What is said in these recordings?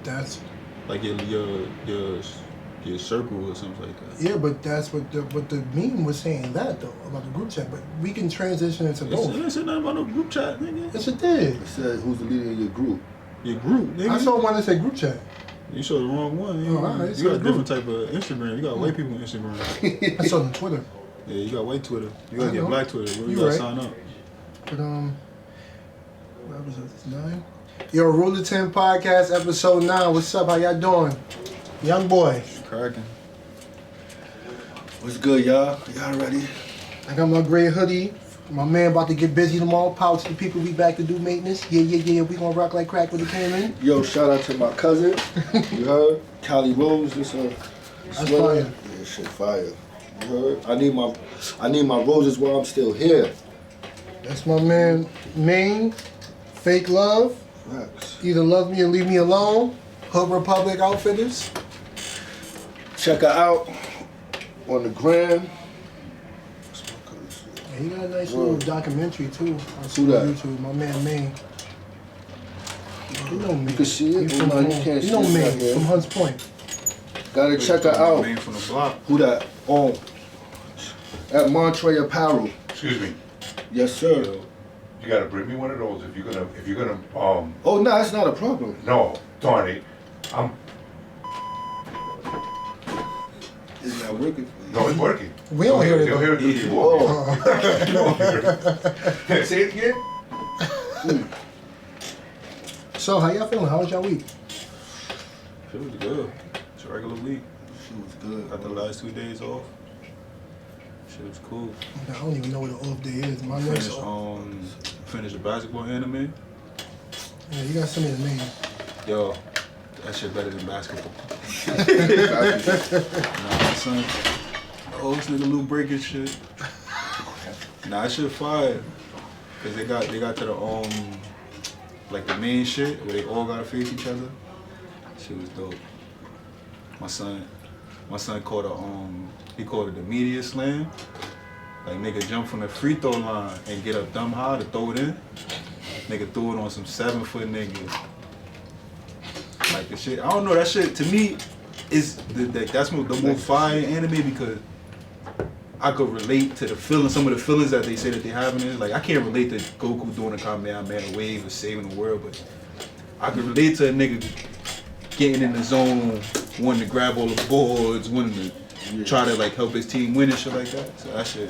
That's like your circle or something like that. Yeah, but that's what the meme was saying that though about the group chat. But we can transition into both. It said nothing about no group chat, nigga. Yes, it did. It said who's the leader of your group. Your group, nigga. I saw one that said group chat. You saw the wrong one. You, alright. You got a different type of Instagram. You got white people on Instagram. I saw it on Twitter. Yeah, you got white Twitter. You gotta get black Twitter. You gotta sign up. But what was it? 9? Yo, Rule of 10 podcast episode 9. What's up? How y'all doing? Young boy. Cracking. What's good, y'all? Y'all ready? I got my gray hoodie. My man about to get busy tomorrow. Power to the people. We back to do maintenance. Yeah. We gonna rock like crack with the came in. Yo, shout out to my cousin. You heard? Cali Rose. This That's fire. Yeah, shit fire. You heard? I need my roses while I'm still here. That's my man, Maine. Fake love. Facts. Either love me or leave me alone. Hood Republic Outfitters. Check her out on the gram. Yeah, he got a nice little documentary too. I see Who that? on YouTube. My man Maine. You know me. You can see it? You No, you from, can't you see know it Maine right here. from Hunts Point. Gotta check her out. Man from the block. Who that? At Monterey Apparel. Excuse me. Yes, sir. You gotta bring me one of those if you're gonna Oh, no, it's not a problem. no, darn it. It's not working. No, it's working. We don't hear it. They'll hear it through you. Oh. Say it again? So how y'all feeling? How was y'all week? It was good. It's a regular week. She was good. Got the last 2 days off. Shit was cool. I don't even know what an off day is. My next Finished the basketball anime. Yeah, you gotta send me the name. Yo, that shit better than basketball. Nah, son. Oh, this nigga Lou breaking shit. Nah, that shit fire. Cause they got to the like the main shit where they all gotta face each other. Shit was dope. My son caught he called it the media slam. Like nigga jump from the free throw line and get up dumb high to throw it in. Nigga threw it on some 7-foot nigga. Like the shit, I don't know, that shit to me is that's the more fire anime because I could relate to some of the feelings that they say that they having in it. Like I can't relate to Goku doing a Kamehameha wave or saving the world, but I could relate to a nigga getting in the zone, wanting to grab all the boards, wanting to try to like help his team win and shit like that. So that shit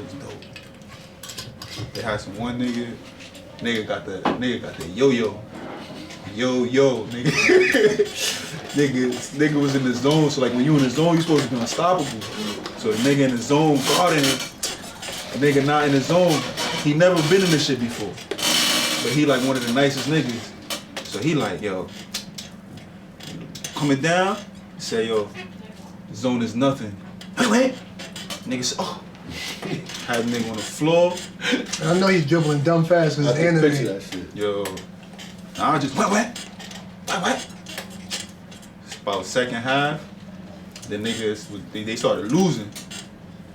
was dope. They had some one nigga got the yo-yo. Yo, nigga. nigga was in the zone, so like when you in the zone, you supposed to be unstoppable. So the nigga in the zone guarding it, the nigga not in the zone, he never been in this shit before. But he like one of the nicest niggas. So he like, yo, coming down, he say, yo, zone is nothing. Wait. Nigga said, oh. Had the nigga on the floor. I know he's dribbling dumb fast because it's anime. That shit. Yo, I just what? It's about second half, the niggas they started losing.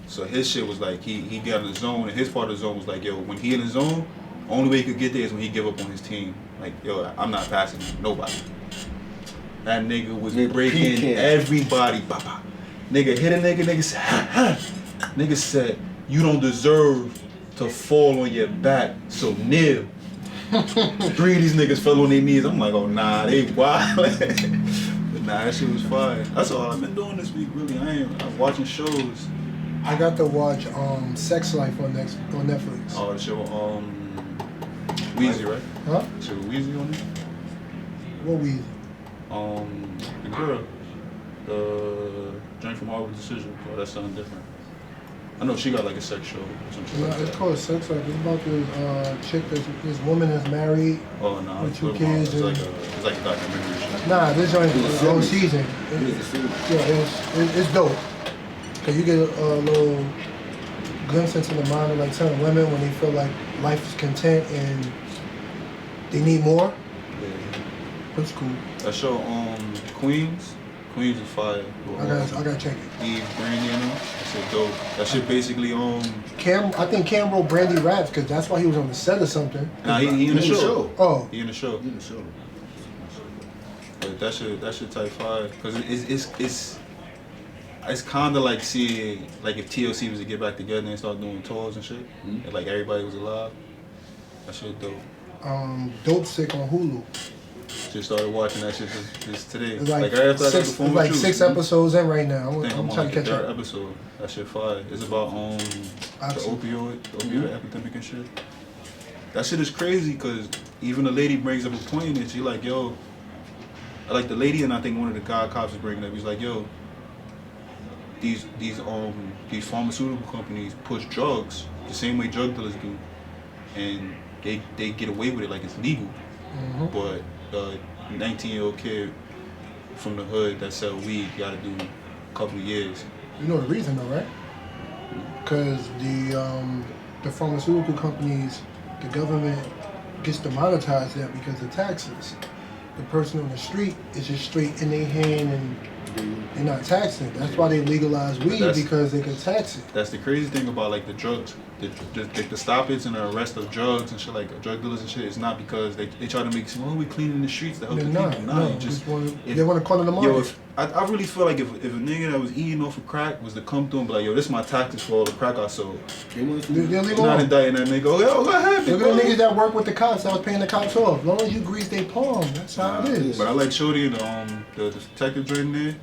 So his shit was like he got in the zone, and his part of the zone was like, yo, when he in the zone, only way he could get there is when he give up on his team. Like, yo, I'm not passing nobody. That nigga was breaking everybody. Bah. Nigga hit a nigga said, ha. Nigga said, you don't deserve to fall on your back, so kneel. 3 of these niggas fell on their knees. I'm like, oh nah, they wild. But nah, that shit was fire. That's all I've been doing this week, really. I'm watching shows. I got to watch Sex Life on Netflix. Oh, the show Weezy, right? Huh? The show Weezy on it? What Weezy? The girl. The drink from Harvard Decision. Oh, that's something different. I know she got like a sex show or something like that. It's called Sex Life. It's about this chick, this woman that's married with 2 kids. It's like a documentary show. Nah, this joint is the whole season. It's dope. Cause you get a little glimpse into the mind of like certain women when they feel like life is content and they need more. Yeah. That's cool. That show Queens is fire. I gotta check it. Eve, Brandy, and them. That shit dope. That shit basically I think Cam wrote Brandy raps because that's why he was on the set or something. Nah, he in the show. Oh. He in the show. that shit type 5. Cause it's kind of like seeing, like if TLC was to get back together and start doing tours and shit, and like everybody was alive. That shit dope. Dope Sick on Hulu. Just started watching that shit just today. It's like, right after I got the six, phone it's with like you. 6 episodes in right now. I think I'm I'm trying on to like the catch third up. episode. That shit fire. It's about the opioid epidemic and shit. That shit is crazy because even the lady brings up a point and she like, yo, like the lady and I think one of the guy cops is bringing up. He's like, yo, these pharmaceutical companies push drugs the same way drug dealers do, and they get away with it like it's legal. But 19-year-old kid from the hood that sell weed gotta do a couple of years. You know the reason though, right? Because the pharmaceutical companies, the government gets to monetize that because of taxes. The person on the street is just straight in their hand and they're not taxing it. That's why they legalize weed, because they can tax it. That's the crazy thing about like the drugs, the stoppage and the arrest of drugs and shit, like drug dealers and shit. It's not because they try to make it, we cleaning the streets to help the people. They want to corner the market. Yo, I really feel like if a nigga that was eating off of crack was to come through and be like, yo, this is my tactics for all the crack I sold. They'll leave They're not alone. indicting that nigga. Yo, what happened? Look at the niggas that work with the cops. I was paying the cops off. As long as you grease their palm, that's how it is. But I like Shorty and the detective joint there.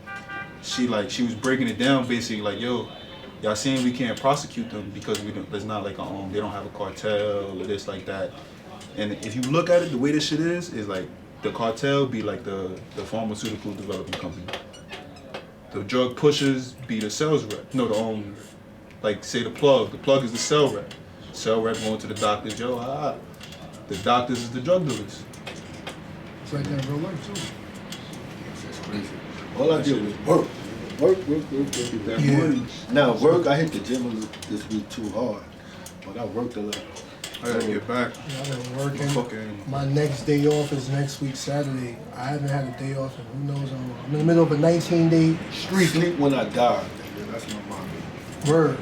She was breaking it down basically like, yo, y'all saying we can't prosecute them because there's not like they don't have a cartel or this like that. And if you look at it, the way this shit is like the cartel be like the pharmaceutical development company. The drug pushers be the sales rep. No, like say the plug. The plug is the sales rep. Sales rep going to the doctors. Yo, the doctors is the drug dealers. It's like that in real life too. That's crazy. All I did was work. Get that Yeah. money. Now work, I hit the gym this week too hard, but I worked a lot. I gotta get back. Yeah, I've been working. Fucking. My next day off is next week Saturday. I haven't had a day off in who knows how long. I'm in the middle of a 19-day streak. Sleep when I die. Nigga. That's my mom. Word.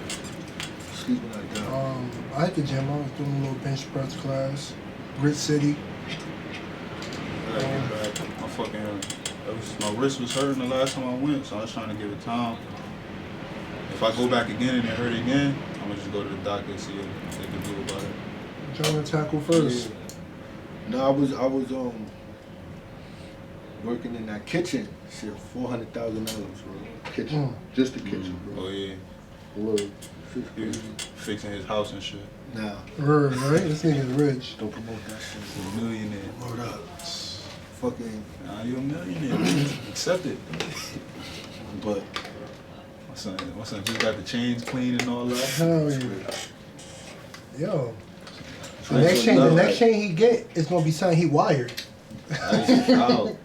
Sleep when I die. I hit the gym. I was doing a little bench press class. Grit City. I gotta get back. My wrist was hurting the last time I went, so I was trying to give it time. If I go back again and it hurt again, I'm gonna just go to the doctor and see what they can do about it. Trying to tackle first. Yeah. No, I was working in that kitchen. Shit, $400,000, bro. Kitchen, just the kitchen, bro. Oh yeah, Word. he was fixing his house and shit. Now, Word, right? This nigga's rich. don't promote that shit. He's a millionaire. Word up. Fucking, Nah, you a millionaire. Accept it. but My son just got the chains clean and all that. Hell yeah. Yo. The Thanks next for love, chain he get is gonna be something he wired. Ice out.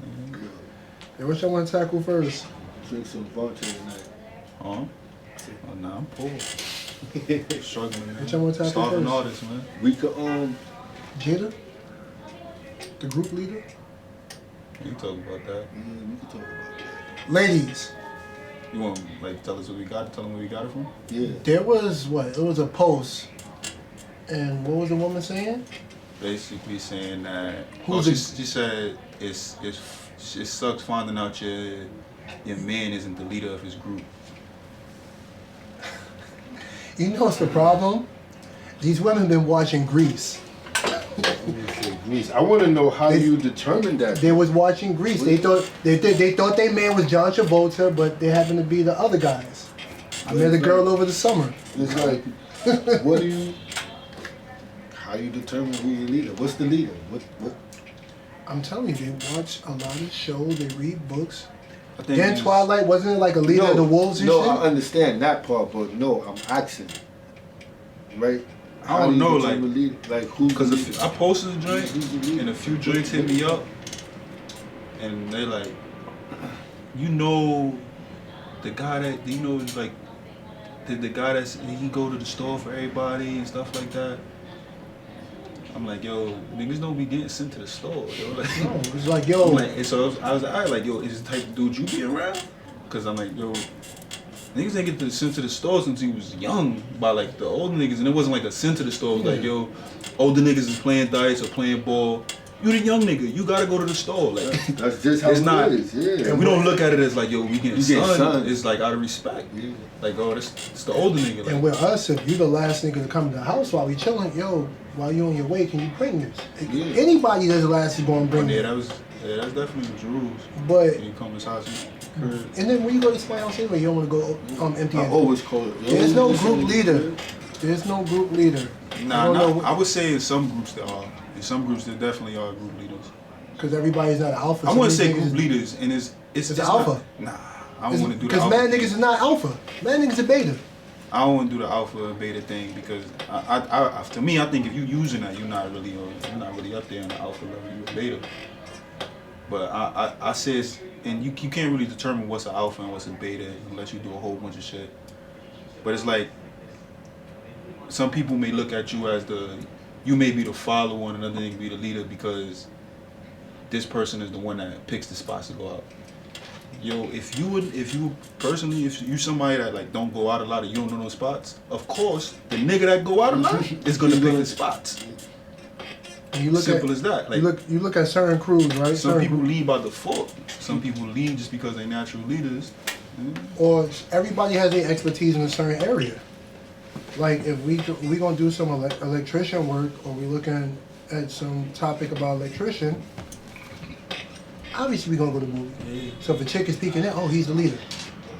Hey, what y'all want to tackle first? drink some vodka tonight. Huh? Oh, nah, I'm poor. Struggling, man. What y'all want to tackle Starving first? artist, man. We could Jada? The group leader? We can talk about that. yeah, we could talk about that. Ladies, You want tell us what we got? Tell them where we got it from? Yeah. there was it was a post. And what was the woman saying? Basically saying that. Who's she said it sucks finding out your man isn't the leader of his group. You know what's the problem? These women been watching Grease. Grease. I want to know how you determined that. They was watching Grease. They thought their man was John Travolta, but they happened to be the other guys. I met a girl over the summer. It's like, how do you determine who your leader? What's the leader? What? I'm telling you, they watch a lot of shows, they read books. I think Then Twilight, wasn't it like a leader of the wolves and no, shit? I understand that part, but no, I'm asking. Right? I don't know, like who? Because I posted a joint Who's the leader? and a few joints hit me up, and they like, you know, the guy that like the guy he go to the store for everybody and stuff like that. I'm like, yo, niggas don't be getting sent to the store, yo. Like, No, it's like, yo, I'm like, and so I was like, yo, is this the type of dude you be around? Cause I'm like, yo, niggas ain't get sent to the store since he was young by like the older niggas, and it wasn't like a sent to the store. It was like, yo, older niggas is playing dice or playing ball, You the young nigga. You gotta go to the store. Like That's just how it's it not. is. Yeah. And we don't look at it as like, yo, we getting You getting son. son. It's like out of respect. Yeah. Like, oh, it's the older nigga. Like, And with us, if you the last nigga to come to the house while we chilling, yo, while you on your way, can you bring this? Yeah. Anybody that's the last is gonna bring yeah, this. that's definitely the rules. But When you come to his house, crib. and then when you go to somebody's house anyway, you don't want to go empty I handed. always call it. There's no group leader. There's no group leader. I would say in some groups there are. In some groups there definitely are group leaders. Because everybody's not an alpha. I Some wouldn't of these say niggas group is- leaders, and it's It's alpha. Nah, I don't want to do the Because alpha. mad niggas is not alpha. Mad niggas are beta. I don't want to do the alpha and beta thing because to me, I think if you using that, you're not really up there in the alpha level. You're a beta. But I say it's, and you can't really determine what's an alpha and what's a beta unless you do a whole bunch of shit. But it's like some people may look at you as you may be the follower and another nigga be the leader because this person is the one that picks the spots to go out. Yo, if you personally, if you somebody that like don't go out a lot or you don't know those spots, of course the nigga that go out a lot is gonna pick the spots. And you look Simple at, as that. Like you look at certain crews, right? some Certain people crews. lead by default. Some people lead just because they're natural leaders. Or everybody has their expertise in a certain area. Like if we gonna do some electrician work, or we looking at some topic about electrician, obviously we gonna go to movie. Yeah. So if a chick is peeking in, oh, he's the leader.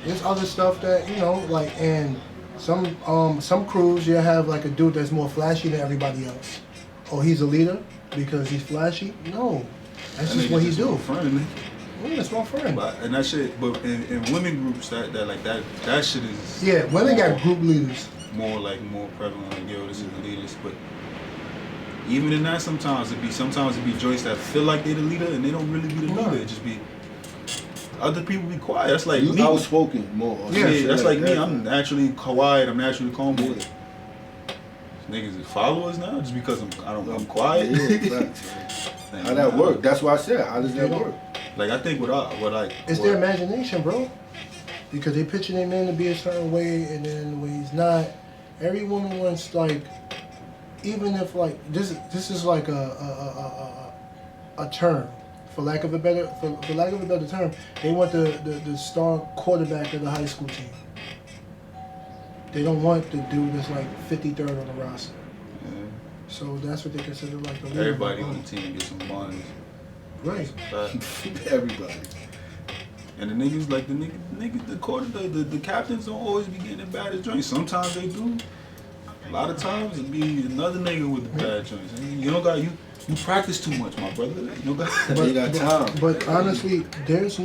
There's other stuff that like, and some crews you have like a dude that's more flashy than everybody else. Oh, he's a leader because he's flashy? No, that's That just nigga what he just do. my friend. Yeah, that's my friend. But and that shit, but in women groups that like that shit is Yeah, women got group leaders. more prevalent. Like, yo, this is the leaders. But even in that, sometimes it be joints that feel like they the leader and they don't really be the No. leader. It just be other people be quiet. That's like You me. outspoken more. Yeah, that's like me. that. I'm naturally quiet. I'm naturally calm. Yeah. But niggas is followers now just because I'm quiet. Yeah, facts. Like, How that nah. work? That's why I said, how does that work? Like I think It's their imagination, bro. Because they picture their man to be a certain way, and then when he's not, every woman wants like, even if like this is like a term, for lack of a better term, they want the star quarterback of the high school team. They don't want the dude that's like 53rd on the roster. Yeah. So that's what they consider like the leader. Everybody on the team get some bonds. Right. Everybody. And the niggas like the captains don't always be getting the baddest joints. Sometimes they do. A lot of times it be another nigga with the bad joints. You don't got you practice too much, my brother. You don't got They got time. But honestly, there's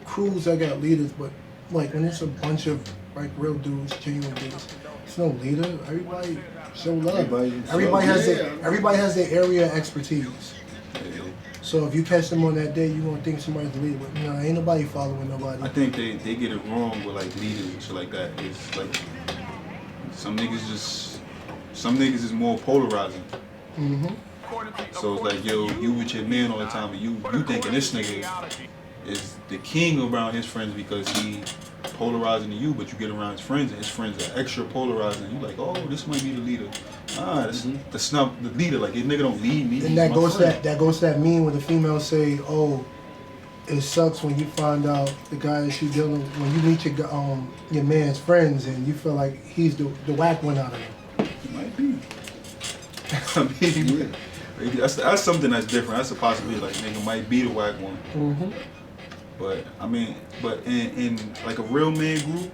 crews that got leaders, but like when it's a bunch of like real dudes, genuine dudes, it's no leader. Everybody show love. Everybody has their area of expertise. So if you catch them on that day, you gonna think somebody's the leader. But no, ain't nobody following nobody. I think they get it wrong with like leaders and shit like that. It's like some niggas is more polarizing. Mm-hmm. So it's like, yo, you with your man all the time, and you thinking this nigga is the king around his friends because he polarizing to you, but you get around his friends and his friends are extra polarizing. You like, oh, this might be the leader. That's the leader. Like, this nigga don't lead me. And that goes to that meme where the females say, oh, it sucks when you find out the guy that you dealing with, when you meet your man's friends and you feel like he's the whack one out of them. It might be. I mean, that's something that's different. That's a possibility. Like, nigga might be the whack one. Mm-hmm. But I mean, in like a real man group,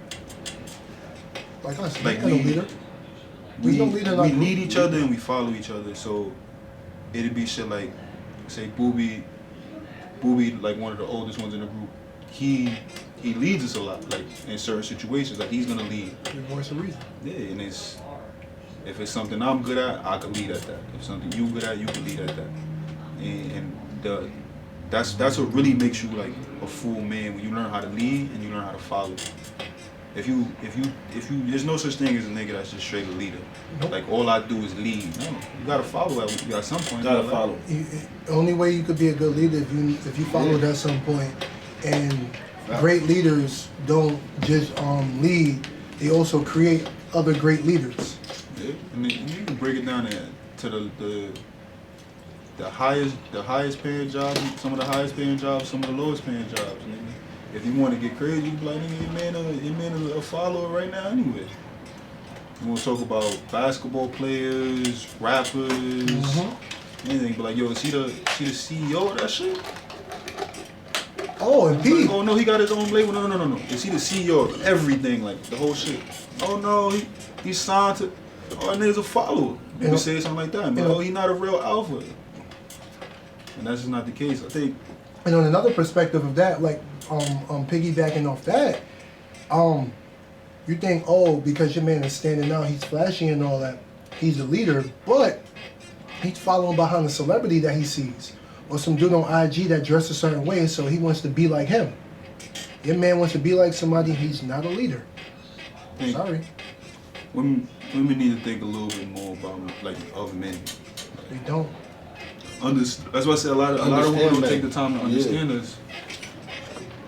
Like us, like we ain't no leader. we need each other and we follow each other. So it'd be shit like, say, Booby, like one of the oldest ones in the group. He leads us a lot, like in certain situations. Like he's gonna lead. Your voice of reason. Yeah, and if it's something I'm good at, I can lead at that. If something you good at, you can lead at that. That's what really makes you like a full man, when you learn how to lead and you learn how to follow. If you, there's no such thing as a nigga that's just straight a leader. Nope. Like all I do is lead. No, you gotta follow at some point. Gotta follow. The only way you could be a good leader if you followed at some point. And great leaders don't just lead; they also create other great leaders. Yeah, I mean, you can break it down to the highest paying jobs, some of the highest paying jobs, some of the lowest paying jobs. Nigga. If you want to get crazy, you be like, nigga, your man is a follower right now anyway. You want to talk about basketball players, rappers, anything, but like, yo, is he the CEO of that shit? Oh, and P. Like, oh no, he got his own label. No. Is he the CEO of everything, like the whole shit? Oh no, he's signed to. Oh, that nigga's a follower. You can say something like that. But oh, he's not a real alpha. And that's just not the case. I think. And on another perspective of that, like piggybacking off that, you think, oh, because your man is standing out, he's flashy and all that, he's a leader, but he's following behind a celebrity that he sees. Or some dude on IG that dressed a certain way, so he wants to be like him. Your man wants to be like somebody, he's not a leader. Sorry. Women need to think a little bit more about like other men. They don't. That's why I said a lot of women don't take the time to understand us.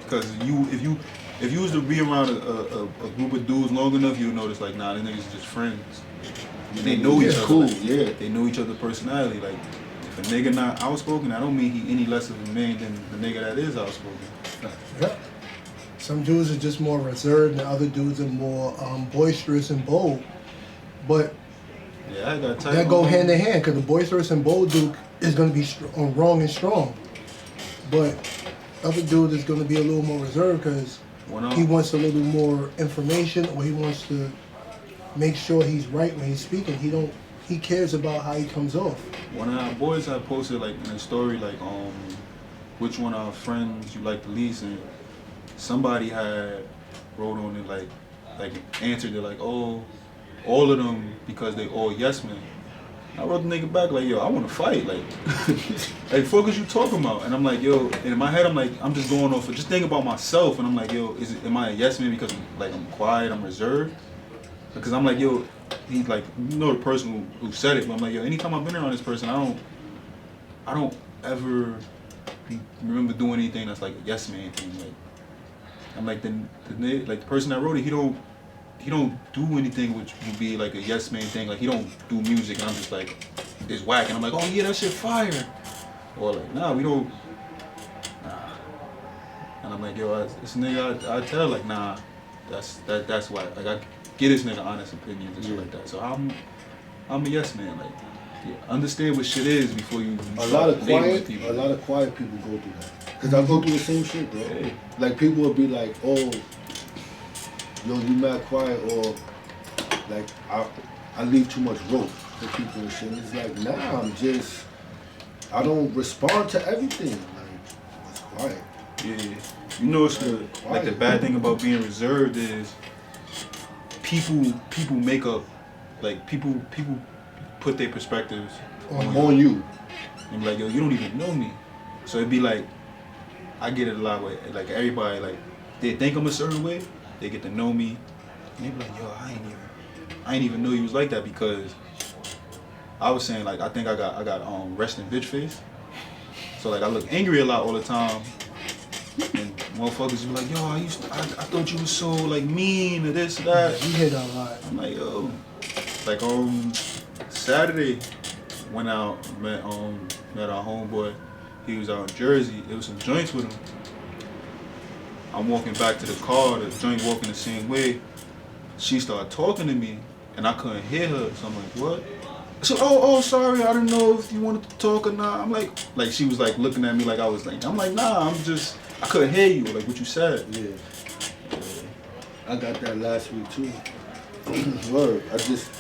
Because if you was to be around a group of dudes long enough, you'll notice like, nah, these niggas are just friends. They know each other. Cool, like, They know each other's personality. Like, if a nigga not outspoken, I don't mean he any less of a man than the nigga that is outspoken. Yeah. Some dudes are just more reserved, and other dudes are more boisterous and bold. But yeah, I got that go hand in hand, because the boisterous and bold dude is going to be wrong and strong. But other dude is going to be a little more reserved because he wants a little more information, or he wants to make sure he's right when he's speaking. He cares about how he comes off. One of our boys had posted like in a story like which one of our friends you like the least, and somebody had wrote on it like answered it like, oh, all of them because they all yes men. I wrote the nigga back like, yo, I want to fight, like like fuck is you talking about? And I'm like, yo, and in my head I'm like, I'm just going off of just thinking about myself, and I'm like, yo, am I a yes man because I'm quiet, I'm reserved? Because I'm like, yo, he's like, you know the person who said it, but I'm like, yo, anytime I've been around this person, I don't ever remember doing anything that's like a yes man thing. Like, I'm like the person that wrote it, he don't do anything which would be like a yes man thing. Like he don't do music, and I'm just like, it's whack, and I'm like, oh yeah, that shit fire. Or like, nah, we don't. Nah. And I'm like, yo, this nigga, I tell like, nah, that's why. Like I get this nigga honest opinions and shit like that. So I'm a yes man. Like, yeah, understand what shit is before you. A lot of quiet people go through that. Cause I go through the same shit, bro. Hey. Like people will be like, oh, yo, you mad quiet, or like I leave too much rope for people and shit. And it's like, nah, I don't respond to everything. Like, it's quiet. Yeah, you know it's the bad thing about being reserved is people make up, like people put their perspectives on you. And be like, yo, you don't even know me. So it'd be like, I get it a lot where like everybody like they think I'm a certain way, they get to know me, and they be like, yo, I ain't even know you was like that, because I was saying like I think I got resting bitch face. So like I look angry a lot all the time. And motherfuckers be like, yo, I thought you was so like mean or this or that. You hear that a lot. I'm like, yo, like Saturday went out, met our homeboy. He was out in Jersey. There was some joints with him. I'm walking back to the car, the joint walking the same way. She started talking to me and I couldn't hear her. So I'm like, what? So oh sorry, I didn't know if you wanted to talk or not. I'm like she was like looking at me like I was like, I'm like, nah, I couldn't hear you, like what you said. Yeah. I got that last week too. Word.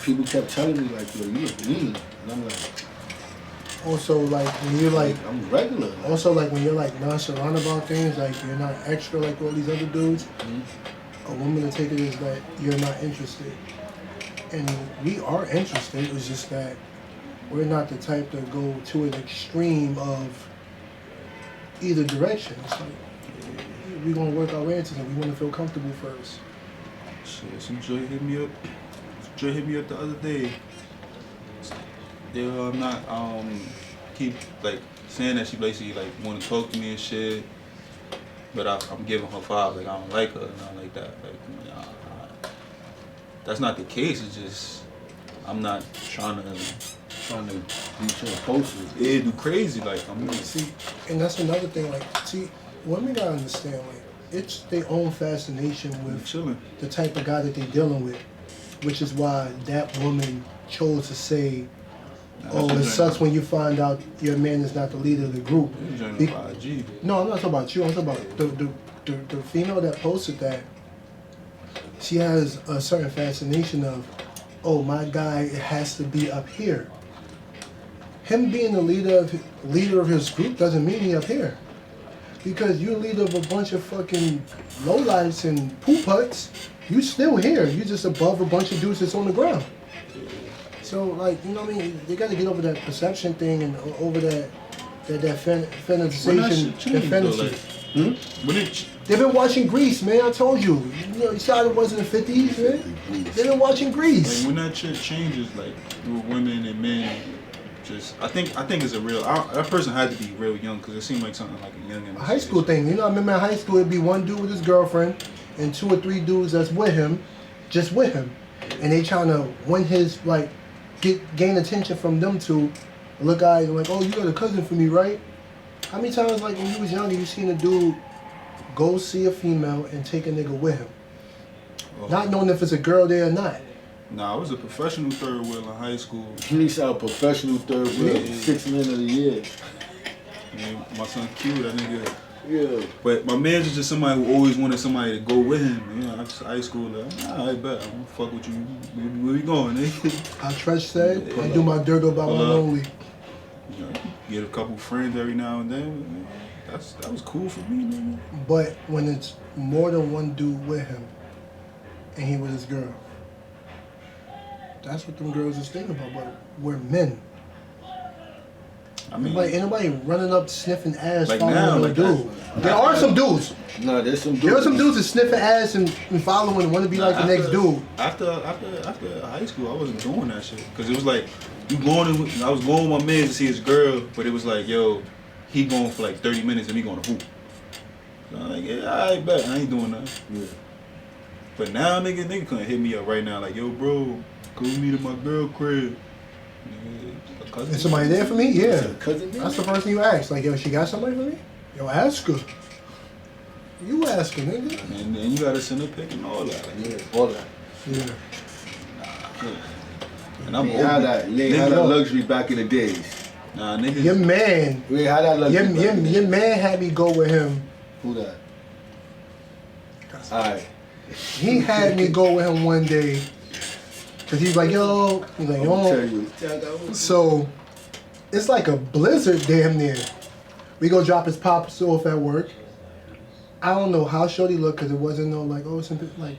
People kept telling me like, yo, you look mean. And I'm like, also like when you're like, I'm regular. Also like when you're like nonchalant about things, like you're not extra like all these other dudes, a woman to take it is that you're not interested. And we are interested, it's just that we're not the type to go to an extreme of either direction. It's like, we're gonna work our way into it. We wanna feel comfortable first. Shit, some joy hit me up. Joy hit me up the other day. I'm not keep like saying that she basically like want to talk to me and shit, but I'm giving her vibe like I don't like her and nothing like that. Like, that's not the case. It's just I'm not trying to trying to be trying to post it. Yeah, do crazy. Like, I mean, See, and that's another thing. Like, see, women gotta understand. Like, it's their own fascination with chilling. the type of guy that they're dealing with, which is why that woman chose to say, "Oh, it sucks when you find out your man is not the leader of the group." No, I'm not talking about you. I'm talking about the female that posted that. She has a certain fascination of, oh, my guy has to be up here. Him being the leader of his group doesn't mean he up here. Because you're leader of a bunch of fucking lowlifes and poo-putts, you still here. You just above a bunch of dudes that's on the ground. So, like, you know what I mean? They got to get over that perception thing and over that fantasization, that fantasy. They've been watching Grease, man. I told you. You know, you saw it was in the 50s, man. They've been watching Grease. Like, when that shit changes, like, with women and men, just I think it's a real. That person had to be real young because it seemed like something like a young. A high school thing. You know, I remember in high school it'd be one dude with his girlfriend and 2 or 3 dudes that's with him, just with him, and they trying to win his like gain attention from them two. Look, guys, like, oh, you got a cousin for me, right? How many times, like, when you was younger, you seen a dude go see a female and take a nigga with him, not knowing if it's a girl there or not? Nah, I was a professional third wheel in high school. He saw a professional third wheel, 6 men of the year. Yeah, my son Q, that nigga. Yeah. But my man's just somebody who always wanted somebody to go with him. You know, after high school, like, I bet I'm gonna fuck with you. Where we going, nigga? I trust said, I do my dirt by my lonely. You know, get a couple friends every now and then. Man. That was cool for me, nigga. But when it's more than one dude with him, and he with his girl, that's what them girls is thinking about. But we're men. I mean, ain't nobody running up sniffing ass like following now, a like dude. There are some dudes. No, there's some dudes. There are some dudes that sniffing ass and following and want to be like the next dude. After high school, I wasn't doing that shit because it was like I was going with my man to see his girl, but it was like, yo, he going for like 30 minutes and me going to hoop. So I'm like, yeah, I bet I ain't doing that. Yeah. But now nigga couldn't hit me up right now like, yo, bro, go meet at my girl crib. Is somebody there for me? Yeah. Cousin That's the first thing you ask. Like, yo, she got somebody for me? Yo, ask her. You ask her, nigga. And then you gotta send a pic and all that. Yeah, all that. Yeah. And I'm You ain't had that luxury back in the days. Nah, niggas. Your man. We ain't had that luxury. Your man had me go with him. Who that? Alright. He had me go with him one day. Cause he's like, yo, Tell you. So it's like a blizzard damn near. We go drop his pops off at work. I don't know how shorty looked because it wasn't no like, oh, some like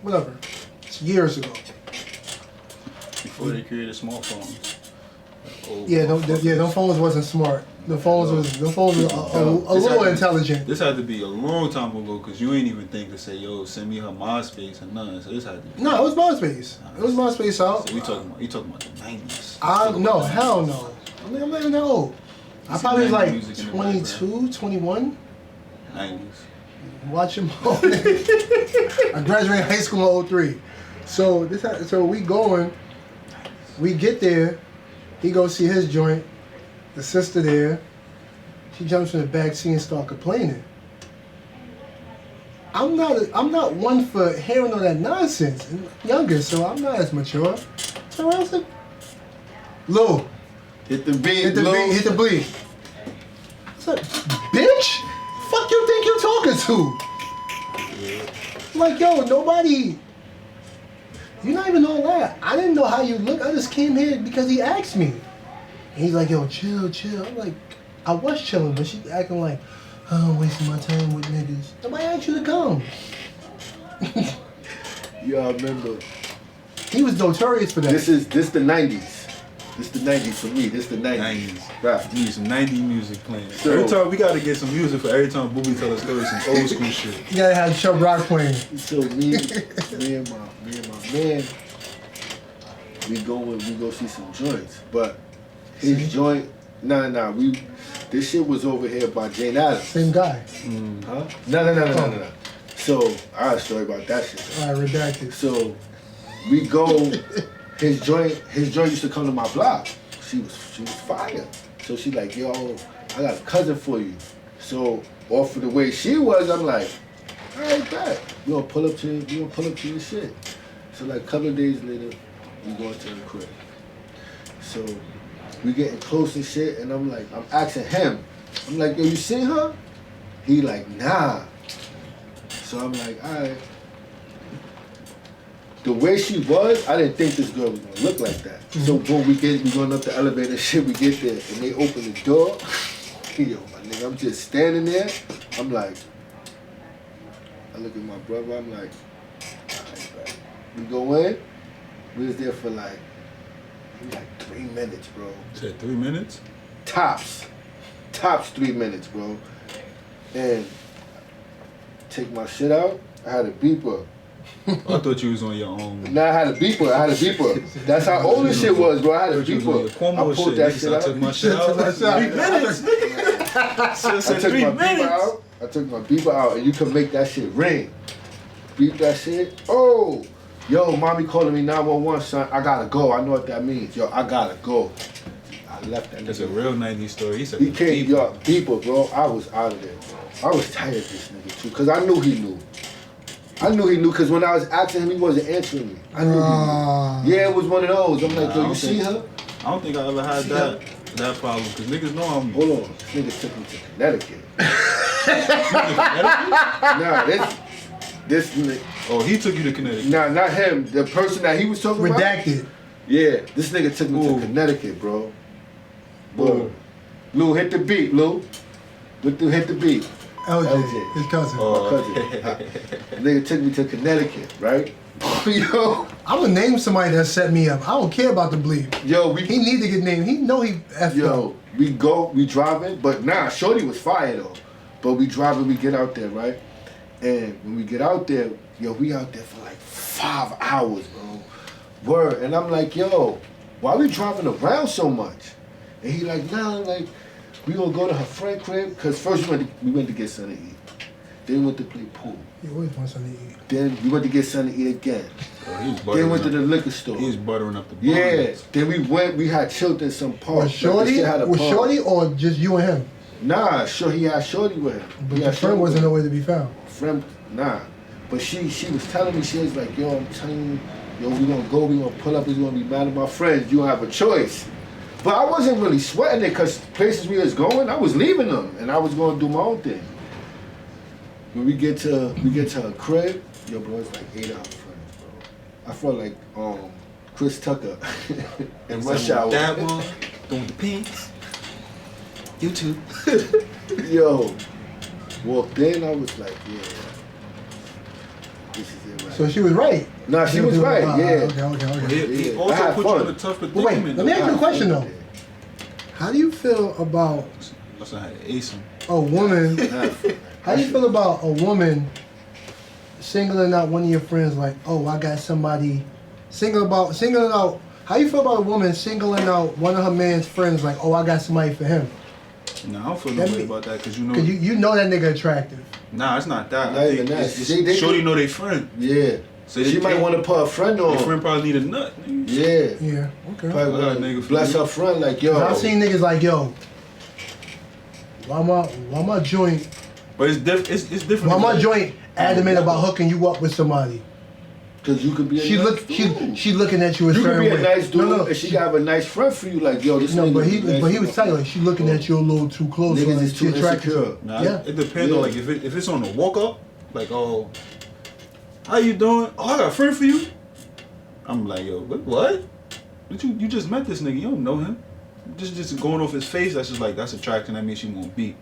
whatever. It's years ago. Before they created smartphones. Them phones wasn't smart. The phones was a little intelligent. This had to be a long time ago because you ain't even think to say, yo, send me her MySpace or nothing. So this had to be. No, it was MySpace. It was MySpace out. So you talking about the 90s. No, hell no. I'm not even that old. I probably was like 22, 21. 90s. Watching I graduated high school in 03. So we going. We get there. He goes see his joint. The sister there. She jumps in the back seat and start complaining. I'm not one for hearing all that nonsense. I'm younger, so I'm not as mature. So I was like, Lou. Hit the beat, Hit the beat. I said, bitch? Fuck you think you talking to? I'm like, yo, nobody. You're not even all that. I didn't know how you look. I just came here because he asked me. And he's like, yo, chill. I'm like, I was chilling, but she acting like, oh, I'm wasting my time with niggas. Nobody asked you to come. Yeah, I remember. He was notorious for that. This the 90s. This the 90s for me. This the 90s. Right. You need some 90s music playing. So, every time we gotta get some music for every time Booby tell us stories, some old school shit. You gotta have Chubb Rock playing. So me and my man, we go see some joints. But his joint, nah. This shit was over here by Jane Adams. Same guy. Huh? No. So I had a story about that shit. All right, redacted. So we go. his joint used to come to my block. She was fire. So she like, yo, I got a cousin for you. So off of the way she was, I'm like, all right, bet. We gonna pull up to your shit. So like a couple of days later, we going to the crib. So we getting close and shit, and I'm asking him. I'm like, yo, you seen her? He like, nah. So I'm like, all right. The way she was, I didn't think this girl was gonna look like that. Mm-hmm. So boom, we going up the elevator and shit, we get there, and they open the door. Yo, my nigga, I'm just standing there. I'm like, I look at my brother, I'm like, all right, bro. We go in, we was there for like 3 minutes, bro. You said 3 minutes? Tops 3 minutes, bro. And take my shit out, I had a beeper. I thought you was on your own. Nah, I had a beeper. That's how old this shit was, bro. I had a beeper. I pulled that shit out. I took my shit out. 3 minutes, nigga. I took my beeper out, and you can make that shit ring. Beep that shit. Oh, yo, mommy calling me 911, son. I gotta go. I know what that means. Yo, I gotta go. I left that nigga. That's a real 90s story. He said he came, yo, beeper, bro. I was out of there, bro. I was tired of this nigga, too, because I knew he knew. Because when I was asking him, he wasn't answering me. I knew he knew. Yeah, it was one of those. I'm like, yo, you see her? I don't think I ever had that problem, because niggas know I'm... Hold on. This nigga took me to Connecticut. Nah, this nigga... Oh, he took you to Connecticut? Nah, not him. The person that he was talking about... Redacted. Yeah, this nigga took me to Connecticut, bro. Bro. Lou, hit the beat, Lou. Hit the beat. LJ, his cousin. My cousin. Nigga took me to Connecticut, right? Yo. I'm gonna name somebody that set me up. I don't care about the bleep. Yo, he need to get named. He know he effed up. We driving, but nah, Shorty was fire though. But we driving, we get out there, right? And when we get out there, yo, we out there for like 5 hours, bro. Word. And I'm like, yo, why we driving around so much? And he like, nah, like, we gonna go to her friend crib, cause first we went to get something to eat. Then we went to play pool. You always want something to eat. Then we went to get something to eat again. Then we went to the liquor store. He was buttering up the bond. Yeah. Then we had chilled in some park. Was Shorty or just you and him? Nah, he had Shorty with him. But the friend wasn't nowhere to be found. Nah. But she was telling me, she was like, yo, I'm telling you, yo, we gonna pull up, he's gonna be mad at my friends. You don't have a choice. But I wasn't really sweating it, because places we was going, I was leaving them, and I was going to do my own thing. When we get to her crib, yo, bro, it's like 8 hours friends, bro. I felt like Chris Tucker in Rush Hour. That one, doing the pink. You too. Yo, walked in, I was like, yeah, this is it right. So she was right. Nah, she was right, yeah. Okay. He also put you in a tough predicament. Wait, let me ask you a question though. How do you feel about a woman? How do you feel about a woman singling out one of your friends like, oh, I got somebody, singling out? How you feel about a woman singling out one of her man's friends like, oh, I got somebody for him? Nah, I don't feel no way about that, because you know. Cause you know that nigga attractive. Nah, it's not that. Not even that. Shorty know they friend. Yeah. So she might want to put her friend on. Your friend probably need a nut. Nigga. Yeah. Yeah. Okay. Probably bless her friend like, yo. I've seen niggas like, yo, why my joint? But it's different. Why my joint adamant about hooking you up with somebody? Cause you could be a nice dude. She looking at you as you could be a nice dude, no, and she have a nice friend for you. Like, yo, this. No, but he was telling like she looking at you a little too close. Niggas like is too insecure. Nah, yeah. It depends on like if it's on the walk up, like, oh, how you doing? Oh, I got a friend for you. I'm like, yo, what? You just met this nigga. You don't know him. Just going off his face. That's just like that's attraction. That means she won't be.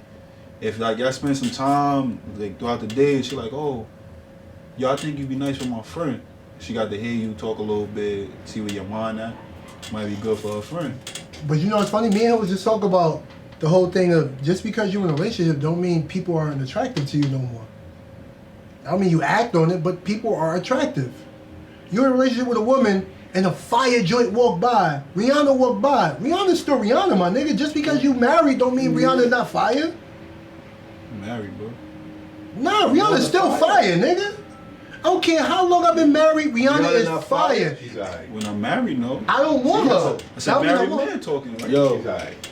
If like y'all spend some time like throughout the day, and she like, oh, yo, I think you'd be nice for my friend. She got to hear you talk a little bit, see where your mind at. Might be good for her friend. But you know what's funny? Me and him was just talking about the whole thing of just because you're in a relationship don't mean people aren't attractive to you no more. I mean you act on it, but people are attractive. You're in a relationship with a woman and a fire joint walked by. Rihanna walked by. Rihanna's still Rihanna, my nigga. Just because you married don't mean Rihanna's not fire. Married, bro. Nah, Rihanna's still fire, nigga. I don't care how long I've been married. Rihanna Rihanna is not fire. fire. She's alright. When I'm married, no. I don't want her. That's a That mean I married want- man talking. Like, Yo, She's alright.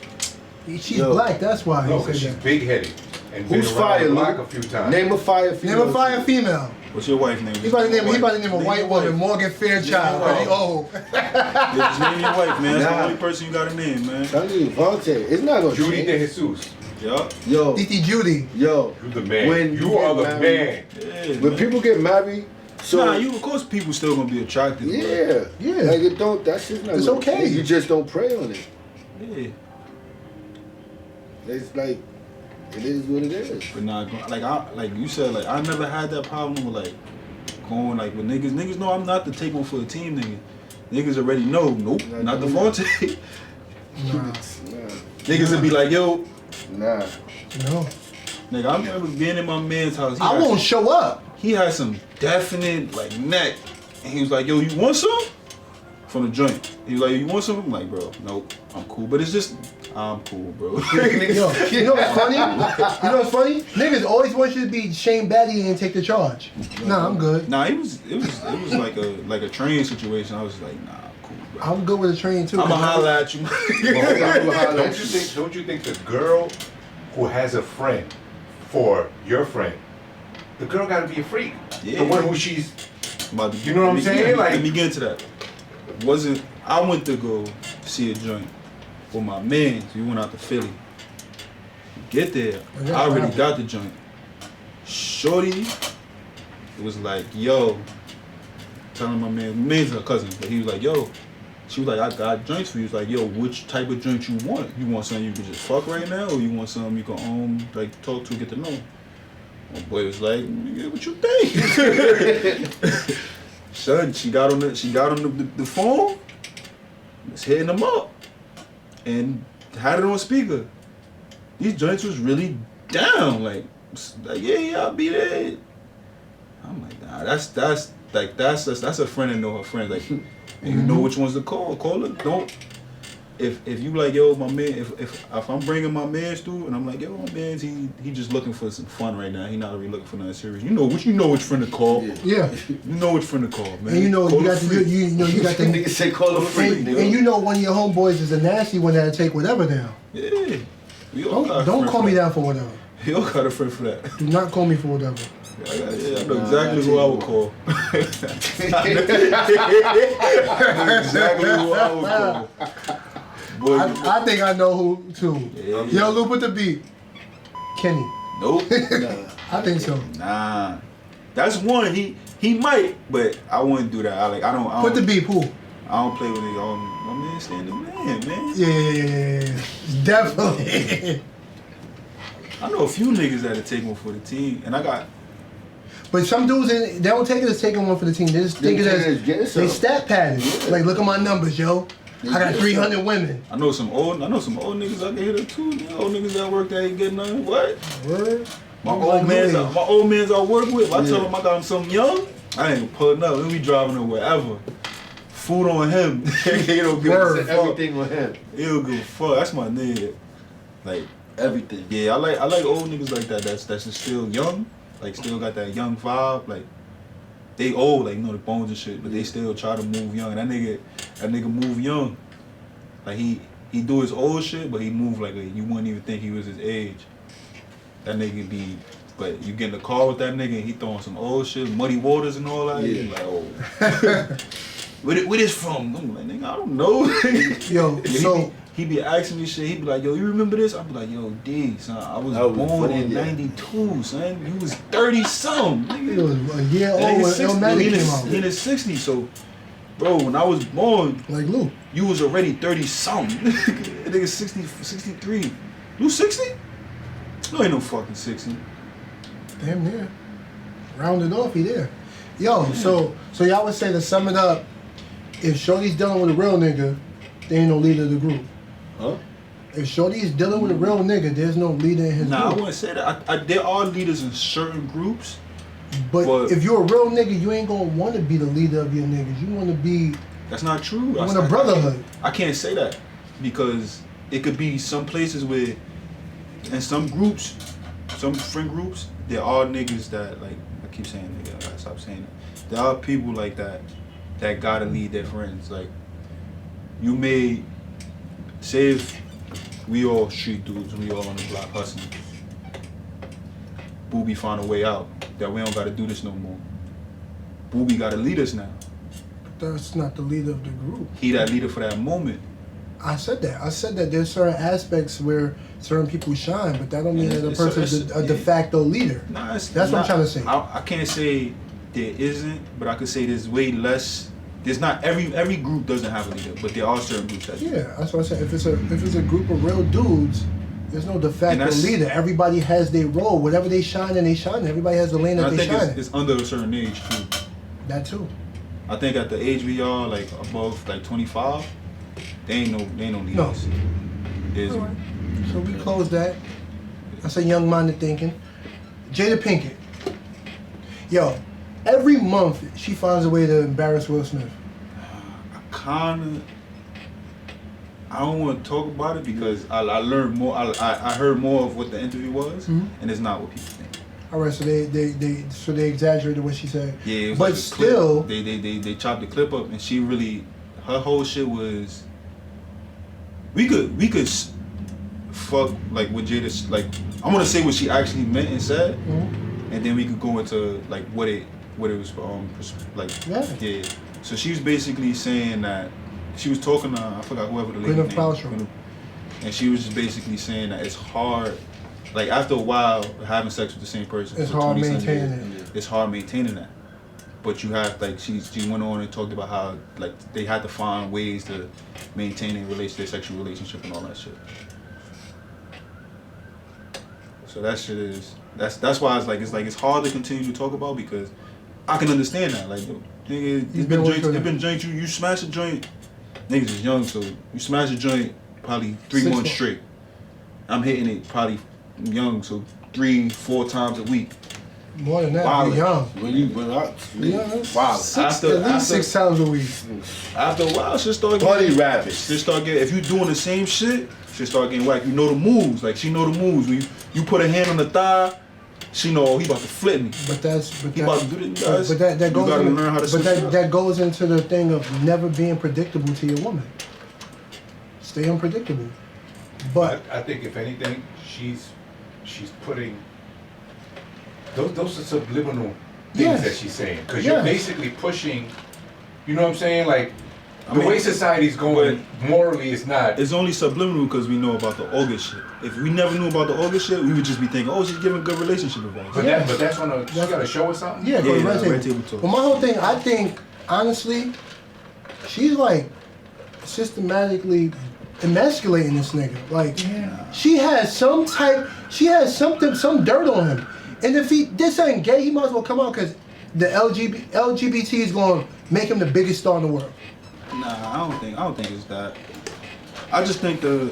She's Yo. black. That's why No, he because said she's that. big-headed and been who's around fire, the block Luke? a few times. Name a fire female. Name a fire female. what's your wife's name? He about to name a white woman, Morgan Fairchild. Yeah, Pretty old. Yeah, just name your wife, man. That's the Nah. only person you gotta name, man. Tell you, Vontae, it's not gonna Judy change. De Jesus. Yup. Yo, Titi Judy. yo, You the man. When you you are get the married- Yeah, when man. people get married, so Nah, you of course people still gonna be attracted. yeah, Yeah. like it don't. That shit's not. It's gonna okay. change. You just don't pray on it. But, yeah. It's like it is what it is. But nah, like you said, like I never had that problem with like going like with niggas. Niggas know I'm not the take one for the team, nigga. Niggas already know. Nope, Nah, not the nah. Fonte. Nah. Niggas would be like, yo, Nah. No. nigga, I remember being in my man's house. I won't show up. He had some definite like neck, and he was like, "Yo, you want some?" From the joint. He was like, "You want some?" I'm like, "Bro, nope, I'm cool." But it's just, I'm cool, bro. Yo, you know what's funny? You know what's funny? Niggas always want you to be Shane Batty and take the charge. Nah, I'm good. Nah, it was like a train situation. I was like, "Nah, I'm cool, bro." I'm good with a train too. I'ma holla at you. Don't you think the girl who has a friend for your friend, the girl gotta be a freak. Yeah. The one who she's About to- You know what I'm let me saying? get- Like- let me get into that. I went to go see a joint with my man. We went out to Philly. Get there, Yeah, I already wow. got the joint. Shorty, it was like, yo, telling my man's her cousin, but he was like, yo, she was like, I got joints for you. He was like, yo, which type of joint you want? You want something you can just fuck right now, or you want something you can like talk to, get to know? My boy was like, nigga, what you think? Son, she got on the phone, was hitting him up, and had it on speaker. These joints was really down, like yeah, I'll be there. I'm like, nah, that's a friend and know her friend. Like, and you know which ones to call her. Don't. If you like, yo, my man, if I'm bringing my mans through and I'm like, yo, my man's he just looking for some fun right now. He not really looking for nothing serious. You know which friend to call. Yeah. You know which friend to call, man. And you know Call you a got the freak. you got the Niggas say call a freak, and, nigga. and you know one of your homeboys is a nasty one that'll take whatever down. Yeah. We all got a Don't friend call for me that. down for whatever. We all got a friend for that. Do not call me for whatever. I know exactly who I would call. Exactly who I would call. Boy, I think I know who too. Yeah. Yo, Lou, put the beat. Kenny. nope. I think so. Nah. That's one. He might, but I wouldn't do that. I don't Put the beat, who? I don't play with it. My man staying the man. Yeah. Definitely. I know a few niggas that'll take one for the team, and I got But some dudes, they don't take it as taking one for the team. They just think it take it as as getting they some. stat padded. Yeah. Like, look at my numbers, yo. They I got get 300 women. I know some old niggas out there too. You know, old niggas that work that ain't getting nothing. What? Word. My Like old man's I work with. If I tell Yeah. him I got him something young, I ain't pulling up. Let me driving him wherever. Food on him. He don't give a Word. fuck. Everything with him. He don't give a fuck. That's my nigga. Like, Everything. yeah, I like old niggas like that. That's just still young. Like, still got that young vibe. Like, they old, like, you know, the bones and shit, but they still try to move young. That nigga move young. Like, he do his old shit, but he move like you wouldn't even think he was his age. That nigga be, but you get in the car with that nigga and he throwing some old shit, muddy waters and all that. Yeah. You like, oh. Where this from? I'm like, nigga, I don't know. Yo, Yeah, so he be asking me shit. He be like, yo, you remember this? I be like, yo, D, son, I was I was born born, in yeah. '92, son. You was 30-something, it nigga. was a year That old nigga when 60, Illmatic he in came his- out. he in his 60s, so, bro, when I was born, Like Lou. you was already 30-something. That nigga 60, 63. You 60? No, ain't no fucking 60. Damn near. Rounded off, he there. Yo, so y'all would say to sum it up, if Shorty's dealing with a real nigga, they ain't no leader of the group. Huh? If Shorty's dealing with a real nigga, there's no leader in his Nah, I group. wouldn't say that. There are leaders in certain groups. But if you're a real nigga, you ain't gonna want to be the leader of your niggas. You want to be That's not true. you want a brotherhood. I can't say that because it could be some places where, in some groups, some friend groups, there are niggas that like I keep saying nigga. I gotta stop saying it. There are people like that that gotta lead their friends. Like, you may say if we all street dudes, we all on the block hustling. Booby found a way out that we don't gotta do this no more. Booby gotta lead us now. That's not the leader of the group. He that leader for that moment. I said that there's certain aspects where certain people shine, but that don't mean that a person's a de facto leader. Nah, that's what I'm trying to say. I can't say there isn't, but I could say there's way less. There's not every group doesn't have a leader, but there are certain groups that do. Yeah, that's what I said. If it's a group of real dudes, there's no de facto leader. Everybody has their role. Whatever they shine and they shine. Everybody has the lane that they shine. I think it's under a certain age too. That too. I think at the age we are, like above like 25, they ain't no leaders. No. So we close that. That's a young-minded thinking. Jada Pinkett. Yo, every month she finds a way to embarrass Will Smith. I don't want to talk about it because I learned more. I heard more of what the interview was, and it's not what people think. All right, so they exaggerated what she said. Yeah, it was but like still, they chopped the clip up, and she really, her whole shit was. We could fuck like what Jada, like, I'm gonna say what she actually meant and said, and then we could go into like what it was like. Yeah. So she was basically saying that she was talking to, I forgot whoever the lady name, and she was just basically saying that it's hard. Like, after a while, having sex with the same person, it's hard maintaining it. It's hard maintaining that. But you have, like, she went on and talked about how, like, they had to find ways to maintain their sexual relationship and all that shit. So that shit is, that's why it's hard to continue to talk about, because I can understand that. Like, nigga, it's been joints, you smash a joint, niggas is young, so you smash a joint probably 3 months straight. I'm hitting it probably young, so 3-4 times a week. More than that, wow. Young. Wow. At least 6 times a week. After a while, she'll start getting rabbits. She'll start getting, if you doing the same shit, she'll start getting whacked. You know the moves. Like, she know the moves. When you put a hand on the thigh, she know he about to flip me. But that goes into the thing of never being predictable to your woman. Stay unpredictable. But I think if anything, she's putting those are subliminal things that she's saying, because you're basically pushing. You know what I'm saying? Like, the way society's going morally is not. It's only subliminal because we know about the August shit. If we never knew about the August shit, we would just be thinking, oh, she's giving good relationship advice. But that's on a. She got a show or something. Yeah, Red Table Talk. Well, my whole thing, I think, honestly, she's like systematically emasculating this nigga. Like, she has some dirt on him. And if this ain't gay, he might as well come out, because the LGBT is going to make him the biggest star in the world. Nah, I don't think it's that. I just think the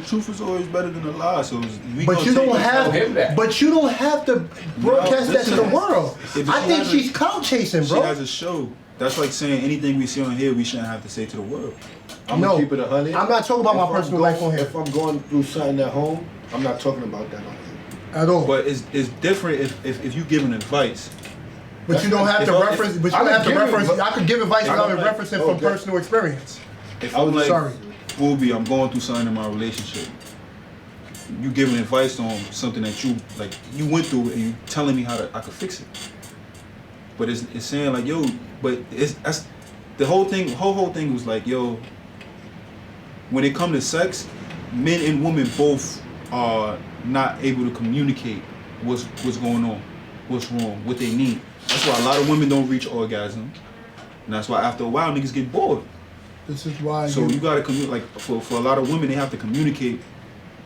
truth is always better than the lie. So but you don't have to broadcast that to the world. I think she's clout chasing, bro. She has a show. That's like saying anything we see on here, we shouldn't have to say to the world. I'm gonna keep it 100. I'm not talking about my personal life on here. If I'm going through something at home, I'm not talking about that on here. At all. But it's different if you giving advice. But you don't have to reference. But you don't have to reference. I could give advice without referencing from personal experience. If I'm like, Booby, I'm going through something in my relationship. You giving advice on something that you went through, and you telling me how I could fix it. But it's saying like, yo, but that's the whole thing. Whole thing was like, yo, when it comes to sex, men and women both are not able to communicate what's going on, what's wrong, what they need. That's why a lot of women don't reach orgasm, and that's why after a while niggas get bored. This is why. So you gotta communicate. Like for a lot of women, they have to communicate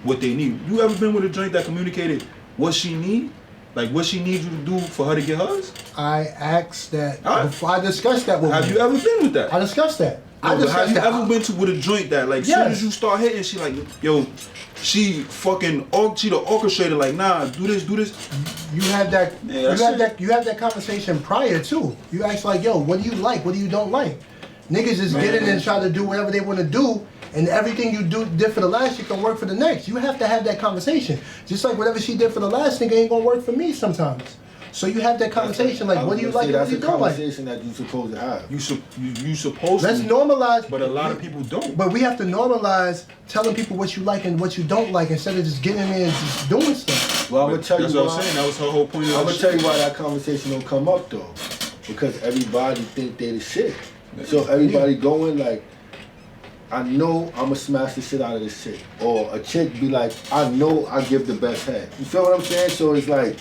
what they need. You ever been with a joint that communicated what she need? Like what she needs you to do for her to get hers? I asked that. I discussed that with her. Have you ever been with that? I discussed that. Have you ever been with a joint that like soon as you start hitting, she like, yo, she the orchestrator, like, nah, do this. You had that. You had that conversation prior too. You asked like, yo, what do you like? What do you don't like? Niggas just get in and try to do whatever they want to do, and everything you did for the last shit can work for the next. You have to have that conversation. Just like whatever she did for the last nigga ain't gonna work for me sometimes. So you have that conversation, like, what do you like and what do you don't like? That's a conversation that you're supposed to have. You supposed Let's to. normalize. But a lot of people don't. But we have to normalize telling people what you like and what you don't like instead of just getting in there and just doing stuff. Well, I'm gonna tell That's you what why. I'm saying. That was her whole point of I'm that gonna tell shit. you why that conversation don't come up though, because everybody think they the shit. So everybody going like, I know I'm gonna smash the shit out of this chick, or a chick be like, I know I give the best head. You feel what I'm saying? So it's like,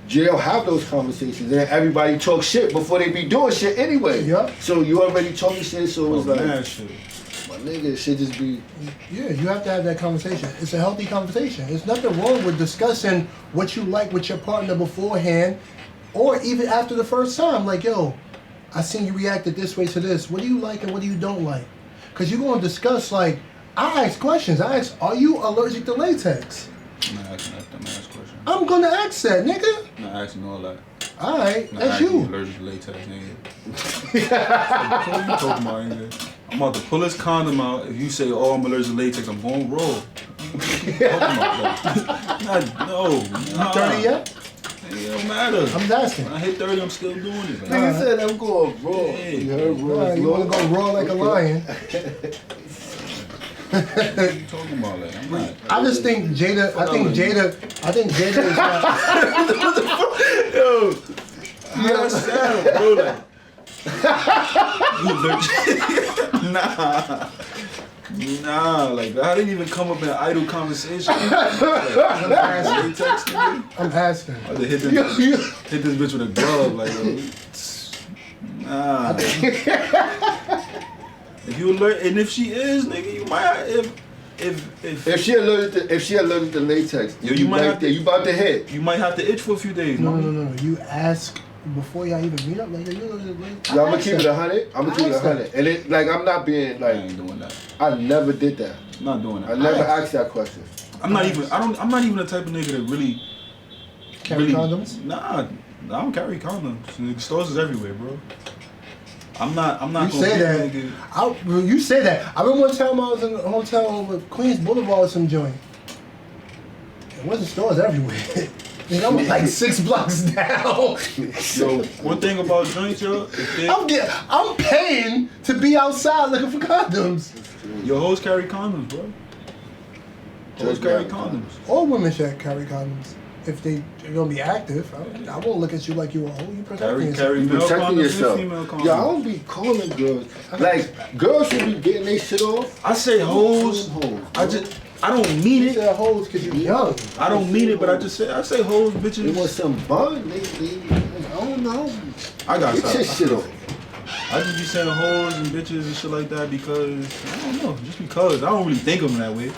they'll have those conversations, and then everybody talk shit before they be doing shit anyway. Yeah. So you already talking shit, so it's like, Mad shit. my nigga, it should just be. Yeah, you have to have that conversation. It's a healthy conversation. There's nothing wrong with discussing what you like with your partner beforehand, or even after the first time. Like, yo, I seen you reacted this way to this. What do you like and what do you don't like? Because you're going to discuss, like, I ask questions. I ask, are you allergic to latex? I'm not asking that dumbass question. I'm going to ask that, nigga. I'm not asking all that. All right, I'm not that's asking you. allergic to latex, nigga. What are you talking about, nigga? I'm about to pull this condom out. If you say, oh, I'm allergic to latex, I'm going raw. What you talking about? Like, no. You 30 yet? It don't matter. I'm just asking. When I hit 30, I'm still doing it. Like, Nigga said I'm going raw. Yeah. You heard raw. All right, you want to go raw like a lion. what are you talking about? Like, I'm not. I just think Jada, I think Jada is not. Yo, you understand, bro? Like, you nah, like that didn't even come up in an idle conversation. Like, I'm asking. I had to hit this bitch with a glove, like, yo, nah. If you alert, and if she is, nigga, you might If she allergic to latex, Yo, you might have to- you about to hit. you might have to itch for a few days. No, man. no. You ask before y'all even meet up. Like, you Yeah, I'm gonna keep it 100. I'm gonna keep it 100. And it, like, I'm not being I like, ain't doing that. I never did that. I'm not doing I that. never asked that question. I'm not even the type of nigga that really Carry condoms? Nah, I don't carry condoms. The stores is everywhere, bro. I'm not You gonna say be that. nigga. You say that. I remember one time I was in a hotel over Queens Boulevard or some joint. There wasn't stores everywhere. Nigga, I was like 6 blocks down. Yo, one thing about joints, yo, if they, I'm paying to be outside looking for condoms. your hoes carry condoms, bro. Hoes carry condoms. All women should carry condoms. If they're gonna be active, I won't look at you like you a hoe. You protecting yourself. Carry You male protecting condoms yourself. and female condoms. Yeah, I don't be calling girls. Like, girls should be getting their shit off. I say hoes. I don't mean You it. said hoes because you young. I don't mean it, but I say hoes, It was bitches. some bun. I don't know. I got Get your shit off. I just be saying hoes and bitches and shit like that because I don't know, just because I don't really think of them that way.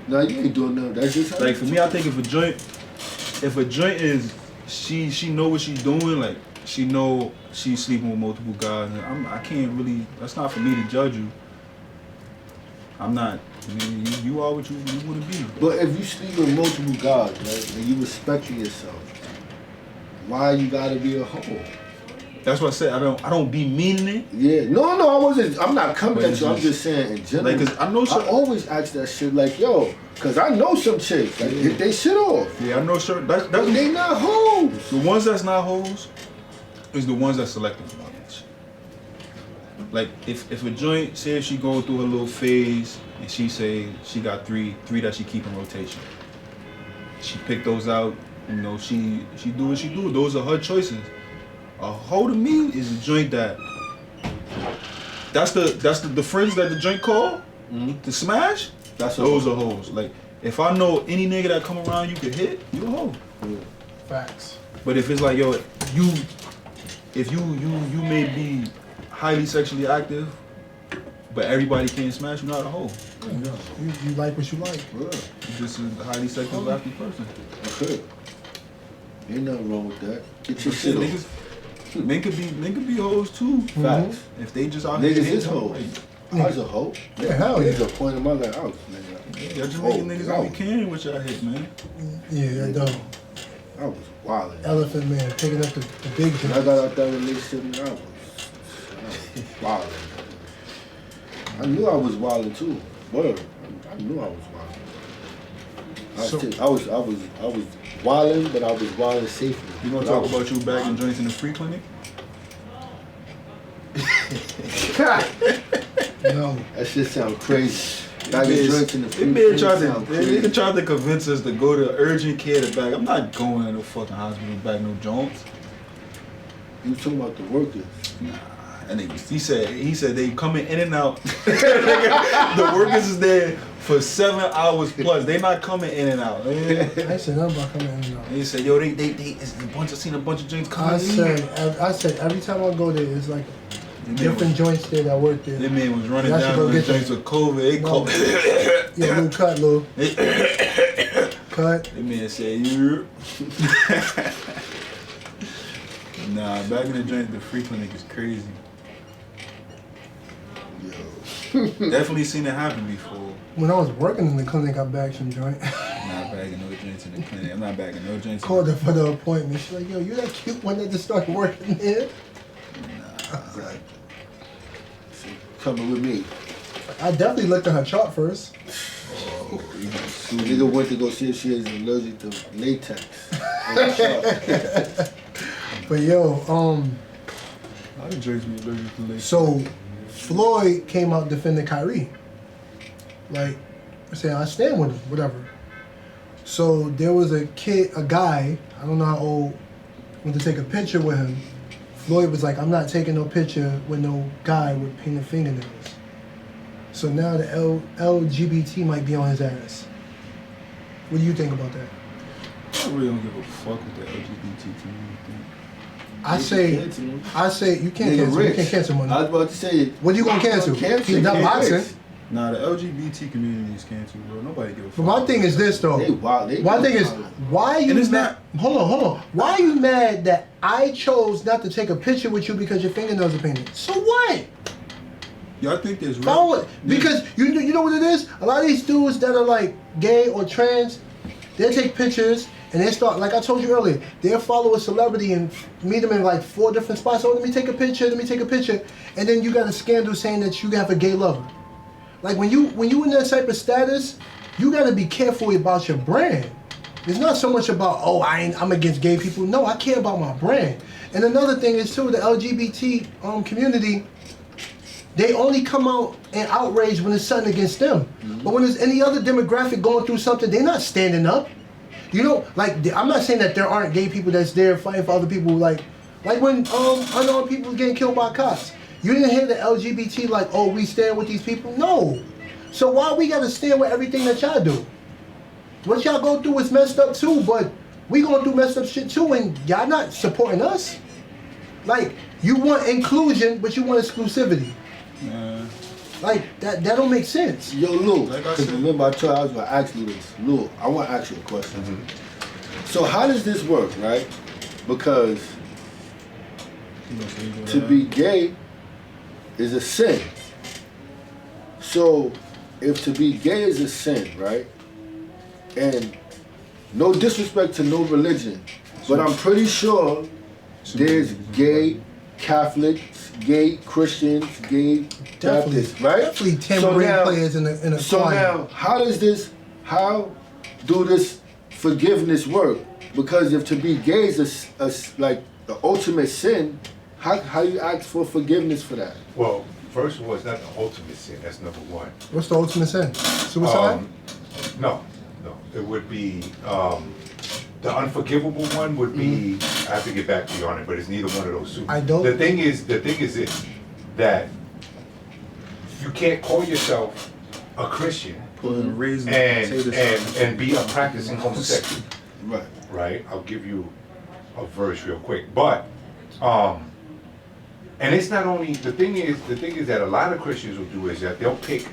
Nah, you ain't doing nothing. That's just how Like for me, I think if a joint is she know what she's doing, like she know she's sleeping with multiple guys, and I can't really. That's not for me to judge you. I'm not. I mean, you are what you want to be. But if you sleep with multiple guys, right, and you respecting yourself, why you gotta be a hoe? That's what I said. I don't be meaning it. Yeah, no, I wasn't. I'm not coming But at it's you. I'm just- just saying in general. Like, 'cause I know I always ask that shit. Like, yo, cause I know some chicks. Like, hit they shit off. Yeah, I know. Sure. That's They not hoes. the ones that's not hoes is the ones that's selective about that shit. Like if a joint, say if she going through her little phase and she say she got three that she keep in rotation. She pick those out, you know, she do what she do. Those are her choices. A hoe to me is a joint that's the friends that the joint call to smash. That's Those are hoes. Like if I know any nigga that come around you could hit, you a hoe. Facts. But if it's like, yo, you may be highly sexually active, but everybody can't smash, you're not a hoe. You like what you like. Yeah, You're just a highly sexually active person. okay. Ain't nothing wrong with that. Get your Shit, shit off. niggas, men could be hoes too. Facts. If they just out here Niggas hitting is hoes. like, I was a hoe. Yeah, hell There's yeah. a point in my life. I was, nigga. y'all Jamaican niggas don't be caring what y'all hit, man. Yeah, I don't. I was wildin'. Elephant man picking up the big When I joint. got out that relationship, man, I was wildin'. I knew I was wildin' too. Word. I knew I was wildin'. I was wilding, but I was wilding safely. You gonna talk about you bagging joints in the free clinic? No. That shit sound crazy. Bagging joints in the free clinic. They tried to convince us to go to urgent care to bag. I'm not going to no fucking hospital to bag no joints. You talking about the workers? Nah. And he said they coming in and out. The workers is there for 7 hours plus. They not coming in and out. I said nothing about coming in and out. He said, yo, they I seen a bunch of joints coming in. I said every time I go there, it's like different joints there that work there. That man was running down on the joints with COVID. They called yeah, Lou, cut, Lou. Cut. That man said, you. Nah, back in the joint, the free clinic is crazy. Yo. Definitely seen it happen before. When I was working in the clinic, I bagged some joint. Not bagging no joints in the clinic. I'm not bagging no joints. Called her for the appointment. She's like, yo, you that cute one that just started working here? Nah. Exactly. Coming with me. I definitely looked at her chart first. Oh, you gonna sue The nigga went to go see if she is allergic to latex. But yo, A lot of joints be allergic to latex. so Floyd came out defending Kyrie. Like, I said, I stand with him, whatever. So there was a guy, I don't know how old, went to take a picture with him. Floyd was like, I'm not taking no picture with no guy with painted fingernails. So now the LGBT might be on his ass. What do you think about that? I really don't give a fuck with the LGBT community. I say you can't cancel. You can't cancel money. I was about to say, What are you gonna cancel? He's not boxing. Nah, the LGBT community is canceled, bro. Nobody give a fuck. But my thing is this though. My thing is, why are you mad? Hold on. Why are you mad that I chose not to take a picture with you because your fingernails are painted? So what? Y'all think there's Because you know what it is? A lot of these dudes that are like gay or trans, they take pictures and they start, like I told you earlier, they'll follow a celebrity and meet them in like 4 different spots. Oh, let me take a picture. And then you got a scandal saying that you have a gay lover. Like when you in that type of status, you got to be careful about your brand. It's not so much about, I'm against gay people. No, I care about my brand. And another thing is too, the LGBT community, they only come out and outrage when it's something against them. Mm-hmm. But when there's any other demographic going through something, they're not standing up. You know, like, I'm not saying that there aren't gay people that's there fighting for other people, like when unarmed people was getting killed by cops. You didn't hear the LGBT like, oh, we stand with these people? No. So why we gotta stand with everything that y'all do? What y'all go through is messed up too, but we going through messed up shit too, and y'all not supporting us. Like, you want inclusion, but you want exclusivity. Like, that don't make sense. Yo, Lou, because remember I was going to ask you this. Lou, I want to ask you a question. Mm-hmm. So how does this work, right? Because to be gay is a sin. So if to be gay is a sin, right? And no disrespect to no religion, but I'm pretty sure there's gay Catholics, gay Christians, gay Baptists, right? Definitely tambourine players in a choir. So now, how do this forgiveness work? Because if to be gay is like the ultimate sin, how you ask for forgiveness for that? Well, first of all, it's not the ultimate sin. That's number one. What's the ultimate sin? Suicide? No. It would be the unforgivable one would be. I have to get back to you on it, but it's neither one of those two. I don't. The thing is this, that you can't call yourself a Christian and be a practicing homosexual. Right. Right. I'll give you a verse real quick, but and it's not only the thing is that a lot of Christians will do is that they'll pick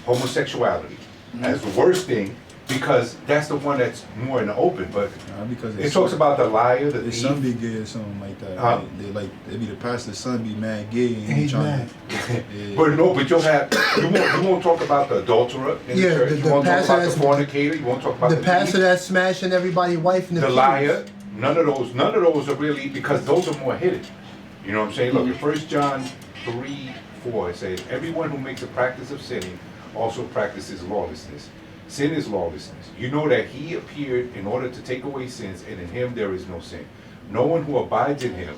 homosexuality as the worst thing. Because that's the one that's more in the open, but because it talks about the liar, the thief. His son be gay or something like that. They be the pastor's son be mad gay and he's mad. But you'll have you won't talk about the adulterer in the church. You won't talk about the fornicator. You won't talk about the pastor that's smashing everybody's wife in the liar. None of those are really, because those are more hidden. You know what I'm saying? Look, in 1 John 3:4 it says, "Everyone who makes a practice of sinning also practices lawlessness. Sin is lawlessness. You know that he appeared in order to take away sins, and in him there is no sin. No one who abides in him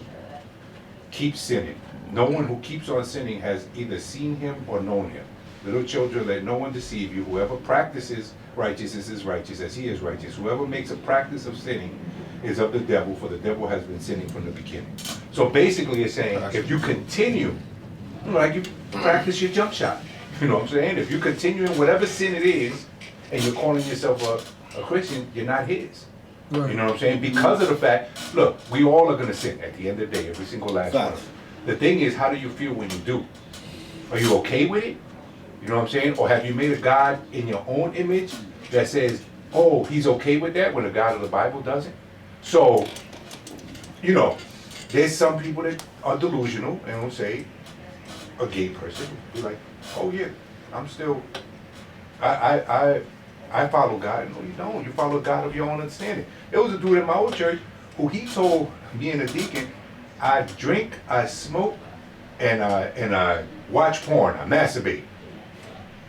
keeps sinning. No one who keeps on sinning has either seen him or known him. Little children, let no one deceive you. Whoever practices righteousness is righteous as he is righteous. Whoever makes a practice of sinning is of the devil, for the devil has been sinning from the beginning. So basically it's saying, if you continue, like you practice your jump shot, you know what I'm saying? If you continue in whatever sin it is, and you're calling yourself a Christian, you're not his. Right. You know what I'm saying? Because of the fact, look, we all are going to sin at the end of the day, every single last one. The thing is, how do you feel when you do? Are you okay with it? You know what I'm saying? Or have you made a God in your own image that says, oh, he's okay with that, when the God of the Bible doesn't? So, you know, there's some people that are delusional and will say, a gay person be like, oh yeah, I'm still, I follow God. No, you don't. You follow God of your own understanding. There was a dude in my old church who he told me and a deacon, I drink, I smoke, and I watch porn, I masturbate.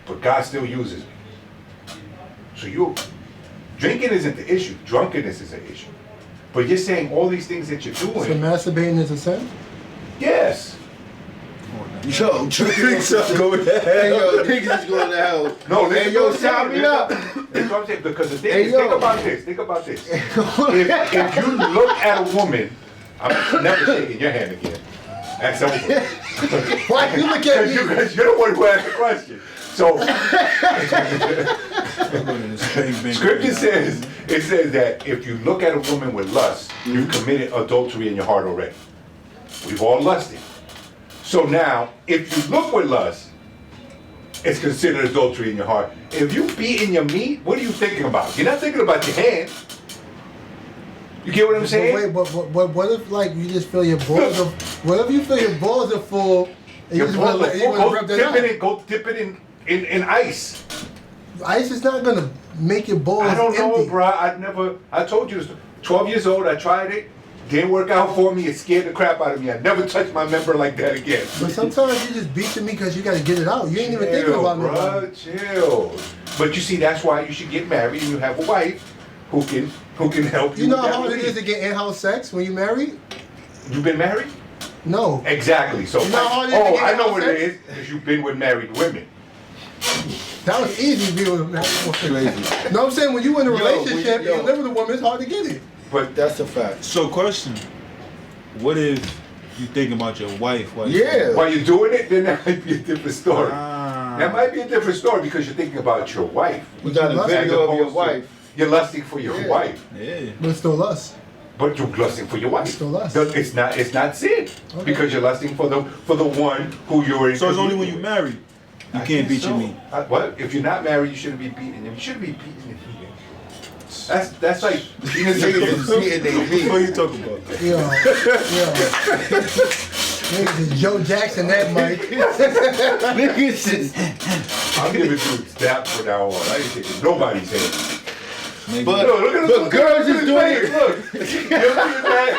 But God still uses me. So drinking isn't the issue. Drunkenness is an issue. But you're saying all these things that you're doing. So masturbating is a sin? Yes. Yo, drinks are going to hell. Hey, yo, niggas is going to hell. No, hey, yo, sign me up. That's what I'm saying. Because the thing is, think about this. If you look at a woman, I'm never shaking your hand again. That's over. Why you look at me? Because you're the one who asked the question. So, Scripture says, it says that if you look at a woman with lust, you've committed adultery in your heart already. We've all lusted. So now, if you look with lust, it's considered adultery in your heart. If you beating your meat, what are you thinking about? You're not thinking about your hand. You get what I'm saying? But wait, what if like you just feel your balls are, whatever you feel your balls are full, and Your you just balls want are to full, go dip it in ice. Ice is not gonna make your balls I don't know, empty. bro. I told you this. 12 years old, I tried it. Didn't work out for me. It scared the crap out of me. I never touched my member like that again. But sometimes you just beat me because you gotta get it out. You ain't even thinking about nobody. Chill. But you see, that's why you should get married and you have a wife who can help you. You know with how that hard it relief. is to get in-house sex when you married? You've been married? No. Exactly. So, You know how hard it is to get I know in-house what sex? it is. Because you've been with married women. That was easy to be with a married woman. Crazy. No, I'm saying when you in a Yo, relationship and yo. you live with a woman, it's hard to get it. But That's a fact. So question, what if you thinking about your wife? While Yeah. while you're doing it, then that might be a different story. Ah. That might be a different story because you're thinking about your wife. You got a As video of your opposed to- wife. You're lusting for your Yeah. wife. Yeah. But it's still lust. But you're lusting for your wife. Still lust. It's not sin. Okay. Because you're lusting for the one who you're in. So it's only when you with. married. You I can't guess beat so. your meat. What? If you're not married, you shouldn't be beating him. You shouldn't be beating him. That's like Niggas is beating they What meat. are you talking about? Yo. Niggas is Joe Jackson that mic. Niggas is. I'm giving dudes that for now on. I ain't taking nobody's hand. But, Look at but girls is doing it. it. Look. Look at that.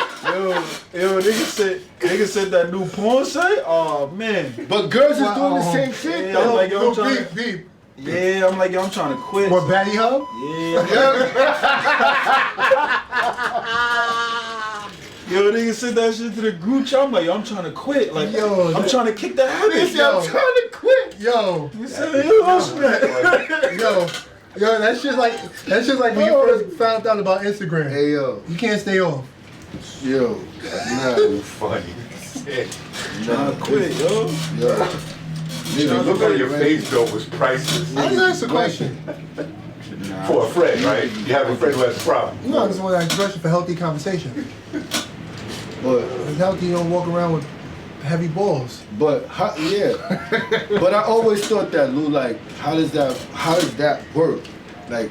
Yo, nigga said that new porn site? Oh man. But girls is doing the same shit Yeah, though. like, yo, I'm Yo, trying to, beep. yeah, I'm like, yo, I'm trying to quit. What, Batty Hub? Yo, nigga said that shit to the group chat. I'm like, yo, I'm trying to quit. Like, Yo, I'm trying to kick the habit. Niggas say I'm trying to quit. Yo. You said, yo, that. Yo, that's just like when you first found out about Instagram. Hey yo, You can't stay off. yo, nah, Funny. nah, Quit, yo. yo. The look on your face though was priceless. I just asked a question. For a friend, right? You have a friend who has a problem. No, I just want to ask a question for healthy conversation. But It's healthy you don't walk around with heavy balls. yeah. But I always thought that, Lou, like, how does that work? Like,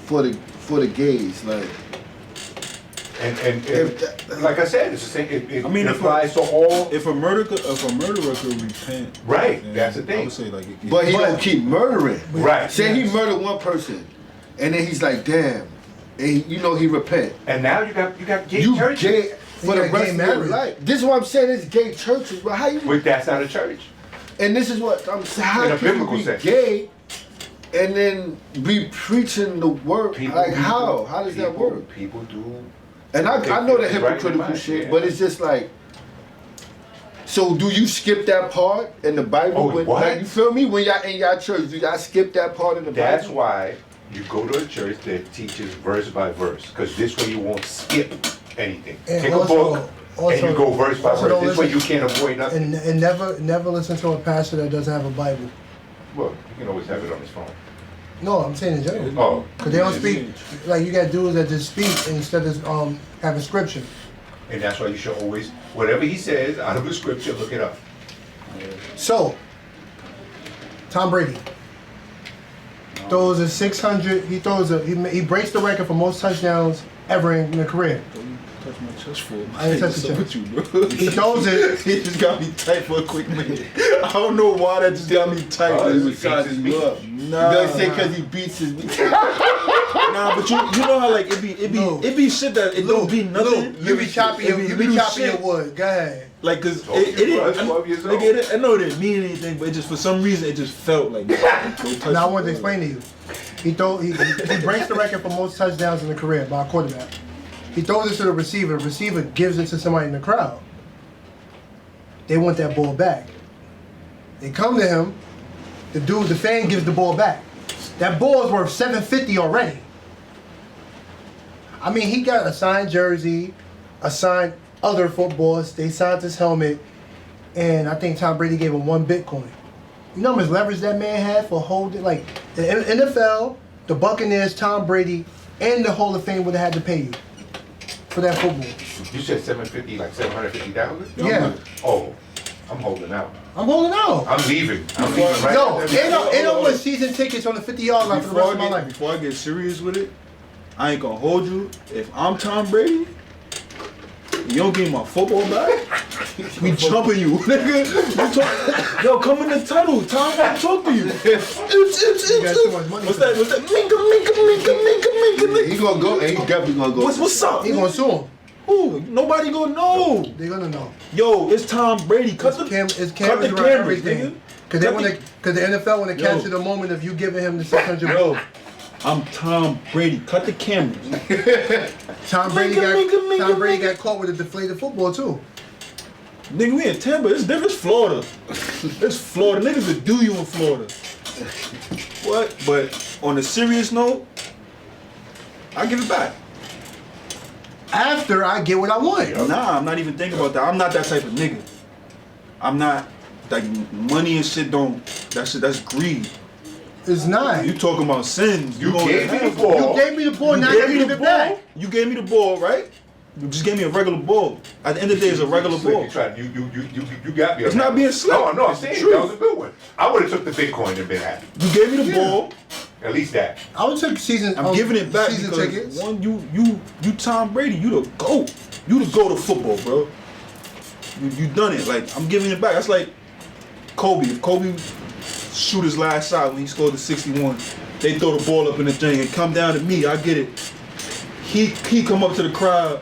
for the gays, like. And If that- like I said, it's the same. It I mean, it if applies to all. If a murderer could repent, Right, then that's the thing. I would say like, it, But he don't keep murdering. Right. Say he murdered one person, and then he's like, damn, and he repent. And now you got gay You churches. gay for You the got rest gay of your marriage. life. This is what I'm saying. It's gay churches, but how you? But that's not a church. And this is what I'm saying. How In a can you biblical be sense. gay and then be preaching the word. Like how? How does that work? People do. And I know the hypocritical shit, but it's just like. So do you skip that part in the Bible? Oh, when, what? Like, you feel me? When y'all in y'all church, do y'all skip that part in the Bible? That's why you go to a church that teaches verse by verse, because this way you won't skip anything. And Take also- a book and you go verse by also verse. don't This way listen- you can't avoid nothing. And never listen to a pastor that doesn't have a Bible. Well, you can always have it on his phone. No, I'm saying in general. Oh, Cause they don't speak, like you got dudes that just speak instead of having scripture. and that's why you should always, whatever he says out of the scripture, look it up. So, Tom Brady throws a 600. He breaks the record for most touchdowns ever in a career. Touch my chest for it. I ain't touch the with you, bro. He throws it. It just got me tight for a quick minute. I don't know why that just got me tight. Oh, It he was sizing beats you his up. You Nah, gotta say because he beats his. nah, but you know how like it be shit that it don't be nothing. You be chopping your wood. Go ahead. Like, cause Told you, bro, it's 12 years old. I know it didn't mean anything, but it just for some reason it just felt like. Now I want to explain to you. He breaks the record for most touchdowns in a career by a quarterback. He throws it to the receiver. The receiver gives it to somebody in the crowd. They want that ball back. They come to him. The fan gives the ball back. That ball is worth $750 already. I mean, he got a signed jersey, a signed other footballs. They signed his helmet, and I think Tom Brady gave him 1 Bitcoin. You know how much leverage that man had for holding, like, the NFL, the Buccaneers, Tom Brady, and the Hall of Fame would have had to pay you for that football. You said 750, like 750,000? Yeah. Oh, I'm holding out. I'm holding out. I'm leaving. I'm leaving right Yo, now. ain't no more season tickets on the 50-yard line for the rest of my life. Before I get serious with it, I ain't gonna hold you. If I'm Tom Brady, you don't give me my football back, we jumping you, nigga. Yo, come in the tunnel. Tom, I wanna talk to you. You got too much money. What's that? Minka. He gonna go, and he definitely gonna go. What's up? He gonna sue him. Ooh, nobody gonna know. They're gonna know. Yo, it's Tom Brady. Cut the It's cut cameras the around cameras, everything. nigga. Cause the NFL wanna capture the moment of you giving him the 600. Yo, I'm Tom Brady. Cut the cameras. Tom Brady Minka. got caught with a deflated football too. Nigga, we in Tampa. It's different. It's Florida. It's Florida. Niggas would do you in Florida. What? But on a serious note, I give it back. After I get what I want. Nah, I'm not even thinking about that. I'm not that type of nigga. I'm not like money and shit. That's greed. It's not. You talking about sins? You gonna gave me have- the ball. You gave me the ball, now You you gave me give the it back. ball. You gave me the ball, right? You just gave me a regular ball. At the end of the day, it's a regular Slick, ball. You got me. It's on not that being one. slick. No, I'm It's the saying truth. that was a good one. I would have took the Bitcoin and been happy. You gave me the ball. At least that. I would take season. I'm giving it back season because tickets. one, you Tom Brady, you the GOAT. You the GOAT of football, bro. You done it. Like, I'm giving it back. That's like Kobe. If Kobe shoot his last shot when he scored the 61, they throw the ball up in the thing and come down to me. I get it. He come up to the crowd.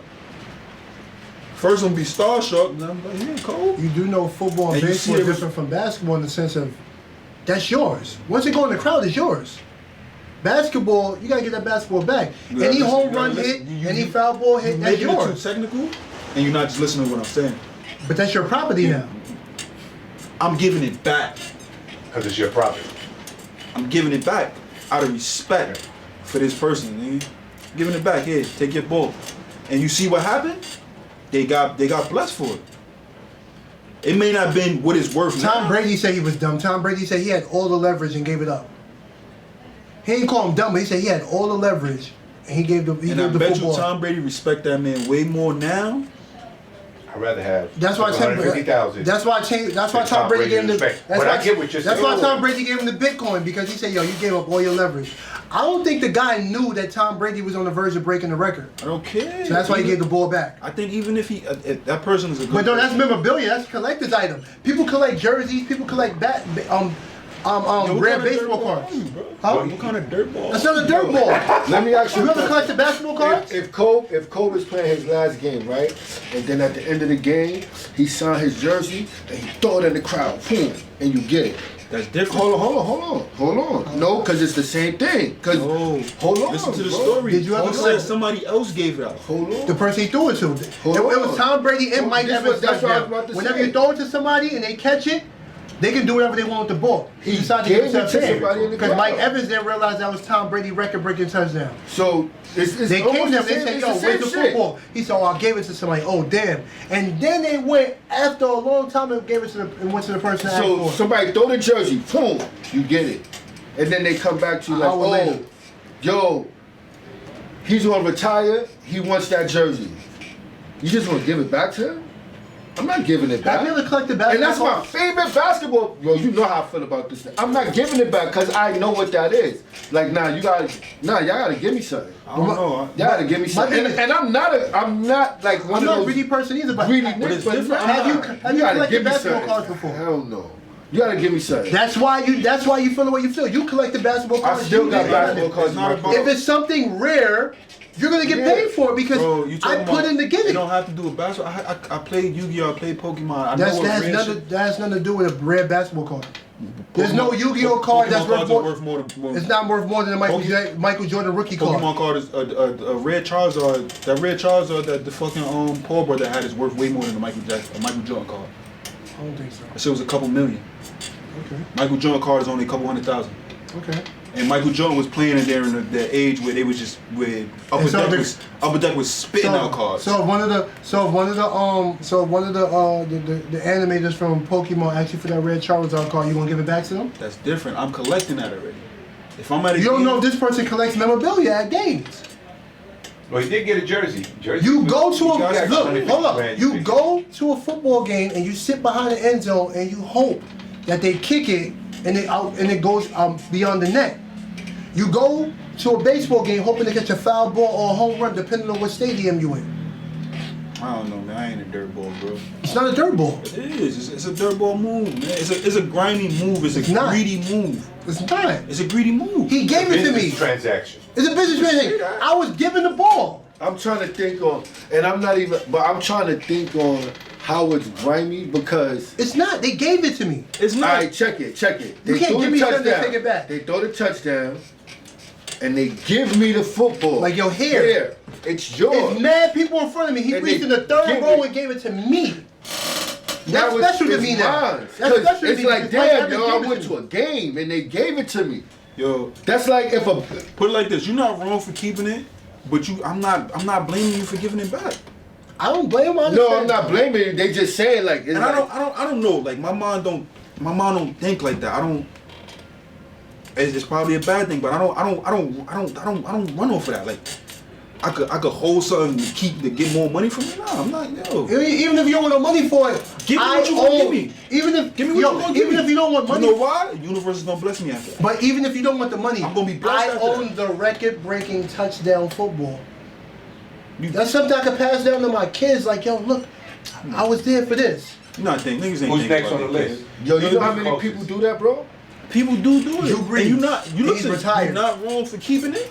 First one be starstruck, then I'm like, yeah, Cole. You do know football and And you baseball see is it- different from basketball in the sense of that's yours. Once it go in the crowd, it's yours. Basketball, you gotta get that basketball back. You Any gotta home listen- run you gotta hit, listen. any foul ball hit, that's Making it too yours. technical, and you're not just listening to what I'm saying. But that's your property now. I'm giving it back. Because it's your property. I'm giving it back out of respect for this person, nigga. Giving it back. Here, take your ball. And you see what happened? They got blessed for it. It may not have been what it's worth Tom now. Brady said he was dumb. Tom Brady said he had all the leverage and gave it up. He didn't call him dumb, but he said he had all the leverage and he gave the And I the bet football. you Tom Brady respect that man way more now. I'd rather have That's why 150,000. That's why Tom Tom Brady gave him the. respect. That's But why, I get what you're that's saying. why Tom Brady gave him the Bitcoin because he said, "Yo, you gave up all your leverage." I don't think the guy knew that Tom Brady was on the verge of breaking the record, I don't care. so that's why he gave the ball back. I think even if if that person is a good But no, that's person- memorabilia. That's a collector's item. People collect jerseys. People collect Yo, what rare kind of baseball dirt ball cards. are you, bro? Huh? What kind of dirt ball? That's not a dirt ball. Let me ask you. You ever collected basketball cards? If Kobe was playing his last game, right, and then at the end of the game, he signed his jersey and he throw it in the crowd, boom, and you get it. That's different. Hold on. No, because it's the same thing. No. Hold on. Listen to the bro. story. Did you ever said somebody else gave it out? Hold on. The person he threw it to. It was Tom Brady and Mike Evans. That's what I was about to Whenever say. you throw it to somebody and they catch it, they can do whatever they want with the ball. He decided to give it to somebody in the because crowd. Mike Evans didn't realize that was Tom Brady record-breaking touchdown. So it's They came to him, they almost said, the yo, same where's the shit. football? He said, oh, I gave it to somebody. Oh, damn. And then they went, after a long time, and gave it to and went to the person that asked So for it. somebody throw the jersey, boom, you get it. And then they come back to you like, Hour later. yo, he's gonna retire, he wants that jersey. You just gonna give it back to him? I'm not giving it back. Have you ever collected And basketball that's my cards? favorite basketball. Yo, you know how I feel about this thing. I'm not giving it back because I know what that is. Like, y'all gotta give me something. I don't know. Y'all gotta give me something. thing is- And I'm not like one I'm not a of those greedy person either, but greedy have niggas, it's different. you gotta collected give me basketball something. cards before? Hell no. You gotta give me something. That's why you feel the way you feel. You collected basketball I cards. still you got did. basketball cards in It's not my about- car. If it's something rare, you're gonna get paid for it because Bro, you talking I put about, in the You gimmick. don't have to do a basketball. I played Yu-Gi-Oh! I played Pokemon. I That know what has rare nothing. shit. That has nothing to do with a rare basketball card. There's no Pokemon- Yu-Gi-Oh card that's Pokemon worth cards more. are worth more than. It's not worth more than a Michael Jordan rookie card. Pokemon card is a red Charizard. That red Charizard that the fucking Paul brother had is worth way more than a Michael Jordan card. I don't think so. That shit was a couple million. Okay. Michael Jordan card is only a couple $100,000. Okay. And Michael Jordan was playing in there in the age where they was just with Upper Deck was spitting out cards. So one of the animators from Pokemon asked you for that red Charizard card. You gonna give it back to them? That's different. I'm collecting that already. If I'm at a You don't game, know if this person collects memorabilia at games. Well, he did get a jersey. You go to You got a look, 150 hold up. grand You jersey. go to a football game and you sit behind the end zone and you hope that they kick it and it goes beyond the net. You go to a baseball game hoping to catch a foul ball or a home run, depending on what stadium you in. I don't know, man. I ain't a dirt ball, bro. It's not a dirt ball. It is. It's a dirt ball move, man. It's a grimy move. It's a not. greedy move. It's not. It's a greedy move. He gave it to me. Business transaction. It's a business transaction. I was given the ball. I'm trying to think on, and I'm not even, but I'm trying to think on how it's grimy because. It's not. They gave it to me. It's not. Alright, check it. You can't throw give the me something and touchdown. take it back. They throw the touchdown, and they give me the football. Like, yo, here. It's yours. It's mad people in front of me. He And reached they in the third give row it- and gave it to me. That's That was- special to it's me now. mine. That's 'Cause special to it's me. like, because Mike damn, Evans yo, I gave it went to to me. a game and they gave it to me. Yo, That's like if a put it like this. You're not wrong for keeping it, but I'm not blaming you for giving it back. I don't blame him. I no, understand. I'm not blaming you. They just saying like, it's And like, I don't know. Like my mom don't think like that. I don't. It's probably a bad thing, but I don't run off of that. Like I could hold something to get more money from it. Nah, I'm not. Yo, Even if you don't want no money for it, Give me what you gonna give me. Even if give me what you gonna give even me. if you don't want money, You know why? The universe is gonna bless me after that. but even if you don't want the money, I'm gonna be blessed I after own the record-breaking touchdown football. You- That's something I could pass down to my kids. Like, yo, look, I was there for this. You not think niggas ain't Who's think next about on the their list? kids. yo, you know how Who's many closest? people do that, bro? People do it. Drew And Brees. you He's listen. retired. You're not wrong for keeping it.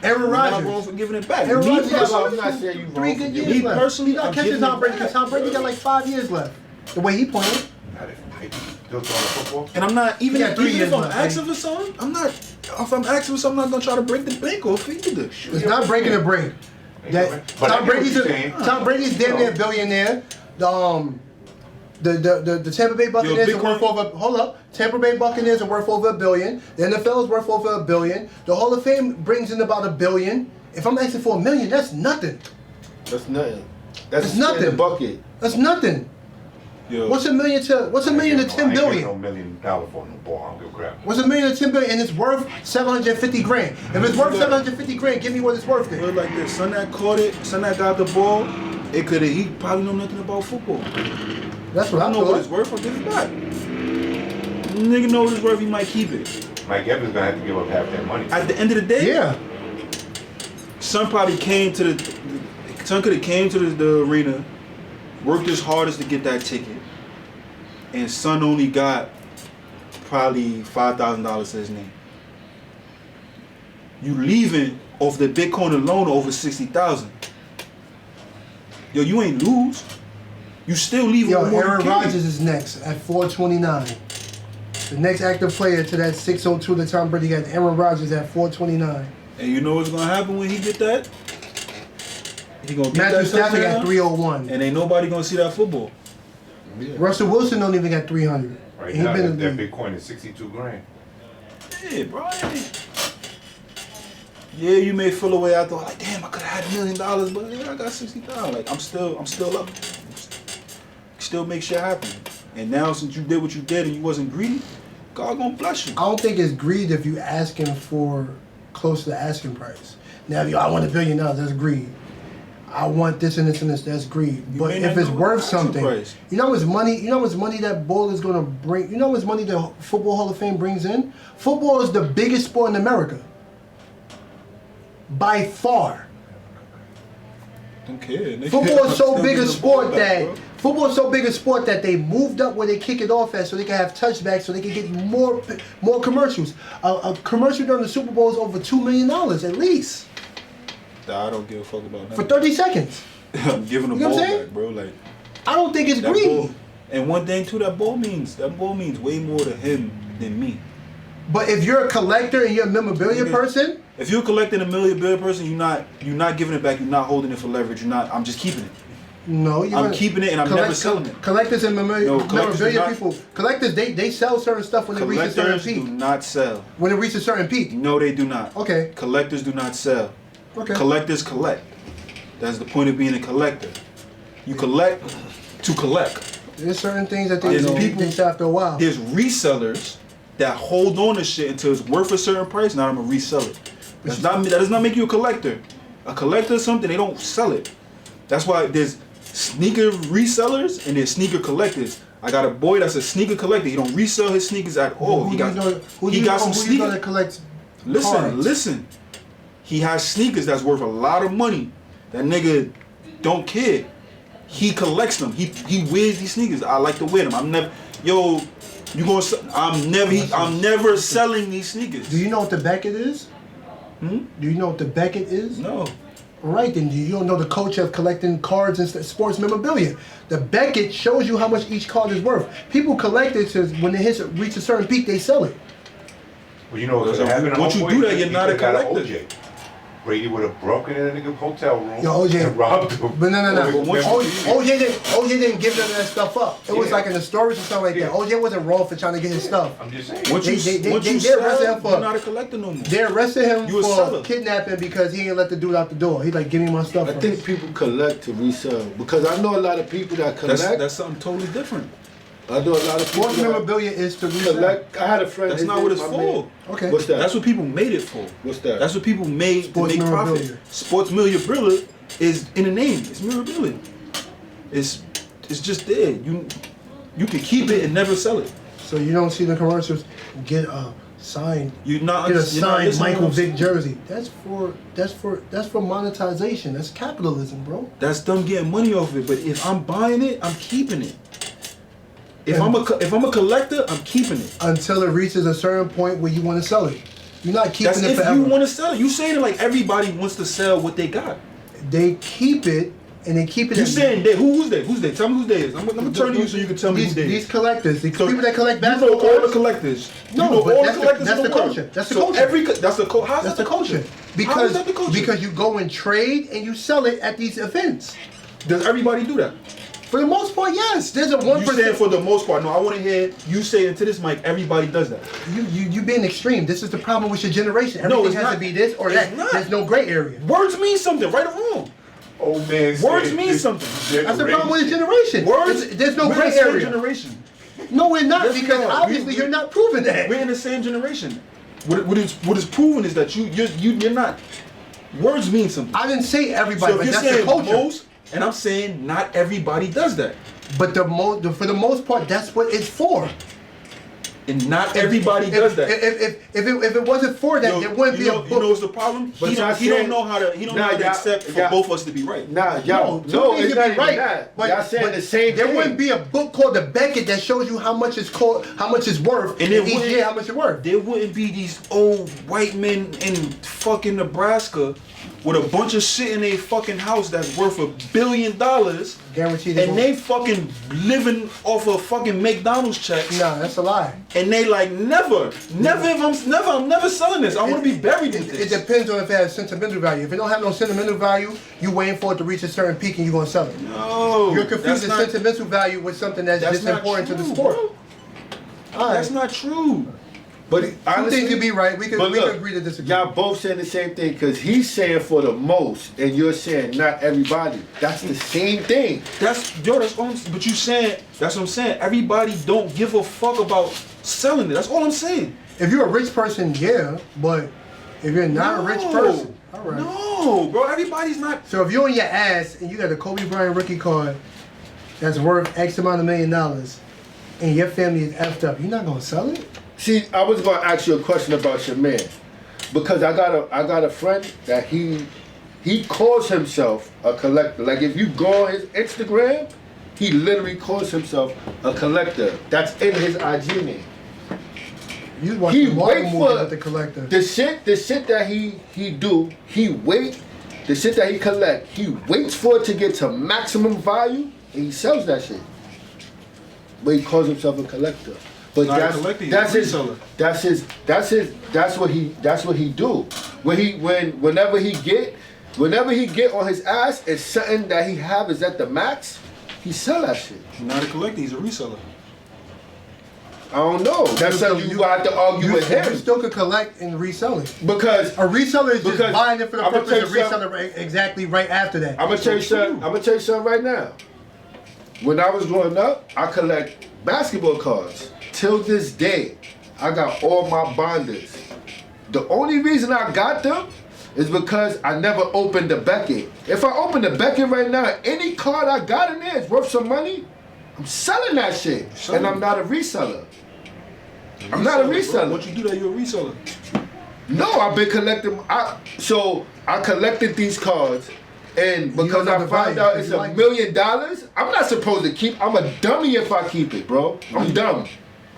Aaron You're not wrong Rodgers. for giving it back. Aaron Me Rodgers got personally, I'm not saying you wrong 3 for good giving years me left. personally, He got I'm catching giving Tom it Brady back. because Tom Brady got like 5 years left. The way he playing. Not if still throwing football. and I'm not even, He got 3 even years if I'm left, asking for something. I'm not. If I'm asking for something, I'm not gonna try to break the bank or feed the. It's not breaking the brain. That But I Tom get what Brady's you're saying. Tom Brady's damn near billionaire. The Tampa Bay Buccaneers Big are worth over. Hold up, Tampa Bay Buccaneers are worth over $1 billion. The NFL is worth over $1 billion. The Hall of Fame brings in about $1 billion. If I'm asking for $1 million, that's nothing. That's nothing. That's It's a spin in nothing. the bucket. That's nothing. Yo, What's $1 million to $10 I ain't getting no billion? $1 million for no ball. I don't give a crap. What's $1 million to $10 billion? And it's worth 750 grand. If it's worth 750 grand, give me what it's worth put then. it like this. Son that caught it. Son that got the ball. It could have. He probably know nothing about football. That's what I I know what it's thought. worth. I'll give it back. Nigga know what it's worth. He might keep it. Mike Evans gonna have to give up half that money. At the end of the day, Yeah. son probably came to son could have came to the arena, worked his hardest to get that ticket, and son only got probably $5,000 to his name. You leaving off the Bitcoin alone over 60,000. Yo, you ain't lose. You still leaving Yo, with more Aaron than Kenny. Rodgers is next at 429. The next active player to that 602 that Tom Brady got Aaron Rodgers at 429. And you know what's gonna happen when he get that? He gonna get Matthew that Stafford touchdown, got 301. and ain't nobody gonna see that football. Yeah. Russell Wilson don't even got 300. Right He now, been that in the Bitcoin is 62 grand. Yeah, bro. Yeah, you may feel away. I thought, like, damn, I could have had $1 million, but yeah, I got 60,000. Like, I'm still up. Still make shit happen. And now, since you did what you did and you wasn't greedy, God gonna bless you. I don't think it's greed if you asking for close to the asking price. Now, if you, I want $1 billion, that's greed. I want this and this and this, that's greed. You But may if not it's know worth the asking something, price. you know how much money that ball is gonna bring. You know how much money the Football Hall of Fame brings in? Football is the biggest sport in America. By far. Don't care. Nigga. Football is I'm so still big a getting the sport ball back, bro. that they moved up where they kick it off at, so they can have touchbacks, so they can get more commercials. A commercial during the Super Bowl is over $2 million at least Nah, I don't give a fuck about that. for 30 seconds. I'm giving the You know ball what I'm saying? back, bro. Like I don't think it's that greedy. ball. And one thing too, that ball means way more to him than me. But if you're a collector and you're a memorabilia Yeah. person, If you're collecting $1 million person, you're not giving it back. You're not holding it for leverage. I'm just keeping it. no, I'm keeping it and I'm never selling it. Collectors and No, collectors do memorabilia not- people, collectors they sell certain stuff when they reach a certain Collectors peak. do not sell. When it reaches a certain peak. No, they do not. Okay. Collectors do not sell. Okay. Collectors collect. That's the point of being a collector. You collect to collect. There's certain things that they There's do people- after a while. There's resellers that hold on to shit until it's worth a certain price. Now I'm gonna resell it. That does not make you a collector. A collector is something, they don't sell it. That's why there's sneaker resellers and there's sneaker collectors. I got a boy that's a sneaker collector. He don't resell his sneakers at all. Who He do got you know, who he do you got know, some who do you know sneakers. that collects Listen, cards? listen. He has sneakers that's worth a lot of money. That nigga don't care. He collects them. He wears these sneakers. I like to wear them. I'm never, yo, you gonna? I'm never selling these sneakers. Do you know what the Beckett is? Do you know what the Beckett is? No. Right, then you don't know the culture of collecting cards and sports memorabilia. The Beckett shows you how much each card is worth. People collect it because when they reach a certain peak, they sell it. Well, you know what's So gonna happen? once you homeboy? do that, you're He not a could've got collector. OJ. Brady would have broken in a nigga hotel room Yo, OJ. and robbed him. But no. But once you- OJ didn't give them that stuff up. It was Yeah. like in the stories and stuff like that. Yeah. OJ wasn't wrong for trying to get his stuff. I'm just saying. Once you They arrested sell, him for- you're not a collector no more. They arrested him You a for seller. kidnapping because he didn't let the dude out the door. He's like, give me my stuff. I think people collect to resell because I know a lot of people that collect. That's something totally different. I know a lot of people sports that memorabilia is to resell. collect. I had a friend. That's his not name- what it's my for. man- Okay. What's that? That's what people made it for. What's that? That's what people made Sports to make memorabilia. profit. Sports memorabilia is in the name. It's memorabilia. It's just there. You can keep it and never sell it. So you don't see the commercials. Get a signed. You're not Get a you're not signed listening to Michael what I'm Vick jersey. That's for monetization. That's capitalism, bro. That's them getting money off it. But if I'm buying it, I'm keeping it. If I'm a collector, I'm keeping it. Until it reaches a certain point where you want to sell it. You're not keeping That's it if forever. you want to sell it. You saying it like everybody wants to sell what they got. They keep it and they keep it. You in- saying they? Who's they? Who's they? Tell me who's they is. I'm gonna turn to you so you can tell me who they These is. collectors, the So people that collect you know basketball all the cards. collectors. No, you know but all that's the the- collectors that's in the the world. culture. That's the So culture. that's the culture. How's That's that the culture. How is that the culture? Because you go and trade and you sell it at these events. Does everybody do that? For the most part, yes. There's a You 1%. saying for the most part? No, I want to hear you say into this mic. Everybody does that. You being extreme. This is the problem with your generation. No, Everything it's has not. to be this or It's that. not. There's no gray area. Words mean something, right or wrong. Old man Words said mean this something. That's the problem with the generation. Words. There's no we're gray in the same area. generation. No, we're not, Yes, we because are. obviously you're not proving that. We're in the same generation. What is proven is that you're not. Words mean something. I didn't say everybody, So but if that's you're the saying culture. most, and I'm saying not everybody does that, But for the most part, that's what it's for. and not everybody does that. If it wasn't for that, Yo, there wouldn't be a you book. know what's the problem? But He y'all don't saying- know how to y'all- accept for y'all- both of us to be right. Nah, y'all. two No, things it's could not be even right, that. but Y'all saying the same there thing. wouldn't be a book called The Beckett that shows you how much it's worth, And and it each wouldn't- year how much it's worth. There wouldn't be these old white men in fucking Nebraska with a bunch of shit in their fucking house that's worth $1 billion, Guaranteed. and they fucking living off a fucking McDonald's check. Nah, that's a lie. And they like never. I'm never selling this. I want to be buried in It this. depends on if it has sentimental value. If it don't have no sentimental value, you waiting for it to reach a certain peak and you gonna sell it. No, You're confusing that's not, sentimental value with something that's just not important true, to the sport. bro. All That's right. not true. But Some honestly, things could be right. We could look, agree to disagree. y'all both saying the same thing because he's saying for the most and you're saying not everybody. That's the same thing. That's all. But you saying that's what I'm saying. Everybody don't give a fuck about selling it. That's all I'm saying. If you're a rich person, yeah, but if you're not a rich person, all right. No, bro. Everybody's not. So if you're on your ass and you got a Kobe Bryant rookie card that's worth X amount of $1 million and your family is effed up, you're not gonna sell it? See, I was gonna ask you a question about your man. Because I got a friend that he calls himself a collector. Like if you go on his Instagram, he literally calls himself a collector. That's in his IG name. You watch He the Marvel wait movie for with the collector. the shit that he do, the shit that he collect, he waits for it to get to maximum value and he sells that shit. But he calls himself a collector. But Not a that's collector, he's that's a his reseller. that's what he do. Whenever he get on his ass and something that he have is at the max, he sell that shit. He's not a collector. He's a reseller. I don't know. That's something you have to argue with You him. still could collect and resell it. Because A reseller is just Because buying it for the I'ma purpose tell of you something. reselling it exactly right after that. I'm gonna tell you something right now. When I was growing up, I collect basketball cards. Till this day, I got all my bonders. The only reason I got them is because I never opened the Beckett. If I open the Beckett right now, any card I got in there is worth some money, I'm selling that shit. And I'm not a reseller. I'm not a reseller. Once you do that, you're a reseller. No, I've been collecting. I collected these cards, and because know I the found value, out because it's you $1 like it. million, I'm not supposed to keep. I'm a dummy if I keep it, bro. I'm dumb.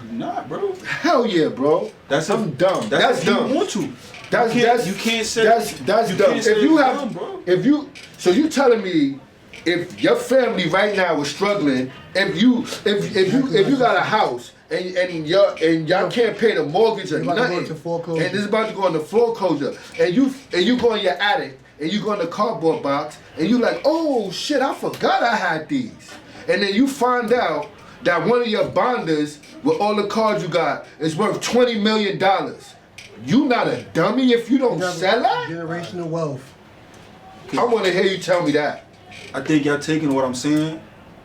You're not, bro. Hell yeah, bro. I'm dumb. That's if dumb. You want to. That's you can't say that's you dumb. can't say If you it's have, dumb, bro. if you, so you telling me, if your family right now is struggling, if you got a house and y'all can't pay the mortgage or You're about to go nothing, into foreclosure. and it's about to go into foreclosure, and you go in your attic and you go in the cardboard box and you like, oh shit, I forgot I had these, and then you find out that one of your bonders with all the cards you got is worth $20 million. You not a dummy if you don't sell that? Generational wealth. I want to hear you tell me that. I think y'all taking what I'm saying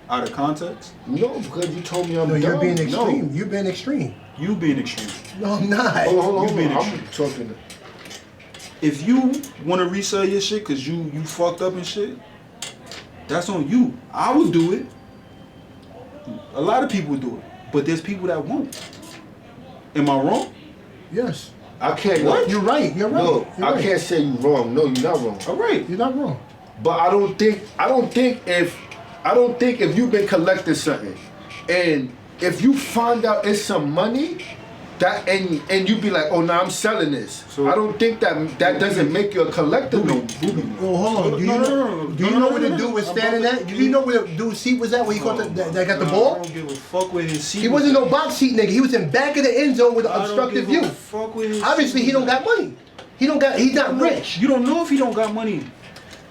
out of context. No, because you told me I'm No, dumb. you're being No. extreme. You're being extreme. You being extreme. No, I'm not. Hold You being on. I'm extreme. talking. If you want to resell your shit because you fucked up and shit, that's on you. I would do it. A lot of people would do it. But there's people that won't. Am I wrong? Yes. I can't. What? You're right. You're right. No, You're I right. can't say you wrong. No, you're not wrong. All right. You're not wrong. But I don't think if you've been collecting something, and if you find out it's some money, that and you be like, oh no, I'm selling this. So- I don't think that doesn't make you a collector. No. Oh, hold on. Do you know where the dude was standing at? Do you know where the dude's seat was at when he caught that got the I ball? don't give a fuck with his seat. He wasn't no box seat nigga. He was in back of the end zone with an I don't obstructive give a view. fuck with his Obviously, seat. he don't got money. He's not rich. You don't know if he don't got money.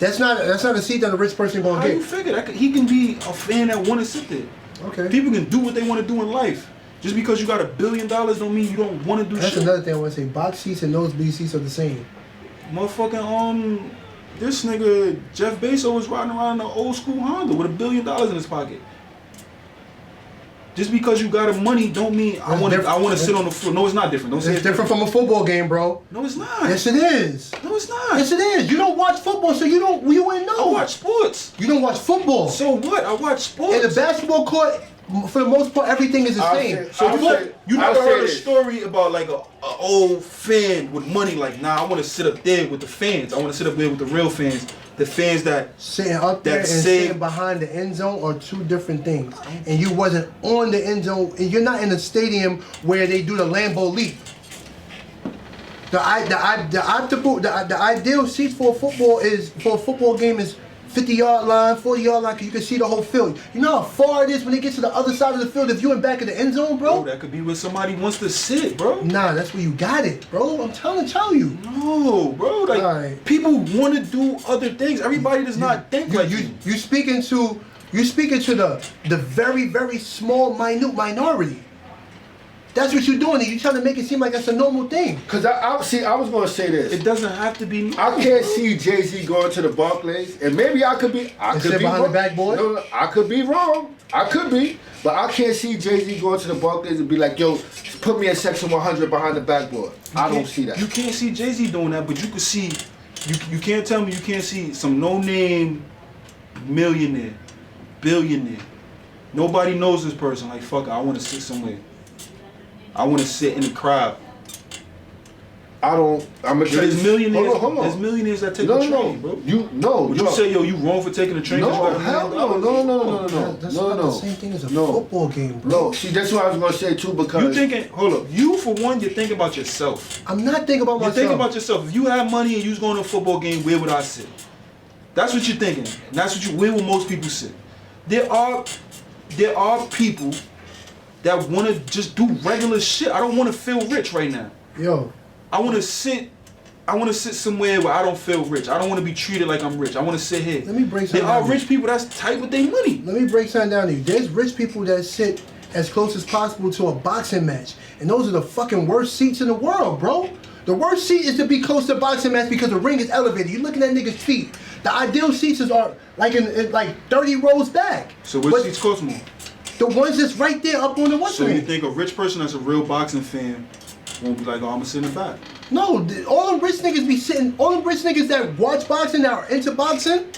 That's not a seat that a rich person gonna How you get. figure that he can be a fan that want to sit there? Okay. People can do what they want to do in life. Just because you got $1 billion don't mean you don't want to do That's shit. another thing I want to say. Box seats and nosebleed seats are the same. Motherfucking this nigga Jeff Bezos was riding around in an old school Honda with $1 billion in his pocket. Just because you got money don't mean I want to sit on the floor. No, it's not different. Don't say It's different from a football game, bro. No, it's not. Yes, it is. No, it's not. Yes, it is. You don't watch football, so you wouldn't know. I watch sports. You don't watch football. So what? I watch sports. In the basketball court, for the most part, everything is the same. So you never heard a this. story about like a old fan with money like, nah, I want to sit up there with the fans. I want to sit up there with the real fans. The fans that Sitting up there and That same- sitting behind the end zone are two different things. And you wasn't on the end zone, and you're not in a stadium where they do the Lambeau leap. The ideal seats for a football game is 50-yard line, 40-yard line, because you can see the whole field. You know how far it is when they get to the other side of the field if you in back of the end zone, bro? That could be where somebody wants to sit, bro. Nah, that's where you got it, bro. I'm tell you. No, bro. Like, right. People want to do other things. Everybody does not think like you. You speaking to the very, very small, minute minority. That's what you're doing, and you're trying to make it seem like that's a normal thing. Cause I was gonna say this. It doesn't have to be. I can't see Jay-Z going to the Barclays, and maybe I could be behind wrong. the backboard? No, I could be wrong. I could be, but I can't see Jay-Z going to the Barclays and be like, "Yo, put me in section 100 behind the backboard." I don't see that. You can't see Jay-Z doing that, but you can see. You can't tell me you can't see some no-name millionaire, billionaire. Nobody knows this person. Like, fuck it, I want to sit somewhere. I want to sit in the crowd. I'm gonna There's millionaires. Hold on. There's millionaires that take the train, bro. Would you say, yo, you wrong for taking the train? No, hell no. That's not the same thing as a football game, bro. No, see, that's what I was gonna say too, because you thinking. Hold up. You for one, you're thinking about yourself. I'm not thinking about myself. You're thinking about yourself. If you had money and you was going to a football game, where would I sit? That's what you're thinking. And that's where will most people sit. There are people that want to just do regular shit. I don't want to feel rich right now. Yo. I want to sit somewhere where I don't feel rich. I don't want to be treated like I'm rich. I want to sit here. Let me break something down. There are rich people that's tight with their money. Let me break something down to you. There's rich people that sit as close as possible to a boxing match. And those are the fucking worst seats in the world, bro. The worst seat is to be close to a boxing match because the ring is elevated. You're looking at niggas' feet. The ideal seats are like in like 30 rows back. So which seats cost more? The ones that's right there up on the what's So you think a rich person that's a real boxing fan won't be like, oh, I'm gonna sit in the back? No, all them rich niggas be sitting, all them rich niggas that watch boxing, that are into boxing,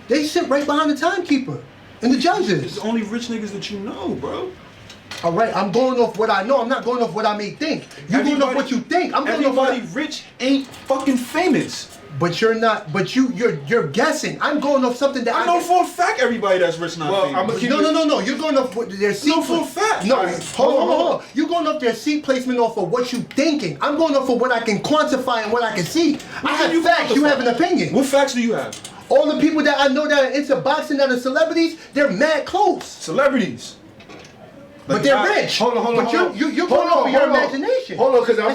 they sit right behind the timekeeper and the judges. It's only rich niggas that you know, bro. All right, I'm going off what I know. I'm not going off what I may think. You going off what you think. I'm going off everybody rich ain't fucking famous. But you're not. But you're guessing. I'm going off something that I know for a fact everybody that's rich not famous. No. You're going off what their seat. No, for a fact. No, hold on. You're going off their seat placement off of what you thinking. I'm going off of what I can quantify and what I can see. I have facts. You have an opinion. What facts do you have? All the people that I know that are into boxing that are celebrities, they're mad close. Celebrities. But they're rich. Hold on. But you're going off of your imagination. Hold on, because I'm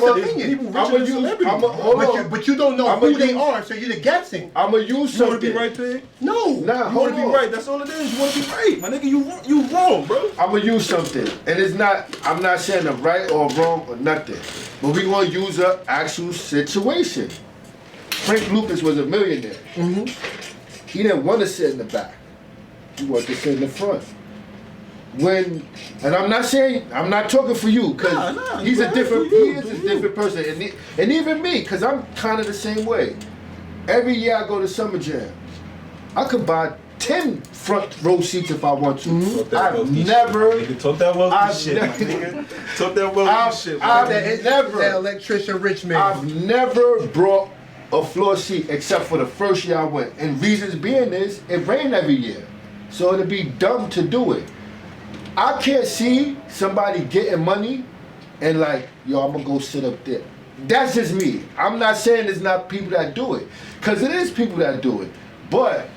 but you don't know who they are, so you're guessing. I'm gonna use something. You wanna be right, Pig? No. Nah, you wanna be right. That's all it is. You wanna be right, my nigga. You wrong, bro. I'm gonna use something, and it's not. I'm not saying I'm right or wrong or nothing, but we gonna use an actual situation. Frank Lucas was a millionaire. Mm-hmm. He didn't want to sit in the back. He wanted to sit in the front. And I'm not talking for you, because he is a different person, and even me, because I'm kind of the same way. Every year I go to Summer Jam, I could buy 10 front row seats if I want to. Mm-hmm. I've never. Talk that wealthy shit, nigga. Talk that wealthy shit. That electrician rich man. I've never brought a floor seat except for the first year I went, and reasons being is it rained every year, so it'd be dumb to do it. I can't see somebody getting money and like, yo, I'm gonna go sit up there. That's just me. I'm not saying there's not people that do it, because it is people that do it. But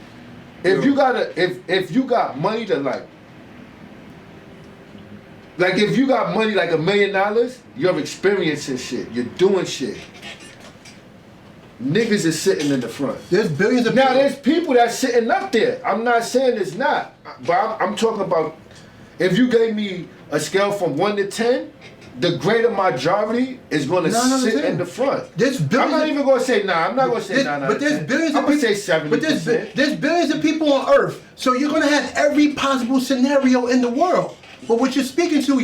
if you got money to like if you got money like $1 million, you're experiencing shit. You're doing shit. Niggas is sitting in the front. There's billions of people. Now there's people that's sitting up there. I'm not saying it's not, but I'm talking about. If you gave me a scale from 1 to 10, the greater majority is going to sit in the front. I'm not even going to say I'm not going to say But there's billions of people. I'm going to say 70%. But there's billions of people on Earth, so you're going to have every possible scenario in the world. But what you're speaking to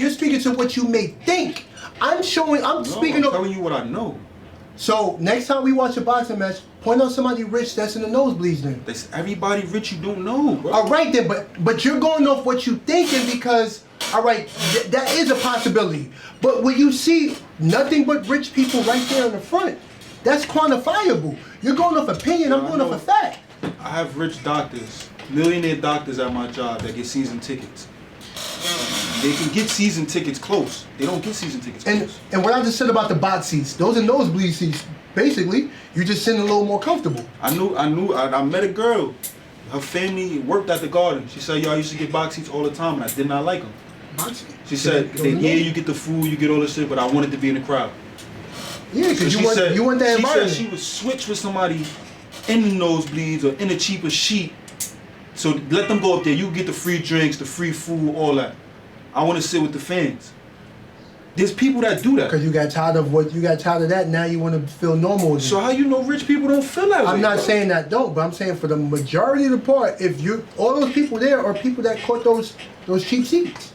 what you may think. I'm telling you what I know. So next time we watch a boxing match, point out somebody rich that's in the nosebleeds then. There's everybody rich you don't know, bro. All right then, but you're going off what you thinking because, all right, that is a possibility. But when you see nothing but rich people right there in the front, that's quantifiable. You're going off opinion, I'm going off a fact. I have rich doctors, millionaire doctors at my job that get season tickets. They can get season tickets close. They don't get season tickets close. And what I just said about the box seats, those are nosebleed seats. Basically, you just sitting a little more comfortable. I met a girl. Her family worked at the Garden. She said, yo, I used to get box seats all the time, and I did not like them. Box seats? She said, yeah, you get the food, you get all this shit, but I wanted to be in the crowd. Yeah, because you want that environment. She said she would switch with somebody in the nosebleeds or in the cheaper sheet. So let them go up there. You get the free drinks, the free food, all that. I want to sit with the fans. There's people that do that. Because you got tired of that, now you want to feel normal again. So how you know rich people don't feel that way? I'm not saying that don't, but I'm saying for the majority of the part, all those people there are people that caught those cheap seats.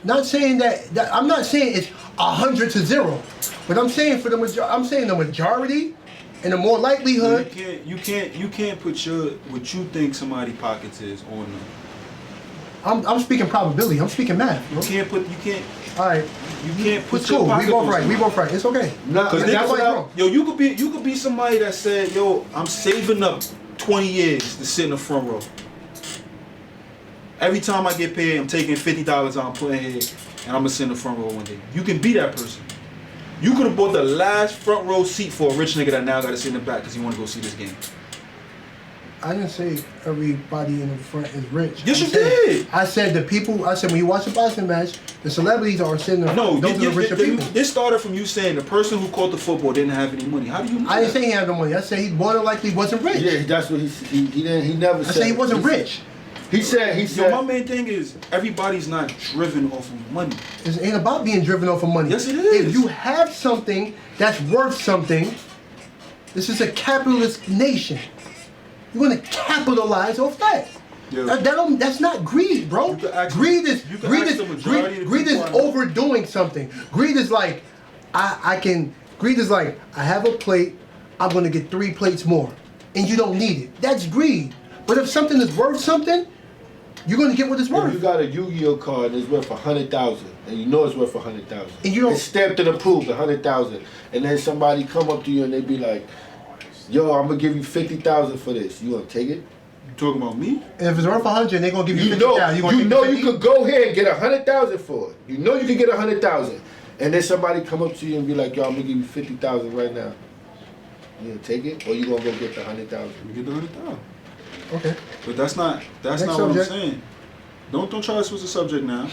Not saying that I'm not saying it's 100 to 0, but I'm saying the majority and the more likelihood. You can't put what you think somebody pockets is on them. I'm speaking probability. I'm speaking math. Bro. You can't. All right. You can't put It's your cool. pocket We both on right. somebody. We both right. It's okay. Because that's why wrong. Yo, you could be somebody that said, yo, I'm saving up 20 years to sit in the front row. Every time I get paid, I'm taking $50 out, I'm putting here, and I'm gonna sit in the front row one day. You can be that person. You could have bought the last front row seat for a rich nigga that now got to sit in the back because he want to go see this game. I didn't say everybody in the front is rich. Yes, you did. I said when you watch a boxing match, the celebrities are sitting in the front. Those are the richer people. This started from you saying the person who caught the football didn't have any money. How do you know I didn't say he had no money. I said he more than likely wasn't rich. Yeah, that's what he never said. I said he wasn't rich. He said. Yo, my main thing is everybody's not driven off of money. It ain't about being driven off of money. Yes, it is. If you have something that's worth something, this is a capitalist nation. You're gonna capitalize off that. Yeah. That's not greed, bro. Greed is overdoing something. Greed is like I have a plate, I'm gonna get 3 plates more. And you don't need it. That's greed. But if something is worth something, you're gonna get what it's worth. If you got a Yu-Gi-Oh card and it's worth 100,000, and you know it's worth 100,000, and you don't, it's stamped and approved 100,000, and then somebody come up to you and they be like, "Yo, I'm gonna give you 50,000 for this. You gonna take it?" You talking about me? And if it's worth 100, they're gonna give you 50,000. You could go here and get 100,000 for it. You know you can get 100,000, and then somebody come up to you and be like, "Yo, I'm gonna give you 50,000 right now." You gonna take it, or you gonna go get the 100,000? We get the 100,000. Okay. But that's not what I'm saying. Don't try to switch the subject now.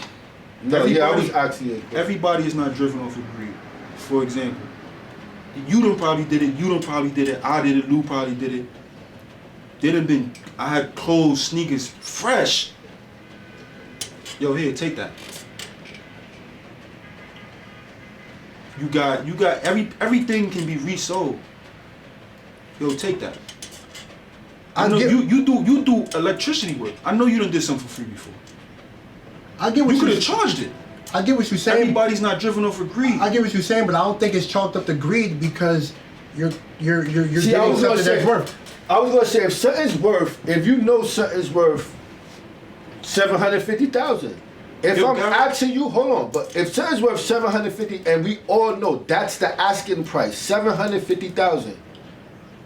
No, I was asking you. Everybody is not driven off of greed. For example, you done probably did it. You done probably did it. I did it. Lou probably did it. I had clothes, sneakers, fresh. Yo, here, take that. You got everything can be resold. Yo, take that. I know you do electricity work. I know you done did something for free before. I get what you could have charged it. I get what you're saying. Everybody's not driven off of greed. I get what you're saying, but I don't think it's chalked up to greed because you're getting something that's worth. I was gonna say if you know something's worth 750,000. If I'm asking you, hold on, but if something's worth 750, and we all know that's the asking price, 750,000.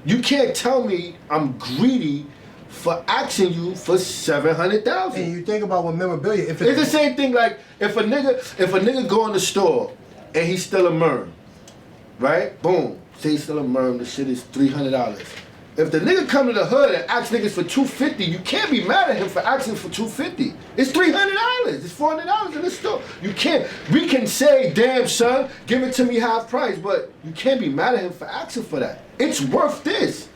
You can't tell me I'm greedy for asking you for 700,000. And you think about what memorabilia. It's the same thing. Like if a nigga go in the store and he's still a merm, right? Boom, say he's still a merm. The shit is $300. If the nigga come to the hood and ask niggas for $250, you can't be mad at him for asking for $250. It's $300. It's $400 in the store. You can't. We can say, damn son, give it to me half price, but you can't be mad at him for asking for that. It's worth this.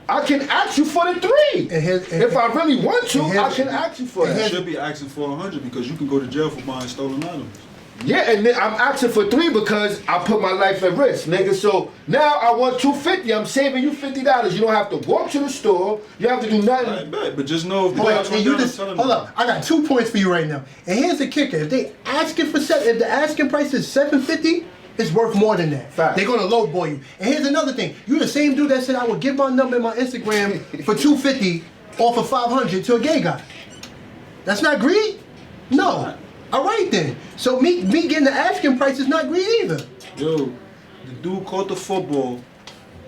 I can ask you for the 3. If I really want to, I can ask you for that. You should be asking for 100 because you can go to jail for buying stolen items. Yeah, and then I'm asking for 3 because I put my life at risk, nigga. So now I want $250. I'm saving you $50. You don't have to walk to the store. You have to do nothing. I bet, but just know if hold up. I got 2 points for you right now. And here's the kicker: if the asking price is $750, it's worth more than that. Fact. They're gonna lowball you. And here's another thing: you the same dude that said I would give my number in my Instagram for $250 off of $500 to a gay guy. That's not greed? No. All right then. So me getting the asking price is not greed either. Yo, the dude caught the football.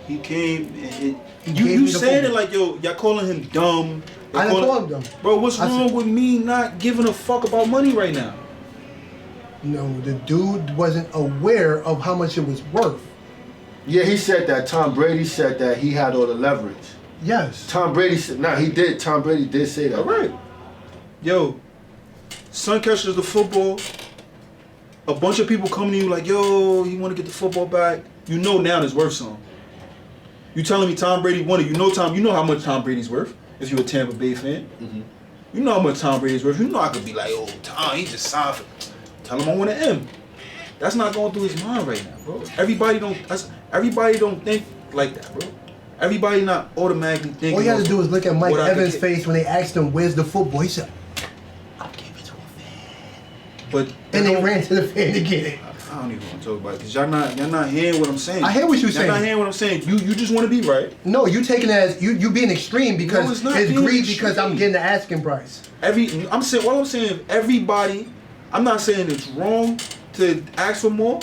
He came and you saying it like, yo, y'all calling him dumb. I didn't call him dumb. Bro, what's wrong with me not giving a fuck about money right now? No, the dude wasn't aware of how much it was worth. Yeah, he said that. Tom Brady said that he had all the leverage. Yes. Tom Brady said, he did. Tom Brady did say that. All right. Yo, son catches the football. A bunch of people come to you like, yo, you want to get the football back? You know now it's worth something. You telling me Tom Brady won it? You know how much Tom Brady's worth if you're a Tampa Bay fan. Mm-hmm. You know how much Tom Brady's worth. You know I could be like, oh, Tom, he just signed for. Tell him I want an M. That's not going through his mind right now, bro. Everybody don't think like that, bro. Everybody not automatically thinking. All you have to do is look at Mike Evans' get. face when they asked him, "Where's the football?" He said, "I'll give it to a fan." But and they ran to the fan to get it. I don't even want to talk about it because y'all not hearing what I'm saying. I hear what you're saying. Y'all not hearing what I'm saying. You just want to be right. No, you taking it as you being extreme because No, it's greed extreme. because I'm getting the asking price. I'm saying everybody. I'm not saying it's wrong to ask for more.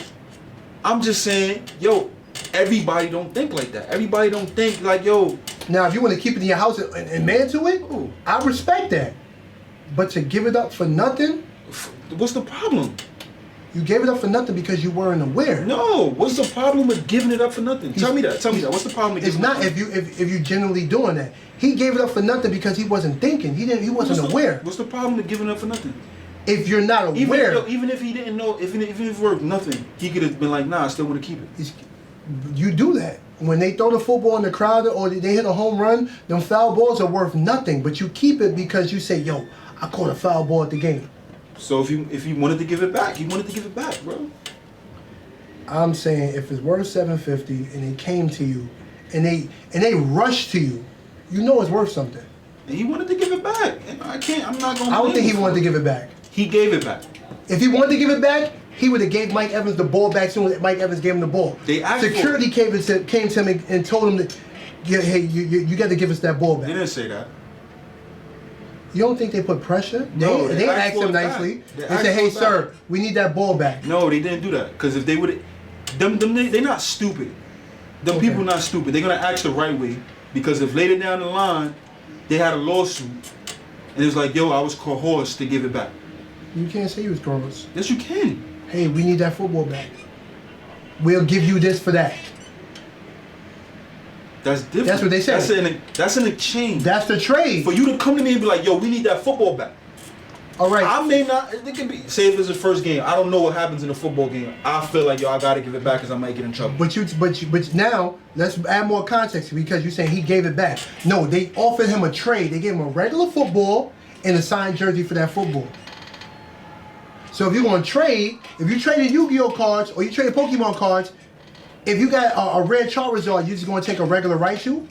I'm just saying, yo, everybody don't think like that. Everybody don't think like, yo. Now, if you want to keep it in your house and man to it, Ooh. I respect that. But to give it up for nothing, What's the problem? you gave it up for nothing because you weren't aware. No, what's the problem with giving it up for nothing? Tell me that. What's the problem with It's giving not it up? if you genuinely doing that. He gave it up for nothing because he wasn't thinking. He wasn't aware. What's the problem with giving up for nothing? If you're not aware, Even if he didn't know, even if it worked nothing, he could have been like, nah, I still want to keep it. you do that. When they throw the football in the crowd or they hit a home run, them foul balls are worth nothing. But you keep it because you say, yo, I caught a foul ball at the game. So if he wanted to give it back, he wanted to give it back, bro. I'm saying if it's worth $750 and they came to you and they rushed to you, you know it's worth something. And he wanted to give it back. And I'm not going to I don't think he wanted to give it back. He gave it back. If he wanted to give it back, he would have gave Mike Evans the ball back soon as Mike Evans gave him the ball. They asked Security came to him and told him that, yeah, hey, you got to give us that ball They back. didn't say that. You don't think they put pressure? No, they asked asked for him it back. nicely. They They asked said, hey, for it sir, back. we need that ball back. No, they didn't do that. Because if they would, they're not stupid. Them Okay. people not stupid. They're gonna act the right way. Because if later down the line, they had a lawsuit, and it was like, yo, I was coerced to give it back. You can't say you was coerced. Yes, you can. Hey, we need that football back. We'll give you this for that. That's different. That's what they said. That's an exchange. That's the trade. For you to come to me and be like, yo, we need that football back. All right. I may not, it could be, say if it's the first game, I don't know what happens in a football game. I feel like, yo, I gotta give it back because I might get in trouble. But now let's add more context because you're saying he gave it back. No, they offered him a trade. They gave him a regular football and a signed jersey for that football. So if you're going to trade, if you traded Yu-Gi-Oh cards or you traded Pokemon cards, if you got a rare Charizard, you're just going to take a regular Raichu?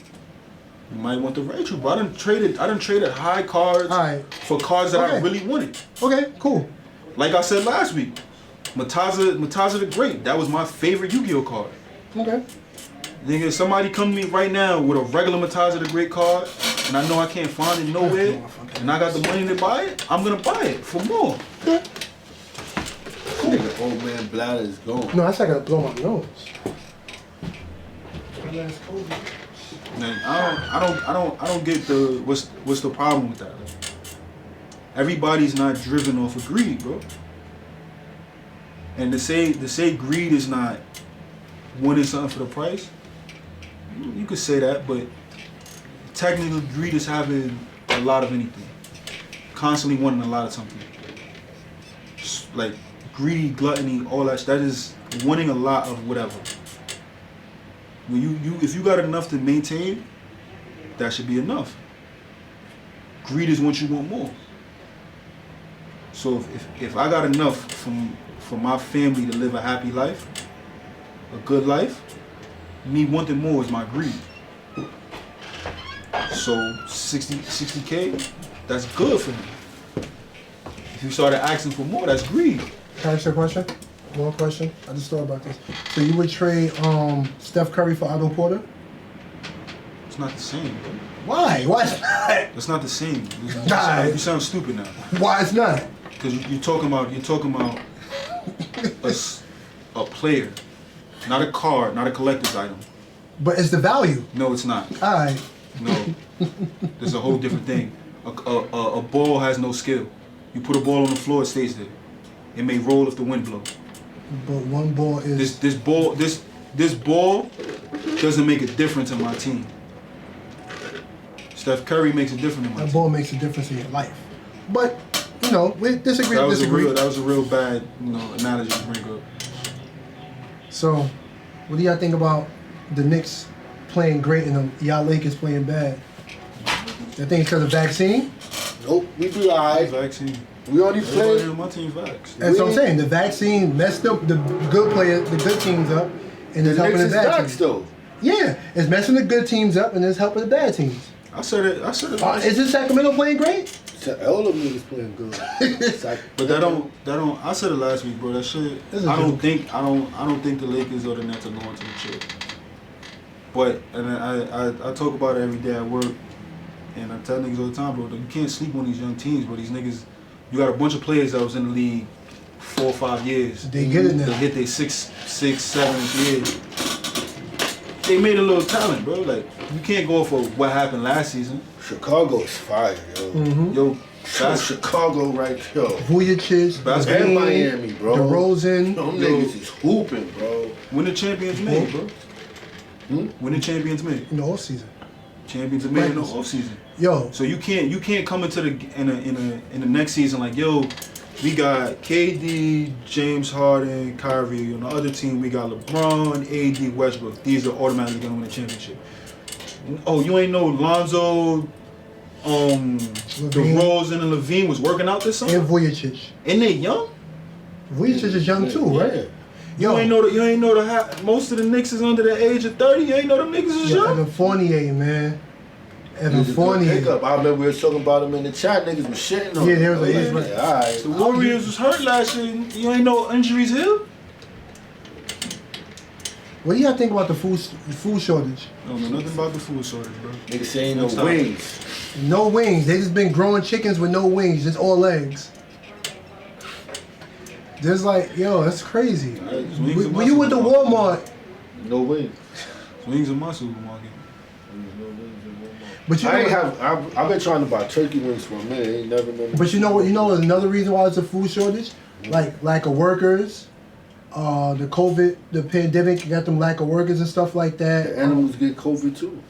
You might want the Rachel, but I done traded high cards for cards that I really wanted. Okay, cool. Like I said last week, Mataza the Great, that was my favorite Yu-Gi-Oh card. Okay. Nigga, somebody come to me right now with a regular Mataza the Great card, and I know I can't find it nowhere, and I got the money to buy it, I'm gonna buy it for more. Okay. Nigga, old man bladder is gone. No, that's not going to blow my nose. Man, I don't get the what's the problem with that. Everybody's not driven off of greed, bro. And to say greed is not wanting something for the price, you could say that, but technically greed is having a lot of anything, constantly wanting a lot of something. Like greedy, gluttony, all that. That is wanting a lot of whatever. When if you got enough to maintain, that should be enough. Greed is once you want more. So if I got enough for my family to live a happy life, a good life, me wanting more is my greed. So 60K, that's good for me. If you started asking for more, that's greed. Can I ask you a question? One question. I just thought about this. So you would trade Steph Curry for Otto Porter? It's not the same, bro. Why? Why is not? It's not the same. You sound stupid now. Why it's not? Because you're talking about a player, not a card, not a collector's item. But it's the value. No, it's not. All right. No, there's a whole different thing. A ball has no skill. You put a ball on the floor, it stays there. it may roll if the wind blows. But one ball is This ball doesn't make a difference in my team. Steph Curry makes a difference in my that team. ball makes a difference in your life. But we disagree. That was a real bad analogy to bring up. So, what do y'all think about the Knicks playing great and y'all Lakers playing bad? You think it's because of vaccine? Nope, we do alright. Vaccine. We only Everybody play. on my team's vax. That's what I'm saying. The vaccine messed up the good teams up, and it's The helping Knicks the is bad vax teams. though. Yeah, it's messing the good teams up, and it's helping the bad teams. I said it. Is this Sacramento playing great? All of them niggas playing good. But that don't. I said it last week, bro. That shit. I don't think the Lakers or the Nets are going to the chip. But I talk about it every day at work, and I tell niggas all the time, bro. You can't sleep on these young teams, bro. These niggas. You got a bunch of players that was in the league 4 or 5 years. They get it now. They hit their 6th, 7th year. They made a little talent, bro. Like, you can't go for what happened last season. Chicago is fire, yo. Mm-hmm. Yo, That's Chicago right there. Vujicic, Basketball. And Miami, bro. DeRozan. Them niggas is hooping, bro. when the champions made, bro. When the champions made. in the off season. Champions are made in the offseason. Yo, So you can't come into in the next season like, yo, we got KD, James Harden, Kyrie. On the other team we got LeBron, AD, Westbrook. These are automatically gonna win the championship. Oh, you ain't know Lonzo, DeRozan and Levine was working out this summer? and Vujicic. And they young? Vujicic is young too, right? You ain't know most of the Knicks is under the age of 30. You ain't know them niggas is Yo, young? Evan Fournier, man. Evan He's a good Fournier. pickup. I remember we were talking about him in the chat. Niggas was shitting on Yeah, him. they was like, yeah, right. alright. The Warriors was hurt last year. You ain't know injuries here? What do y'all think about the food shortage? I don't know nothing about the food shortage, bro. Niggas saying no Stop. wings. No wings. They just been growing chickens with no wings, just all legs. Just like, yo, that's crazy. When you went to Walmart, No wings. Wings in my supermarket. but you I ain't know, I've been trying to buy turkey wings for a minute. Ain't never been. but you know what? You know, another reason why it's a food shortage, like lack of workers. The COVID, the pandemic got them lack of workers and stuff like The that. animals get COVID too.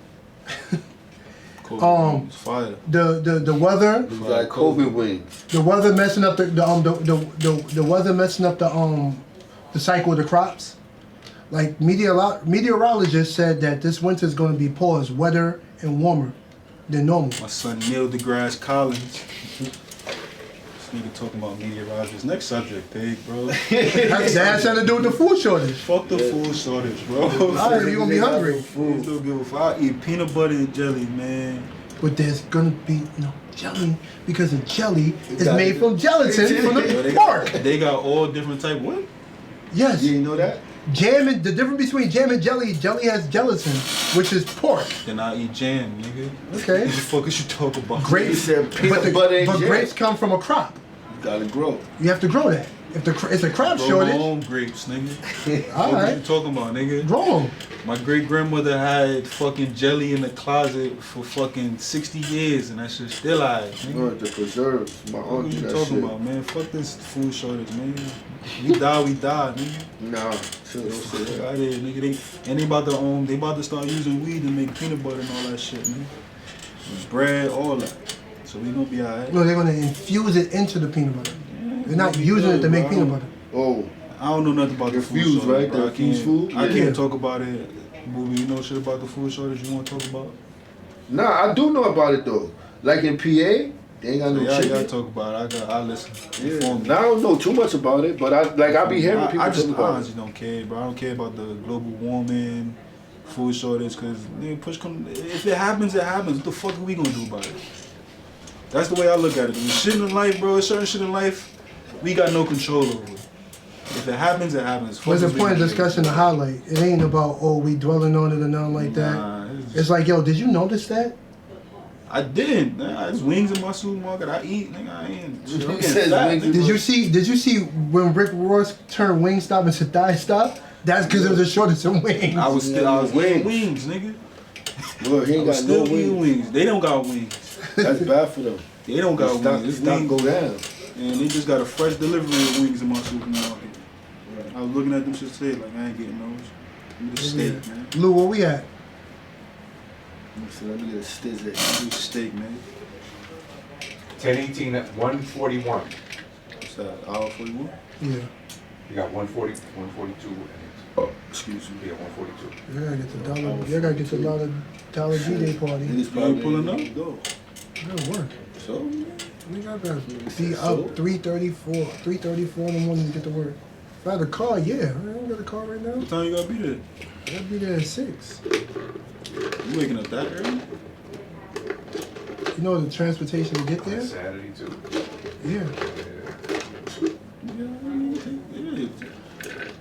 It's fire. The weather, It's like COVID wings. the weather messing up the weather messing up the cycle of the crops. Like meteorologists said that this winter is going to be paused, wetter and warmer than normal. My son Neil deGrasse Collins. This nigga talking about meteorologists. Next subject, big bro. That has something to do with the food shortage. Fuck the food shortage, bro. Alright, you gonna be hungry. Please don't give a fuck. I eat peanut butter and jelly, man. But there's gonna be no jelly because the jelly is got made it. from gelatin from Yo, the pork. They got all different type. What? Yes, You didn't know that? jam and the difference between jam and jelly has gelatin, which is pork. Then I eat jam, nigga. Okay. What the fuck is you talking about? You Grapes, said peanut but butter and jam. grapes come from a crop. You gotta grow. You have to grow that. If it's a crop Grow my shortage, own grapes, nigga. all What are you right, talking about, nigga? grow 'em. My great grandmother had fucking jelly in the closet for fucking 60 years, and that shit still alive. Nigga. The preserves. My What aunt are do you that talking shit. about, man? Fuck this food shortage, man. We die, nigga. Nah, chill, Fuck chill. out here, nigga. They about to start using weed to make peanut butter and all that shit, man. And bread, all that. So we gonna be alright. No, they're gonna infuse it into the peanut butter. They're not using it to make peanut butter. Oh, I don't know nothing about the food Infused, shortage, right? bro. The infused food? I Yeah. can't talk about it. Booby, you know shit about the food shortage you want to talk about? nah, I do know about it though. Like in PA, they ain't got no Yeah, I chicken. gotta talk about it. I listen. Yeah. Inform me. Now I don't know too much about it, but I be hearing people I talk about honestly it. don't care, bro. I don't care about the global warming, food shortage, cause if it happens, it happens. What the fuck are we gonna do about it? That's the way I look at it. Shit in life, bro, certain shit in life, we got no control over it. If it happens, it happens. What's the Fuck is we point of gonna do? discussion to highlight? It ain't about, oh, we dwelling on it or nothing like that. Nah, It's like, yo, did you notice that? I didn't. Nah, there's wings in my supermarket. I eat, nigga. I ain't. Shit, I'm He getting says fat, wings in nigga. Did you see when Rick Ross turned Wingstop into Thigh Stop? That's because there was a shortage of wings. I was Yeah, eating wings. wings, nigga. Look, he I ain't was got no still eating wings. wings. They don't got wings. That's bad for them. They don't got Stock, wings. stock go down. And they just got a fresh delivery of wings in my supermarket. I was looking at them shit today, like, I ain't getting those. Give me the steak, man. Lou, where we at? Let me get a stizzle. Give me the steak, man. 10:18 at 141. What's that, hour 41? Yeah. You got 140, 142. Oh, excuse me. Yeah, 142. You gotta get the dollar. You gotta get to the dollar G-Day party. Niggas You probably ain't pulling up? Go. Good work. So, We gotta be up 3:34 in the morning to get to work. If I had a car, yeah. I don't got a car right now. what time you gotta be there? I gotta be there at 6. You waking up that early? You know the transportation to get there? Saturday too. Yeah. Yeah.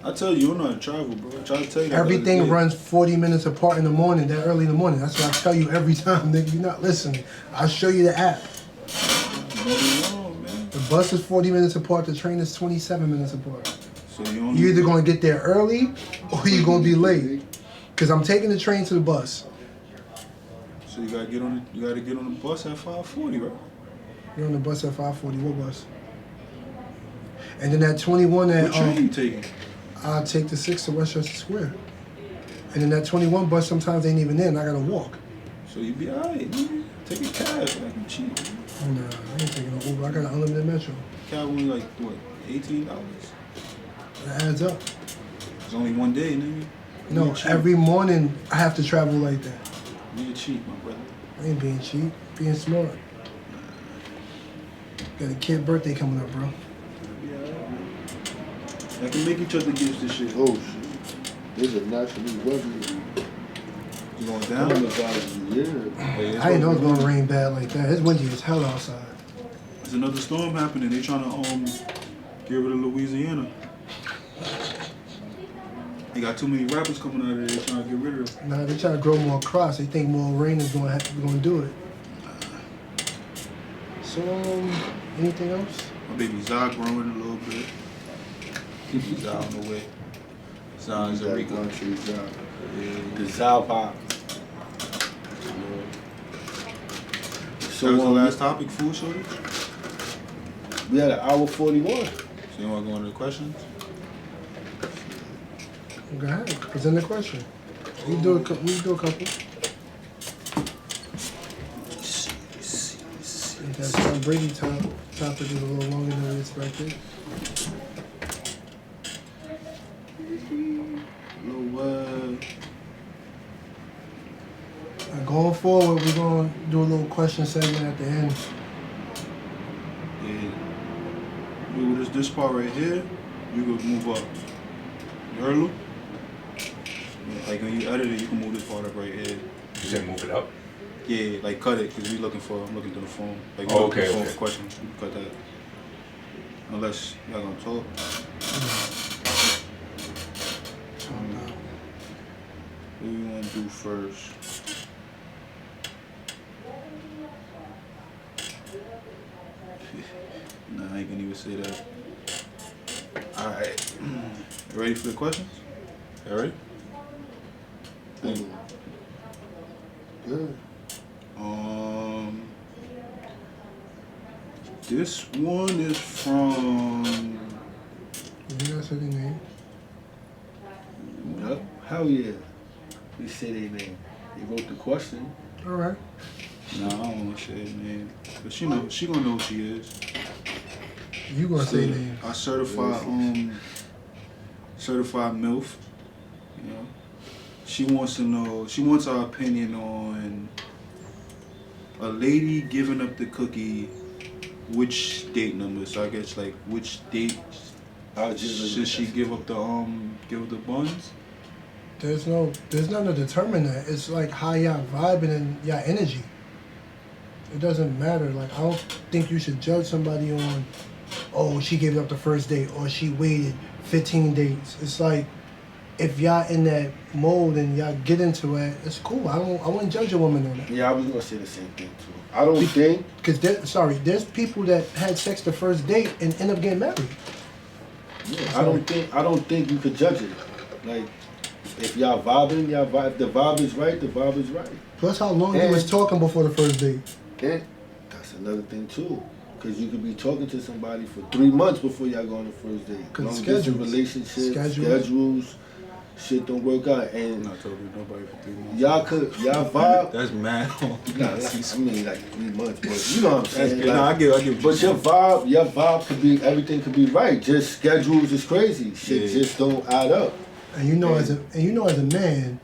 I tell you, you know how to travel, bro. I try to tell you that. Everything runs 40 minutes apart in the morning, that early in the morning. That's what I tell you every time, nigga. You're not listening. I'll show you the app. Nothing wrong, man. The bus is 40 minutes apart. The train is 27 minutes apart. So you only You're either gonna get there early or you're gonna be late. Cause I'm taking the train to the bus. So you gotta get on the bus at 5:40, right? You're on the bus at 5:40. What bus? And then that 21 What at train you taking? I'll take the 6 to Westchester Square. And then that 21 bus sometimes ain't even in. I gotta walk. So you be alright, nigga. Take a cab, like you cheap. Oh, nah, I ain't taking no Uber. I got an unlimited Metro. Cab only like what, $18? It adds up. It's only one day, nigga. No, You cheap. every morning I have to travel like that. You cheap, my brother. I ain't being cheap, being smart. Got a kid birthday coming up, bro. I can make each other gifts this shit. Oh shit. There's a naturally weather. You going Yeah. down? Yeah. I didn't know it was gonna rain bad like that. It's windy as hell outside. There's another storm happening. They trying to get rid of Louisiana. They got too many rappers coming out of there. They trying to get rid of them. Nah, they try to grow more crops. They think more rain is gonna do it. So, anything else? My baby Zah growing a little bit. Zah on the way. Zah is a Rico. The South Pop. So that was the last topic, food shortage? We had an hour 41. So you want to go into the questions? Go ahead. Present the question. We do a couple. That Tom Brady topic is a little longer than we expected. Going forward, we're going to do a little question segment at the end. Yeah. Do this part right here, you can move up. You heard, Lou? Yeah, like when you edit it, you can move this part up right here. You said move it up? Yeah, like cut it, because I'm looking through the phone. Like, oh, okay, okay. For questions, you can cut that. Unless y'all gonna talk. What do you want to do first? Nah, I ain't gonna even say that. Alright. You ready for the questions? You ready? Good. This one is from. You guys say their name? Yep. Hell yeah. We say their name. They wrote the question. All right. Nah, I don't want to say his name. But she gonna know who she is. You gonna say name? I certified MILF. You know. She wants our opinion on a lady giving up the cookie, which date number? So I guess like which date should she give up the buns? There's nothing to determine that. It's like how y'all vibing and y'all energy. It doesn't matter. Like I don't think you should judge somebody on, oh, she gave up the first date or she waited 15 days. It's like if y'all in that mode and y'all get into it, it's cool. I wouldn't judge a woman on that. Yeah, I was gonna say the same thing too. I don't think because there's people that had sex the first date and end up getting married. Yeah, I don't think you could judge it. Like if y'all vibing, if the vibe is right, the vibe is right. Plus how long you was talking before the first date. And that's another thing too. Because you could be talking to somebody for 3 months before y'all go on the first date. Long distance relationships, schedules, shit don't work out. And I'm not talking to nobody for 3 months. Y'all vibe. That's mad. I mean, like 3 months, but you know what I'm saying. Like, I get. But your vibe could be, everything could be right. Just schedules is crazy. Shit just don't add up. And you know, as a man,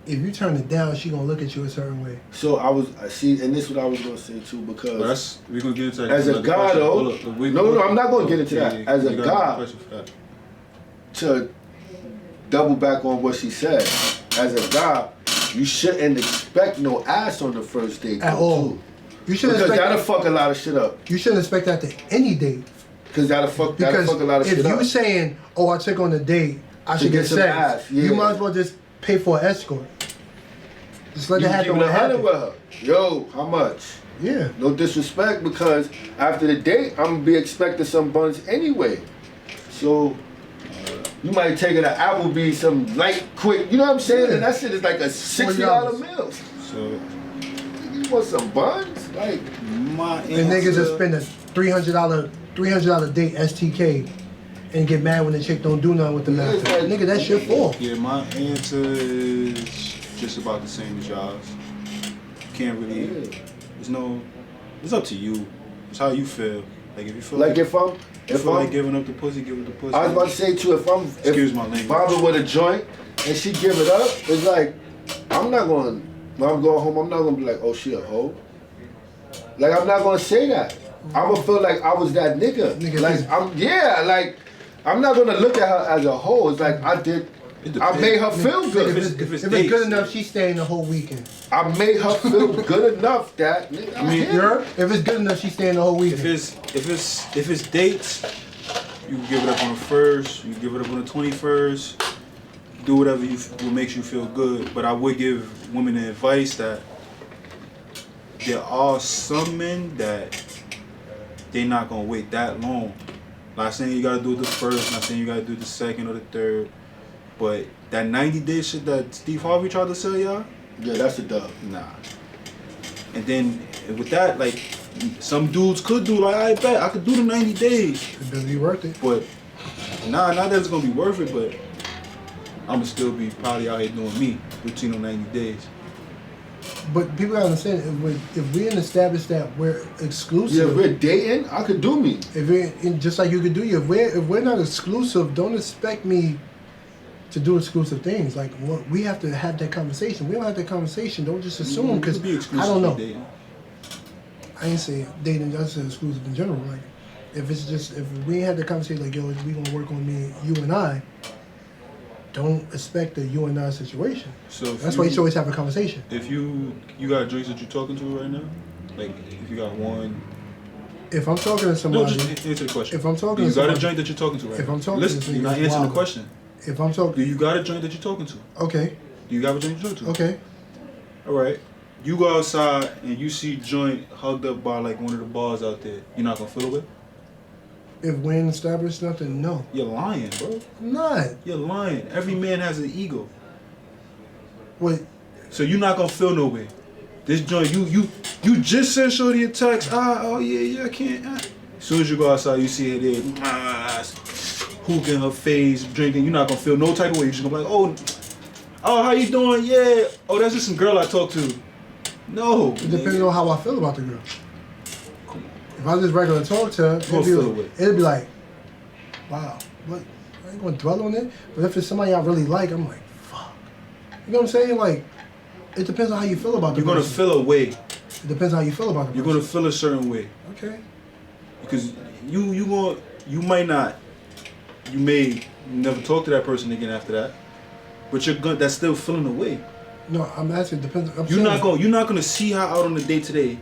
if you turn it down, she gonna look at you a certain way. So and this is what I was gonna say too, because we're gonna get into that. as a guy though, no, I'm not gonna get into that. As a guy, to double back on what she said, as a guy, you shouldn't expect no ass on the first date at all. Too. You shouldn't because expect that'll fuck a lot of shit up. You shouldn't expect that to any date. Because that'll fuck a lot of shit up. If you saying, "Oh, I took on a date, I should get sex," ass, you might as well just pay for an escort. Just let it happen what happened. With her. Yo, how much? Yeah. No disrespect, because after the date, I'm gonna be expecting some buns anyway. So you might take it to Applebee's, some light, quick. You know what I'm saying? Yeah. And that shit is like a $60 meal. So you want some buns? Like my answer. And niggas just spend a $300 date STK and get mad when the chick don't do nothing with the man. Nigga, that's your fault. Yeah, my answer is just about the same as y'all's. Can't really. It's up to you. It's how you feel. Like if you feel like if I'm like giving up the pussy, give it the pussy. I was about to say too, if my language. Bobby with a joint and she give it up, it's like when I'm going home, I'm not gonna be like, oh, she a hoe. Like I'm not gonna say that. I'm gonna feel like I was that nigga. I'm not gonna look at her as a hoe. It's like I made her feel good. If it's good enough, she's staying the whole weekend. I made her feel good enough that if it's good enough, she's staying the whole weekend. If it's dates, you can give it up on the 1st. You can give it up on the 21st. Do whatever what makes you feel good. But I would give women the advice that there are some men that they're not gonna wait that long. Not saying you gotta do it the 1st. Not saying you gotta do it the 2nd or the 3rd. But that 90-day shit that Steve Harvey tried to sell y'all? Yeah, that's a dub. Nah. And then with that, like, some dudes could do, like, I bet I could do the 90 days. It better be worth it. But, not that it's gonna be worth it, but I'ma still be probably out here doing me between them 90 days. But people gotta understand, if we establish that we're exclusive. Yeah, if we're dating, I could do me. Just like you could do you. If we're not exclusive, don't expect me to do exclusive things. Like, we have to have that conversation. We don't have that conversation. Don't just assume, because I don't know. Dating. I ain't say dating, I said exclusive in general. Like, if we ain't had the conversation, like, yo, we gonna work on me, you and I, don't expect a you and I situation. So that's why you should always have a conversation. If you got joints that you're talking to right now, like if you got one. If I'm talking to somebody. No, just answer the question. If I'm talking to somebody. You got a joint that you're talking to right now. If I'm talking Listen, to you're not answering the question. If I'm talking. Do you got a joint that you're talking to? Okay. Do you got a joint you're talking to? Okay. All right. You go outside and you see joint hugged up by like one of the bars out there. You're not gonna feel it? If we ain't established nothing, no. You're lying, bro. I'm not. You're lying. Every man has an ego. Wait. So you're not gonna feel no way. This joint, you just sent shorty a text. Oh yeah, I can't. As soon as you go outside, you see her there, hooking her face, drinking. You're not gonna feel no type of way. You're just gonna be like, oh, how you doing? Yeah. Oh, that's just some girl I talked to. No. It depends on how I feel about the girl. If I just regular talk to her, it'd be like, wow, what? I ain't gonna dwell on it. But if it's somebody I really like, I'm like, fuck. You know what I'm saying? Like, it depends on how you feel about the person. You're gonna feel a way. It depends on how you feel about the person. You're gonna feel a certain way. Okay. Because you may never talk to that person again after that, but that's still feeling a way. No, I'm asking. Depends. You're not gonna see her out on a date today,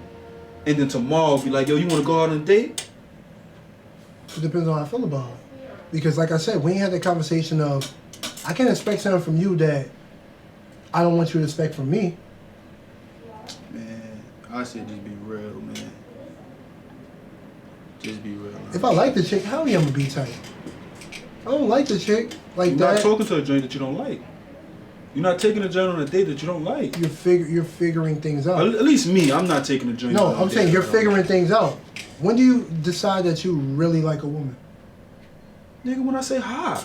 and then tomorrow be like, yo, you wanna go out on a date? It depends on how I feel about it. Because like I said, we ain't had that conversation of, I can't expect something from you that I don't want you to expect from me. Man, I said just be real, man. Just be real. Man. If I like the chick, how am I gonna be tight? I don't like the chick like You're that. You're not talking to a joint that you don't like. You're not taking a joint on a date that you don't like. You're figuring things out. At least me, I'm not taking a joint. No, I'm saying you're figuring things out. When do you decide that you really like a woman? Nigga, when I say hi.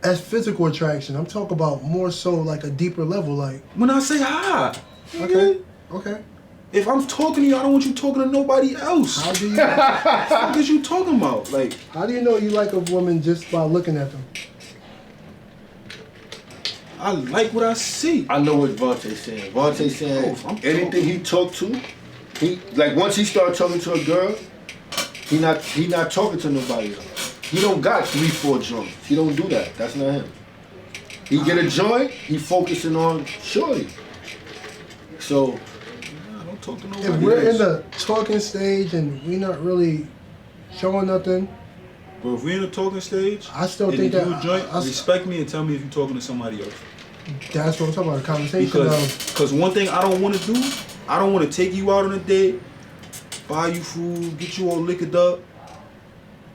As physical attraction, I'm talking about more so like a deeper level, like. When I say hi. Okay. Okay. If I'm talking to you, I don't want you talking to nobody else. How do you? What the fuck is you talking about? Like, how do you know you like a woman just by looking at them? I like what I see. I know what Vontae's saying. Vontae's saying anything he talk to, he like once he start talking to a girl, he not talking to nobody else. He don't got 3-4 joints. He don't do that. That's not him. He get a joint, he focusing on shorty. So I don't talk to nobody if we're else. in the talking stage and we not really showing nothing, But if we're in the talking stage, I still and think you that do a joint, respect me and tell me if you're talking to somebody else. that's what I'm talking about. A conversation Because one thing I don't want to do, I don't want to take you out on a date, buy you food, get you all liquored up,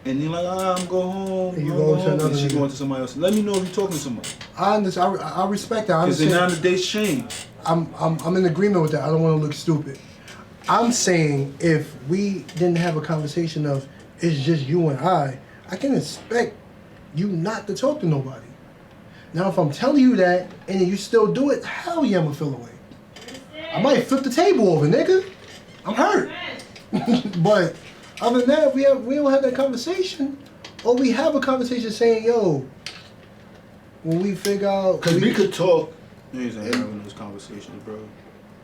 and then like, I'm going home. And you I'm go going to home, another and she nigga. going to somebody else. Let me know if you're talking to somebody. I understand. I respect that. I Because then now understand. the dates change. I'm in agreement with that. I don't want to look stupid. I'm saying if we didn't have a conversation of it's just you and I can expect you not to talk to nobody. Now, if I'm telling you that and you still do it, hell yeah, I'ma feel away. I might flip the table over, nigga. I'm hurt. But other than that, we don't have that conversation, or we have a conversation saying, yo, when we figure out, because we could talk. Niggas ain't having those conversations, bro.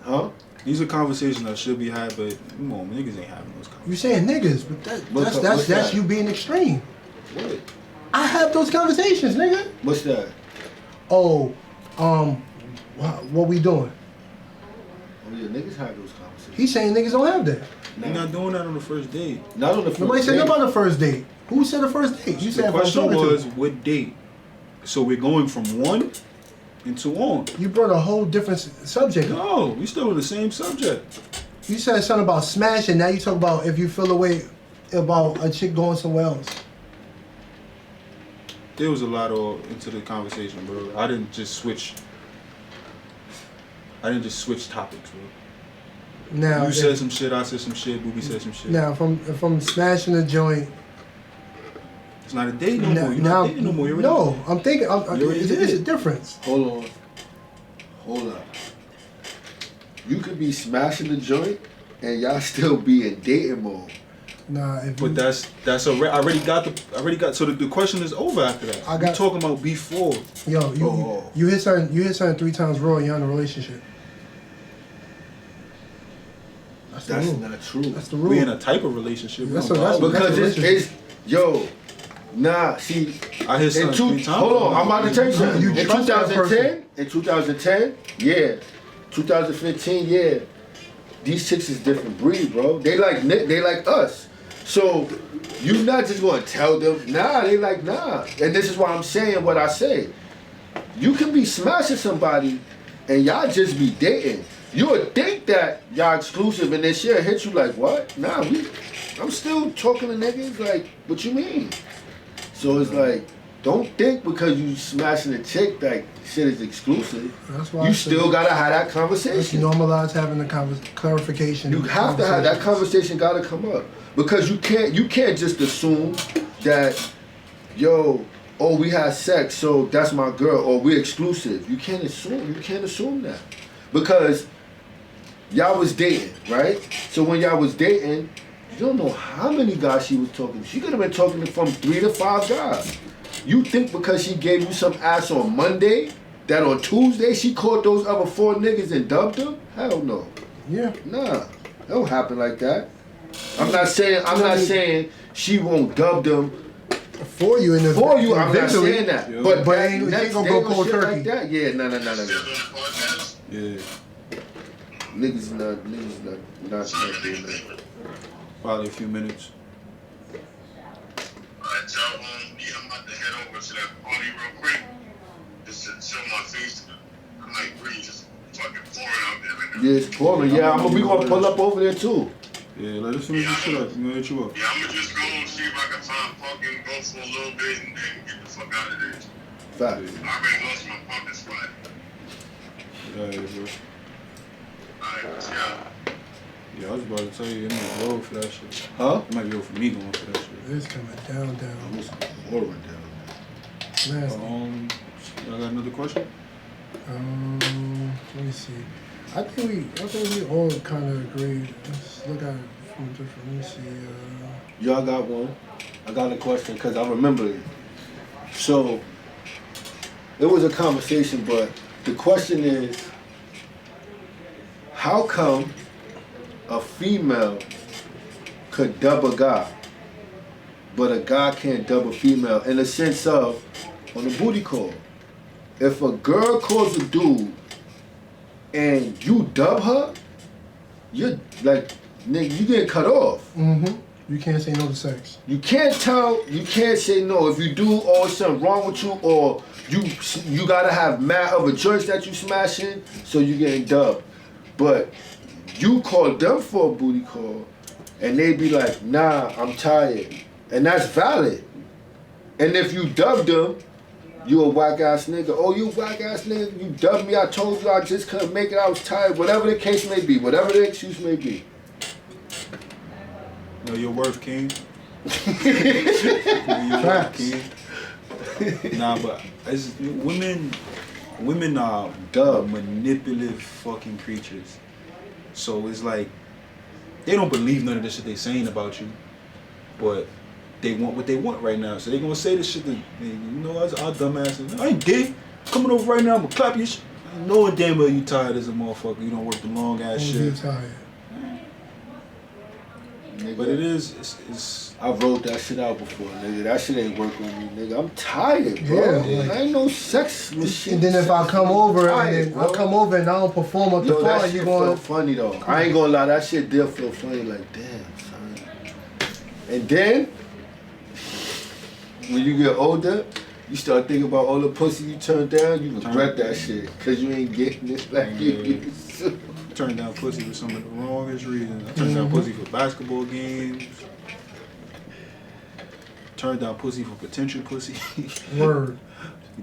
Huh? These are conversations that should be had, but come on, niggas ain't having those conversations. you saying niggas, but that's that? you being extreme. What? I have those conversations, nigga. What's that? Oh, what we doing? Oh yeah, niggas have those conversations. He's saying niggas don't have that. You're not doing that on the first date. Not on the first Nobody said date. nothing about the first date. Who said the first date? You said The if I'm question talking was, to. what date? So we're going from 1 and 2 on. You brought a whole different subject. No, we still on the same subject. You said something about smashing. Now you talk about if you feel away about a chick going somewhere else. There was a lot into the conversation, bro. I didn't just switch topics, bro. Now You said some shit, I said some shit, Booby said some shit. Now if I'm smashing a joint. It's not a date no more. You're not dating no more. You're no, I'm thinking. You already It's did. a difference. Hold on. You could be smashing the joint and y'all still be in dating mode. Nah, if But that's I already got. So the question is over after that. We're talking about before. Yo, you hit something 3 times raw and you're in a relationship. That's not true. That's the rule. We in a type of relationship. Because it's nah. See, I hit something 3 times. Hold on, I'm about to tell you something. You In trust that person. 2010, yeah. 2015, yeah. These chicks is different breed, bro. They like us. So you not just gonna tell them, nah. They like nah. And this is why I'm saying what I say. You can be smashing somebody, and y'all just be dating. You would think that y'all exclusive, and then she'll hit you like, what? Nah, I'm still talking to niggas. Like, what you mean? So it's like, don't think because you smashing a chick like shit is exclusive. That's why you still gotta have that Let's conversation. normalize having the clarification. You have to have that conversation. Gotta come up because you can't just assume that, yo, oh, we had sex, so that's my girl, or we're exclusive. You can't assume that because y'all was dating, right? So when y'all was dating, you don't know how many guys she was talking to. She could have been talking to from 3 to 5 guys. You think because she gave you some ass on Monday, that on Tuesday she caught those other 4 niggas and dubbed them? Hell no. Yeah. Nah, that don't happen like that. I'm not saying she won't dub them for you. I'm not saying that. Yeah. But ain't gonna go cold shit turkey. like that? Yeah, no. Yeah. Niggas not doing that. Probably a few minutes. Alright, y'all, I'm about to head over to that party real quick. Just to chill my face. I'm like, really just fucking pouring out there right now. Yeah, it's pouring. Yeah, we gonna pull up over there too. Yeah, let us finish this shit up. I'm gonna hit you up. Yeah, I'm gonna just go and see if I can find parking, go for a little bit, and then get the fuck out of there. Facts. I already lost my parking spot. Yeah, bro. Alright, yeah. Yeah, I was about to tell you, it might be low for that shit. Huh? It might be low for me going for that shit. It's coming down. It's pouring down. Nasty. Y'all got another question? Let me see. I think we all kind of agree. Let's look at it from different. Let me see. Y'all got one? I got a question because I remember it. So, it was a conversation, but the question is, how come a female could dub a guy, but a guy can't dub a female in the sense of, on a booty call, if a girl calls a dude and you dub her, you're like, nigga, you get cut off. Mm-hmm. You can't say no to sex. You can't say no. If you do, or something wrong with you, or you gotta have mad other joints that you smashing, so you getting dubbed. But you call them for a booty call, and they be like, nah, I'm tired. And that's valid. And if you dub them, you a whack ass nigga. Oh, you whack ass nigga, you dubbed me, I told you I just couldn't make it, I was tired. Whatever the case may be, whatever the excuse may be. Know your worth, King. Know your worth, King. Nah, but as women are manipulative fucking creatures. So it's like they don't believe none of the shit they saying about you, but they want what they want right now. So they gonna say this shit that, you know, our dumbasses. I ain't gay. Coming over right now, I'm gonna clap your shit. Knowing damn well you tired as a motherfucker. You don't work the long ass shit. You're tired. Nigga, But it's I wrote that shit out before, nigga. That shit ain't working on me, nigga. I'm tired, bro. Yeah, like, I ain't no sex machine. And then if I come over tired, I don't perform up the Yo, bar, that you shit going. felt funny though. I ain't gonna lie, that shit did feel funny. Like, damn, son. And then when you get older, you start thinking about all the pussy you turned down. You regret that shit because you ain't getting it like you used to. turned down pussy for some of the wrongest reasons. I turned down pussy for basketball games. Turned down pussy for potential pussy. Word.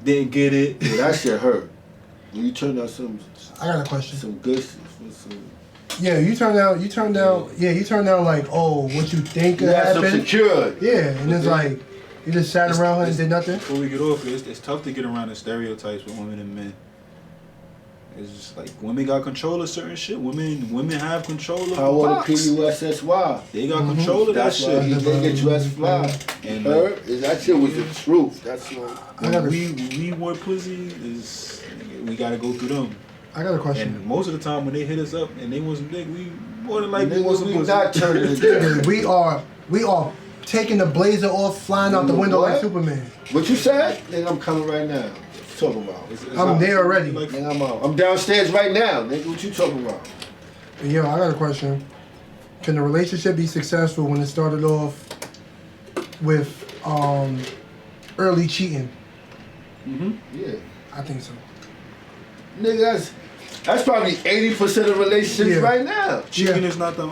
Didn't get it. Yeah, that shit hurt. When you turn down some I got a question. good shit. Yeah, you turn down like, oh, what you think could Yeah, some happen. secure. Yeah, and it's like, you just sat around her and did nothing. Before we get off, it's tough to get around the stereotypes with women and men. It's just like women got control of certain shit. Women have control of Power the to box. PUSSY. They got control of that That's why shit. he didn't get dressed fly. And That shit was the truth. That's what. when we want pussy, we gotta go through them. I got a question. And most of the time when they hit us up and they want some dick, we more than likely want some we pussy. not turning it down. we are taking the blazer off, flying out the window like Superman. What you said? Nigga, I'm coming right now. What you talking about? I'm there already. Nigga, I'm out. I'm downstairs right now. Nigga, what you talking about? Yo, I got a question. Can a relationship be successful when it started off with early cheating? Yeah. I think so. Nigga, that's probably 80% of relationships right now. Cheating is not the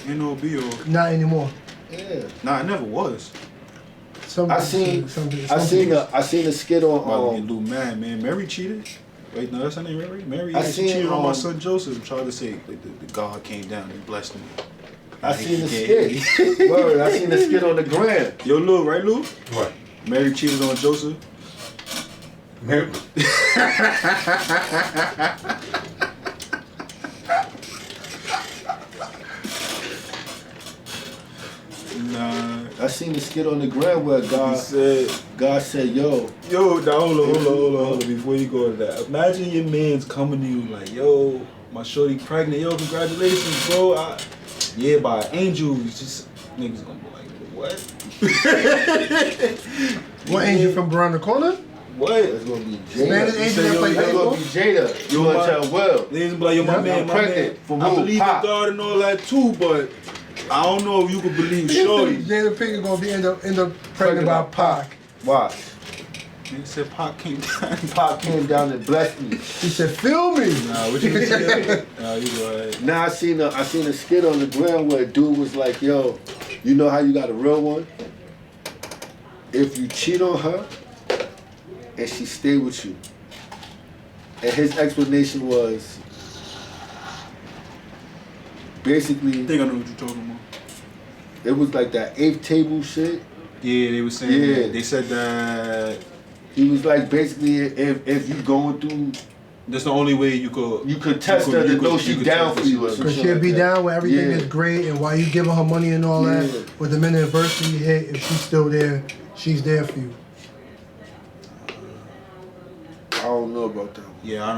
end all be all. Not anymore. Yeah. Nah, it never was. I seen a skit on About to get Lou mad, man. Mary cheated. Wait, no, that's her name, Mary? Mary actually cheated on my son Joseph. Tried to say the God came down and blessed him. I seen the skit. Word, I seen the skit on the gram. Yo, Lou, right, Lou? What? Mary cheated on Joseph. Mary. Nah. I seen the skit on the gram where God said, yo. Yo, now hold on. Before you go to that, imagine your man's coming to you like, yo, my shorty pregnant. Yo, congratulations, bro. Yeah, by an angel. It's just, niggas gonna be like, what? What angel from around the corner? What? It's gonna be Spanish Jada. angel that play It's gonna baseball? be Jada. You gonna tell Will. Niggas be like, yo, my man. I believe in God and all that too, but I don't know if you could believe shorty. Jada Pinkett gonna be end up pregnant by Pac. Watch. Nigga said Pac came down. Pac came down and blessed me. He said, "Feel me." Nah, what you gonna say? Nah, you go ahead. Now I seen a skit on the ground where a dude was like, yo, you know how you got a real one? If you cheat on her and she stay with you. And his explanation was, basically, I think I know what you're talking about. it was like that 8th table shit. Yeah, they were saying that. They said that he was like basically if you going through, that's the only way you could test her to know she down for you. Because she'll be down when everything is great, and while you giving her money and all that, with the minute adversity hit, if she's still there, she's there for you. I don't know about that. Yeah, I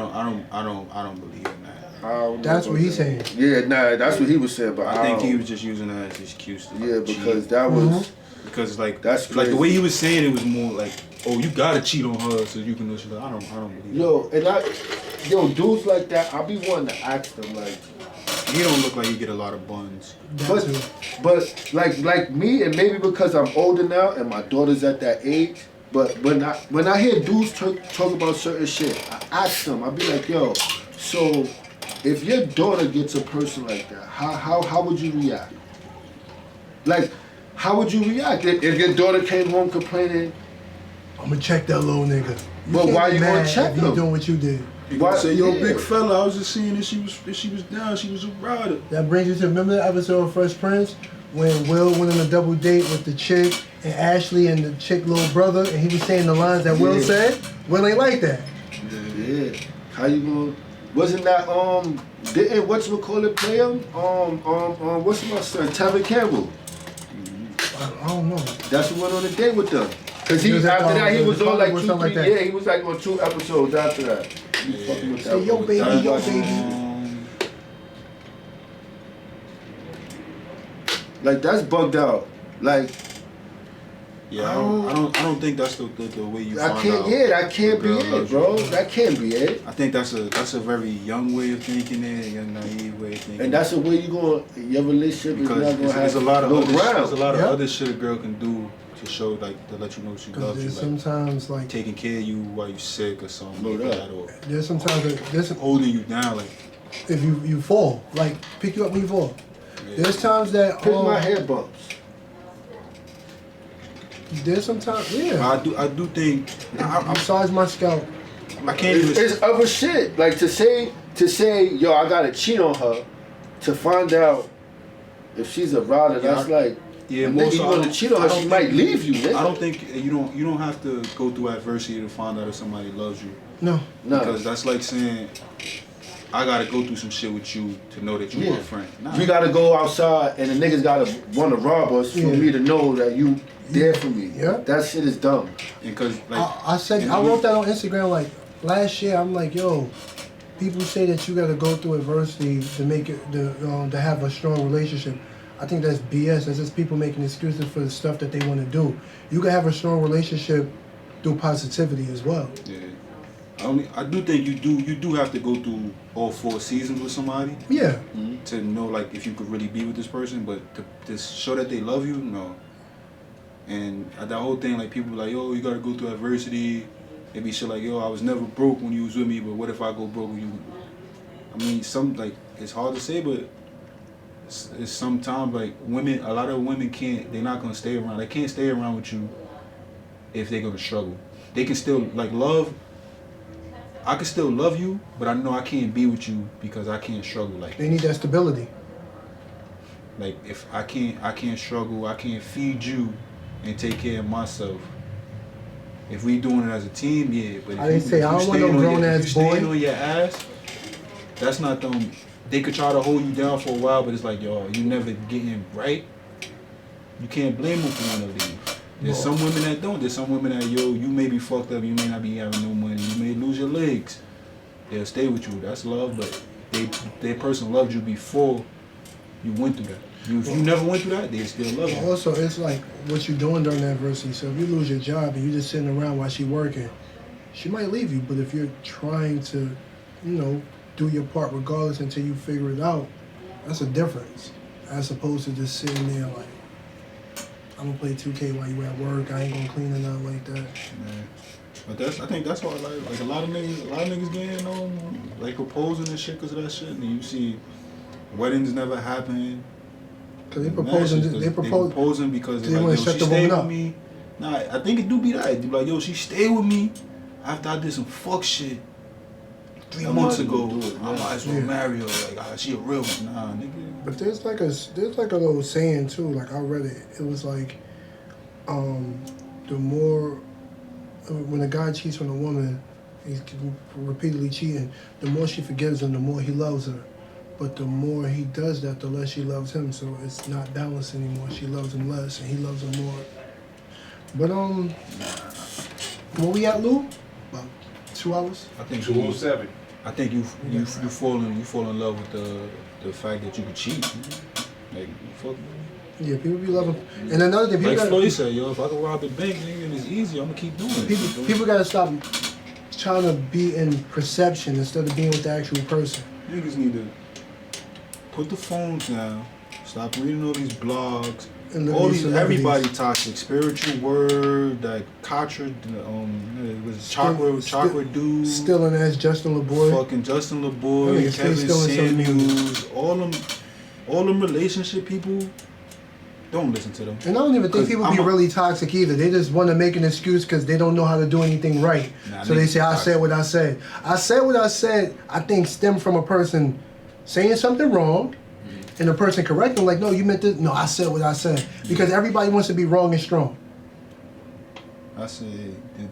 don't believe in that. That's what he's saying. Yeah, nah, that's what he was saying. But I think he was just using that as his excuse to because cheat. that was because like that's like crazy. the way he was saying it was more like, oh, you gotta cheat on her so you can know she's like, I don't believe. Dudes like that, I be wanting to ask them like. He don't look like he get a lot of buns. But like me, and maybe because I'm older now and my daughter's at that age. But when I hear dudes talk about certain shit, I ask them. I be like, yo, so if your daughter gets a person like that, how would you react? Like, how would you react if your daughter came home complaining? I'm gonna check that little nigga. But why you gonna check him? You doing what you did. Why say, yo, big fella, I was just seeing if she was down, she was a rider. That brings you to, remember the episode of Fresh Prince when Will went on a double date with the chick and Ashley and the chick little brother, and he was saying the lines that Will said? Will ain't like that. Yeah. How you gonna? Wasn't that didn't whatchamacallit play him? What's my son? Tevin Campbell. I don't know. That's who went on a date with them. Cause he after that he was on like 2, 3. Like yeah, he was like on 2 episodes after that. He fucking with that. Say yo baby. Like that's bugged out. Like yeah, I don't think that's the way you find out. Yeah, that can't be it, bro. That can't be it. I think that's a very young way of thinking it, a young naive way of thinking. And that's the way your relationship is not gonna have there's a lot of no other ground. There's a lot of other shit a girl can do to show like to let you know she loves you. Like, sometimes like taking care of you while you sick or something like that, or there's sometimes there's holding you down like if you fall, like pick you up when you fall. Yeah. There's times that pick my hair bumps. There's sometimes I do think besides my scalp. I can't it's other shit. Like to say, yo, I gotta cheat on her to find out if she's a rider, that's like nigga, you gonna cheat on her, she might leave you, nigga. I don't think you don't have to go through adversity to find out if somebody loves you. No. Because that's like saying I gotta go through some shit with you to know that you're my friend. Nah. We gotta go outside and the niggas gotta wanna rob us for me to know that you there for me. Yeah. That shit is dumb. Because like I wrote that on Instagram like last year. I'm like, yo, people say that you gotta go through adversity to make it to have a strong relationship. I think that's BS. That's just people making excuses for the stuff that they want to do. You can have a strong relationship through positivity as well. Yeah. I do think you do have to go through all 4 seasons with somebody. Yeah. To know like if you could really be with this person, but to show that they love you, no. And that whole thing, like people like, yo, you gotta go through adversity. They be shit like, yo, I was never broke when you was with me, but what if I go broke with you? I mean, it's hard to say, but it's sometimes like a lot of women they're not gonna stay around. They can't stay around with you if they're gonna struggle. They can still like love. I can still love you, but I know I can't be with you because I can't struggle like they need that stability. Like if I can't struggle, I can't feed you and take care of myself. If we doing it as a team, yeah. But if I didn't say I don't want no grown ass boy. If you staying on your ass, that's not them. They could try to hold you down for a while, but it's like, yo, you never getting right. You can't blame them for one of these. There's some women that don't. There's some women that, yo, you may be fucked up, you may not be having no money, you may lose your legs. They'll stay with you. That's love, but that person loved you before you went through that. If you never went through that, they still love you. Also, it's like what you're doing during adversity. So if you lose your job and you're just sitting around while she's working, she might leave you. But if you're trying to, do your part regardless until you figure it out, that's a difference. As opposed to just sitting there like, I'm gonna play 2K while you at work. I ain't gonna clean it up like that. Man. But I think that's why like a lot of niggas getting like proposing and shit because of that shit. And you see weddings never happen. Cause they proposing because they like, want yo, to shut she the stayed woman with up. me. Nah, I think it do be that. They be like, yo, she stayed with me after I did some fuck shit. 3 months ago, do it, I might as well Yeah. marry her. Like, she a real one. Nah, nigga. But there's like a little saying too. Like I read it. It was like, the more when a guy cheats on a woman, he's repeatedly cheating. The more she forgives him, the more he loves her. But the more he does that, the less she loves him. So it's not balanced anymore. She loves him less, and he loves her more. But where we at, Lou? About 2 hours. I think 207. I think you fall in love with the fact that you could cheat. Like, fuck. Yeah, people be loving. And another thing, people Like gotta, Floyd said, yo, if I can rob the bank, nigga, and it's easy, I'm gonna keep doing it. people gotta stop trying to be in perception instead of being with the actual person. Niggas need to put the phones down, stop reading all these blogs, And look all at these celebrities. everybody toxic, spiritual word, like Katra, it was chakra dude, Stealing as Justin LeBoy. fucking Justin That LeBoy, nigga Kevin still stealing some Samuels, all them relationship people. Don't listen to them. And I don't even think 'Cause people be really toxic either. They just want to make an excuse because they don't know how to do anything right. Nah, So they niggas say, I toxic. said what I said. I said what I said, I think stemmed from a person saying something wrong and the person correcting, like, no, you meant this. No, I said what I said. Because everybody wants to be wrong and strong. I say,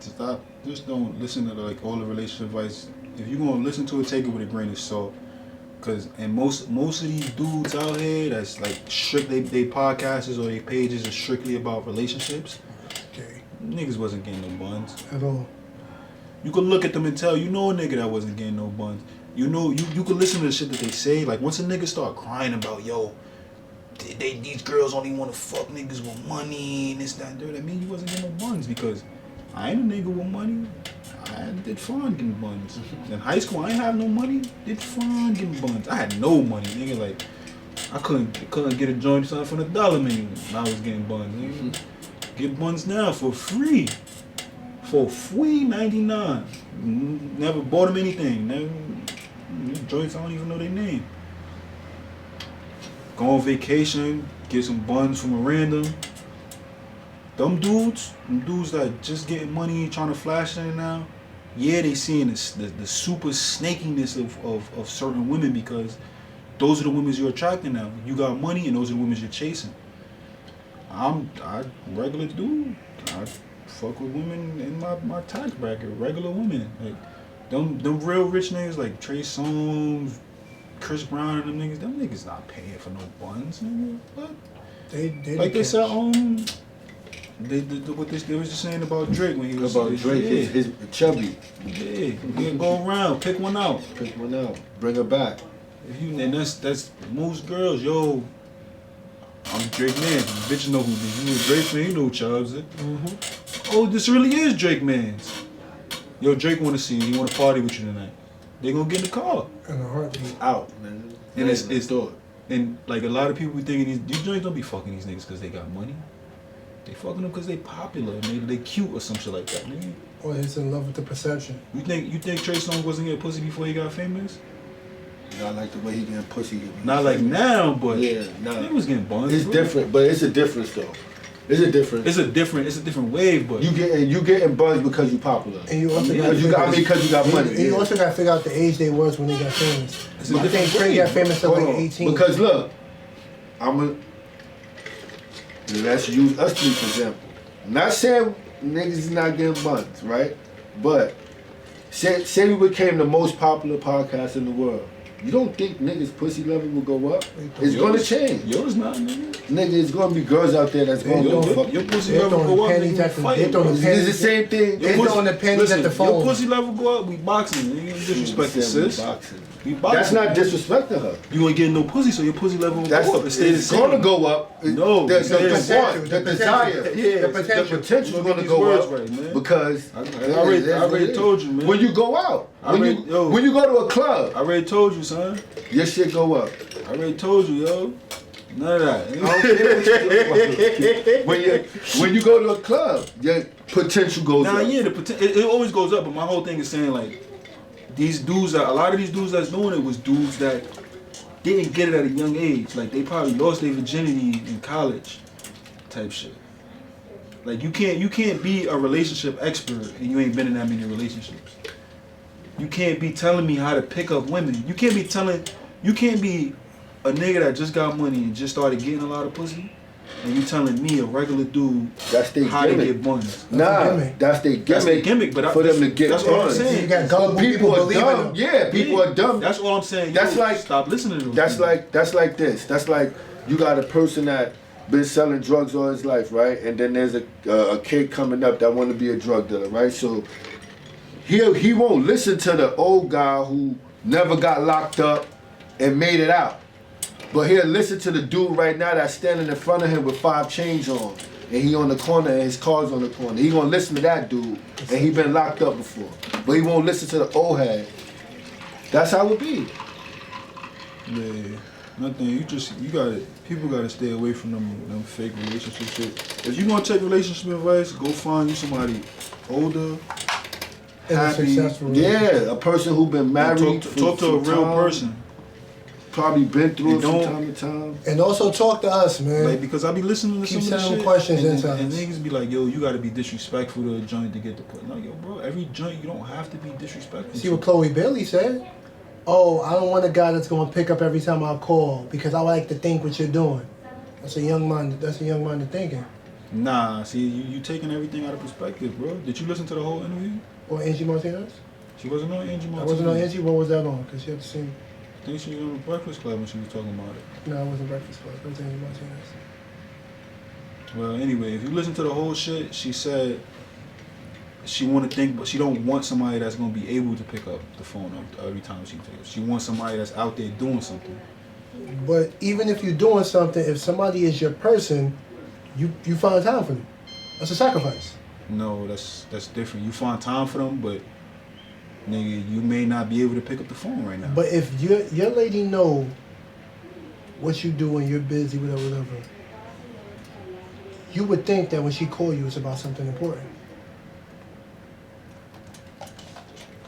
stop. Just don't listen to like all the relationship advice. If you're gonna listen to it, take it with a grain of salt. Cause and most of these dudes out here that's like strictly they podcasts or their pages are strictly about relationships. Okay. Niggas wasn't getting no buns. At all. You could look at them and tell you know a nigga that wasn't getting no buns. You know you could listen to the shit that they say. Like once a nigga start crying about these girls only want to fuck niggas with money and this that and that, that mean you wasn't getting no buns because I ain't a nigga with money. I did fun getting buns. In high school, I ain't have no money. Did fun getting buns. I had no money, nigga. Like, I couldn't get a joint something from the dollar menu when I was getting buns, nigga. Get buns now for free. For free 99. Never bought them anything. Never, joints, I don't even know their name. Go on vacation, get some buns from a random. Them dudes that just getting money, trying to flash in now, yeah, they seeing the super snakiness of certain women because those are the women you're attracting now. You got money and those are the women you're chasing. I regular dude. I fuck with women in my tax bracket, regular women. Like them real rich niggas like Trey Songz, Chris Brown and them niggas not paying for no buns, nigga. What? They Like they said, what they was just saying about Drake when he was About Drake, yeah. his chubby. Yeah, go around, pick one out. Pick one out. Bring her back. And that's most girls, yo. I'm Drake man. Bitches know who this. You know Drake man, you know Chubbs. Oh, this really is Drake man's. Yo, Drake wanna see you. He wanna party with you tonight. They gonna get in the car. in a heartbeat. Out, man. And it's and like a lot of people be thinking these joints don't be fucking these niggas because they got money. They fucking them because they popular, maybe they cute or some shit like that, nigga. Or he's in love with the perception. You think Trey Songz wasn't getting pussy before he got famous? Not like the way he getting pussy. Not like now, but Yeah, nah. he was getting buns. It's bro. different, but it's a difference though. It's a difference. It's a different wave, but You getting buzz because you popular. And you also Yeah, Because you got money. And you also got to figure out the age they was when they got famous. It's a I think different Trey wave. got famous at Hold like on. 18. Because look, let's use us three for example. I'm not saying niggas is not getting buns, right? But say we became the most popular podcast in the world. You don't think niggas' pussy level will go up? It's gonna change. Yours not, nigga. Nigga, it's gonna be girls out there that's gonna go fuck. Your pussy They're level throwing go up, panties nigga, at the- fight, they're throwing bro. panties- It's the same thing. They throwing the panties at the phone. Your pussy level go up, we boxing, nigga. You disrespect the sis. Boxing. We boxing. That's not disrespect to her. You ain't getting no pussy, so your pussy level will That's go up. It stays the it's same. gonna go up. No, the it stays the want, same. the desire, The potential. the potential is Get gonna these go words up right, man. because I already told you, man. When you go out, when you go to a club, I already told you, son. your shit go up. I already told you, yo. None of that. I don't care what you do. When you go to a club, your potential goes Nah, up. yeah, it always goes up, but my whole thing is saying like these dudes a lot of these dudes that's doing it was dudes that didn't get it at a young age. Like they probably lost their virginity in college type shit. Like you can't be a relationship expert and you ain't been in that many relationships. You can't be telling me how to pick up women. You can't be a nigga that just got money and just started getting a lot of pussy, and you telling me, a regular dude, how to get money. That's their gimmick. That's their gimmick, but for them to get that's what I'm saying. You got gullible people are dumb. Yeah, people are dumb. That's all I'm saying. That's like, stop listening to them. That's like this. That's like you got a person that been selling drugs all his life, right? And then there's a kid coming up that want to be a drug dealer, right? So he won't listen to the old guy who never got locked up and made it out. But he'll listen to the dude right now that's standing in front of him with 5 chains on. And he on the corner and his car's on the corner. He gonna listen to that dude. And he been locked up before. But he won't listen to the old head. That's how it be. Yeah. Nothing. People gotta stay away from them fake relationship shit. If you gonna take relationship advice, go find you somebody older, happy. Yeah, a person who been married. Talk to a real person. Probably been through it from time to time. And also talk to us, man. Like, because I be listening to Keep some of the shit, questions and niggas be like, yo, you gotta be disrespectful to a joint to get the put. Like, yo, bro, every joint you don't have to be disrespectful. See what Chloe Bailey said? Oh, I don't want a guy that's gonna pick up every time I call because I like to think what you're doing. That's a young minded thinking. Nah, see, you taking everything out of perspective, bro. Did you listen to the whole interview? Or Angie Martinez? She wasn't on Angie Martinez. I wasn't on Angie. What was that on? Because she had the same. I think she was on the Breakfast Club when she was talking about it. No, it wasn't Breakfast Club. It was Angie Martinez. Well, anyway, if you listen to the whole shit, she said she want to think, but she don't want somebody that's gonna be able to pick up the phone every time she takes it. She wants somebody that's out there doing something. But even if you're doing something, if somebody is your person, you find time for them. That's a sacrifice. No, that's different. You find time for them, but nigga, you may not be able to pick up the phone right now. But if your lady know what you do and you're busy, whatever, you would think that when she call you, it's about something important.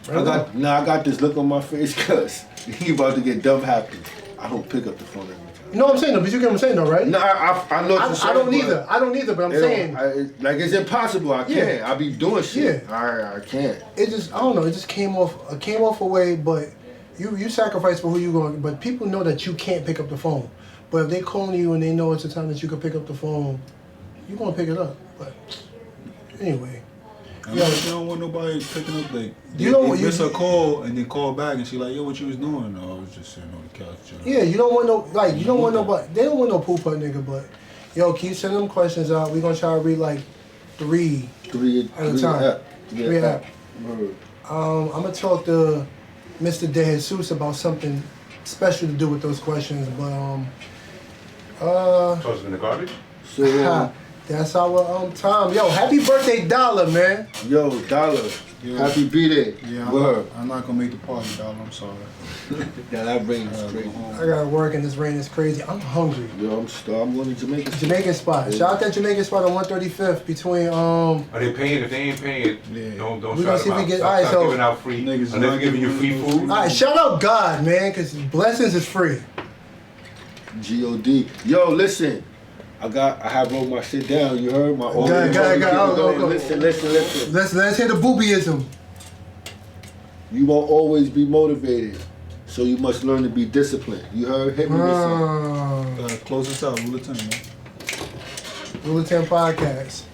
Right? I got this look on my face because he about to get dumb happy. I don't pick up the phone every time. You know what I'm saying though? But you get what I'm saying though, right? No, I know what you're saying. I don't either, but I'm saying. Like, it's impossible. I can't. I be doing shit. Yeah. I can't. It just, I don't know, it just came off a way, but you sacrifice for who you going, but people know that you can't pick up the phone. But if they calling you and they know it's a time that you can pick up the phone, you're going to pick it up. But anyway. I mean, you don't want nobody picking up, like, you don't they miss a call and then call back and she like, yo, what you was doing? No, I was just sitting on the couch chilling. Yeah, you don't want nobody, they don't want no poop butt nigga, but yo, keep sending them questions out. We're going to try to read like three at a time. Three at. I'm going to talk to Mr. De Jesus about something special to do with those questions, but Toss it in the garbage? So, that's our time. Yo, happy birthday, Dollar, man. Yo, Dollar. Yo. Happy birthday. Yeah, I'm not gonna make the party, Dollar. I'm sorry. Yeah, that rain is crazy. I gotta work and this rain is crazy. I'm hungry. Yo, I'm going to Jamaica. Jamaican spot. Yeah. Shout out that Jamaican spot on 135th between Are they paying? If they ain't paying, yeah. don't we gonna see if we get. Alright, so giving out free niggas unless giving you free food. Alright, shout out God, man, cause blessings is free. God. Yo, listen. I have wrote my shit down. You heard my own. Go. Listen. Let's hear the boobyism. You won't always be motivated, so you must learn to be disciplined. You heard? Hit me with something. Close this out, Rule of 10, man. Rule of 10 podcast.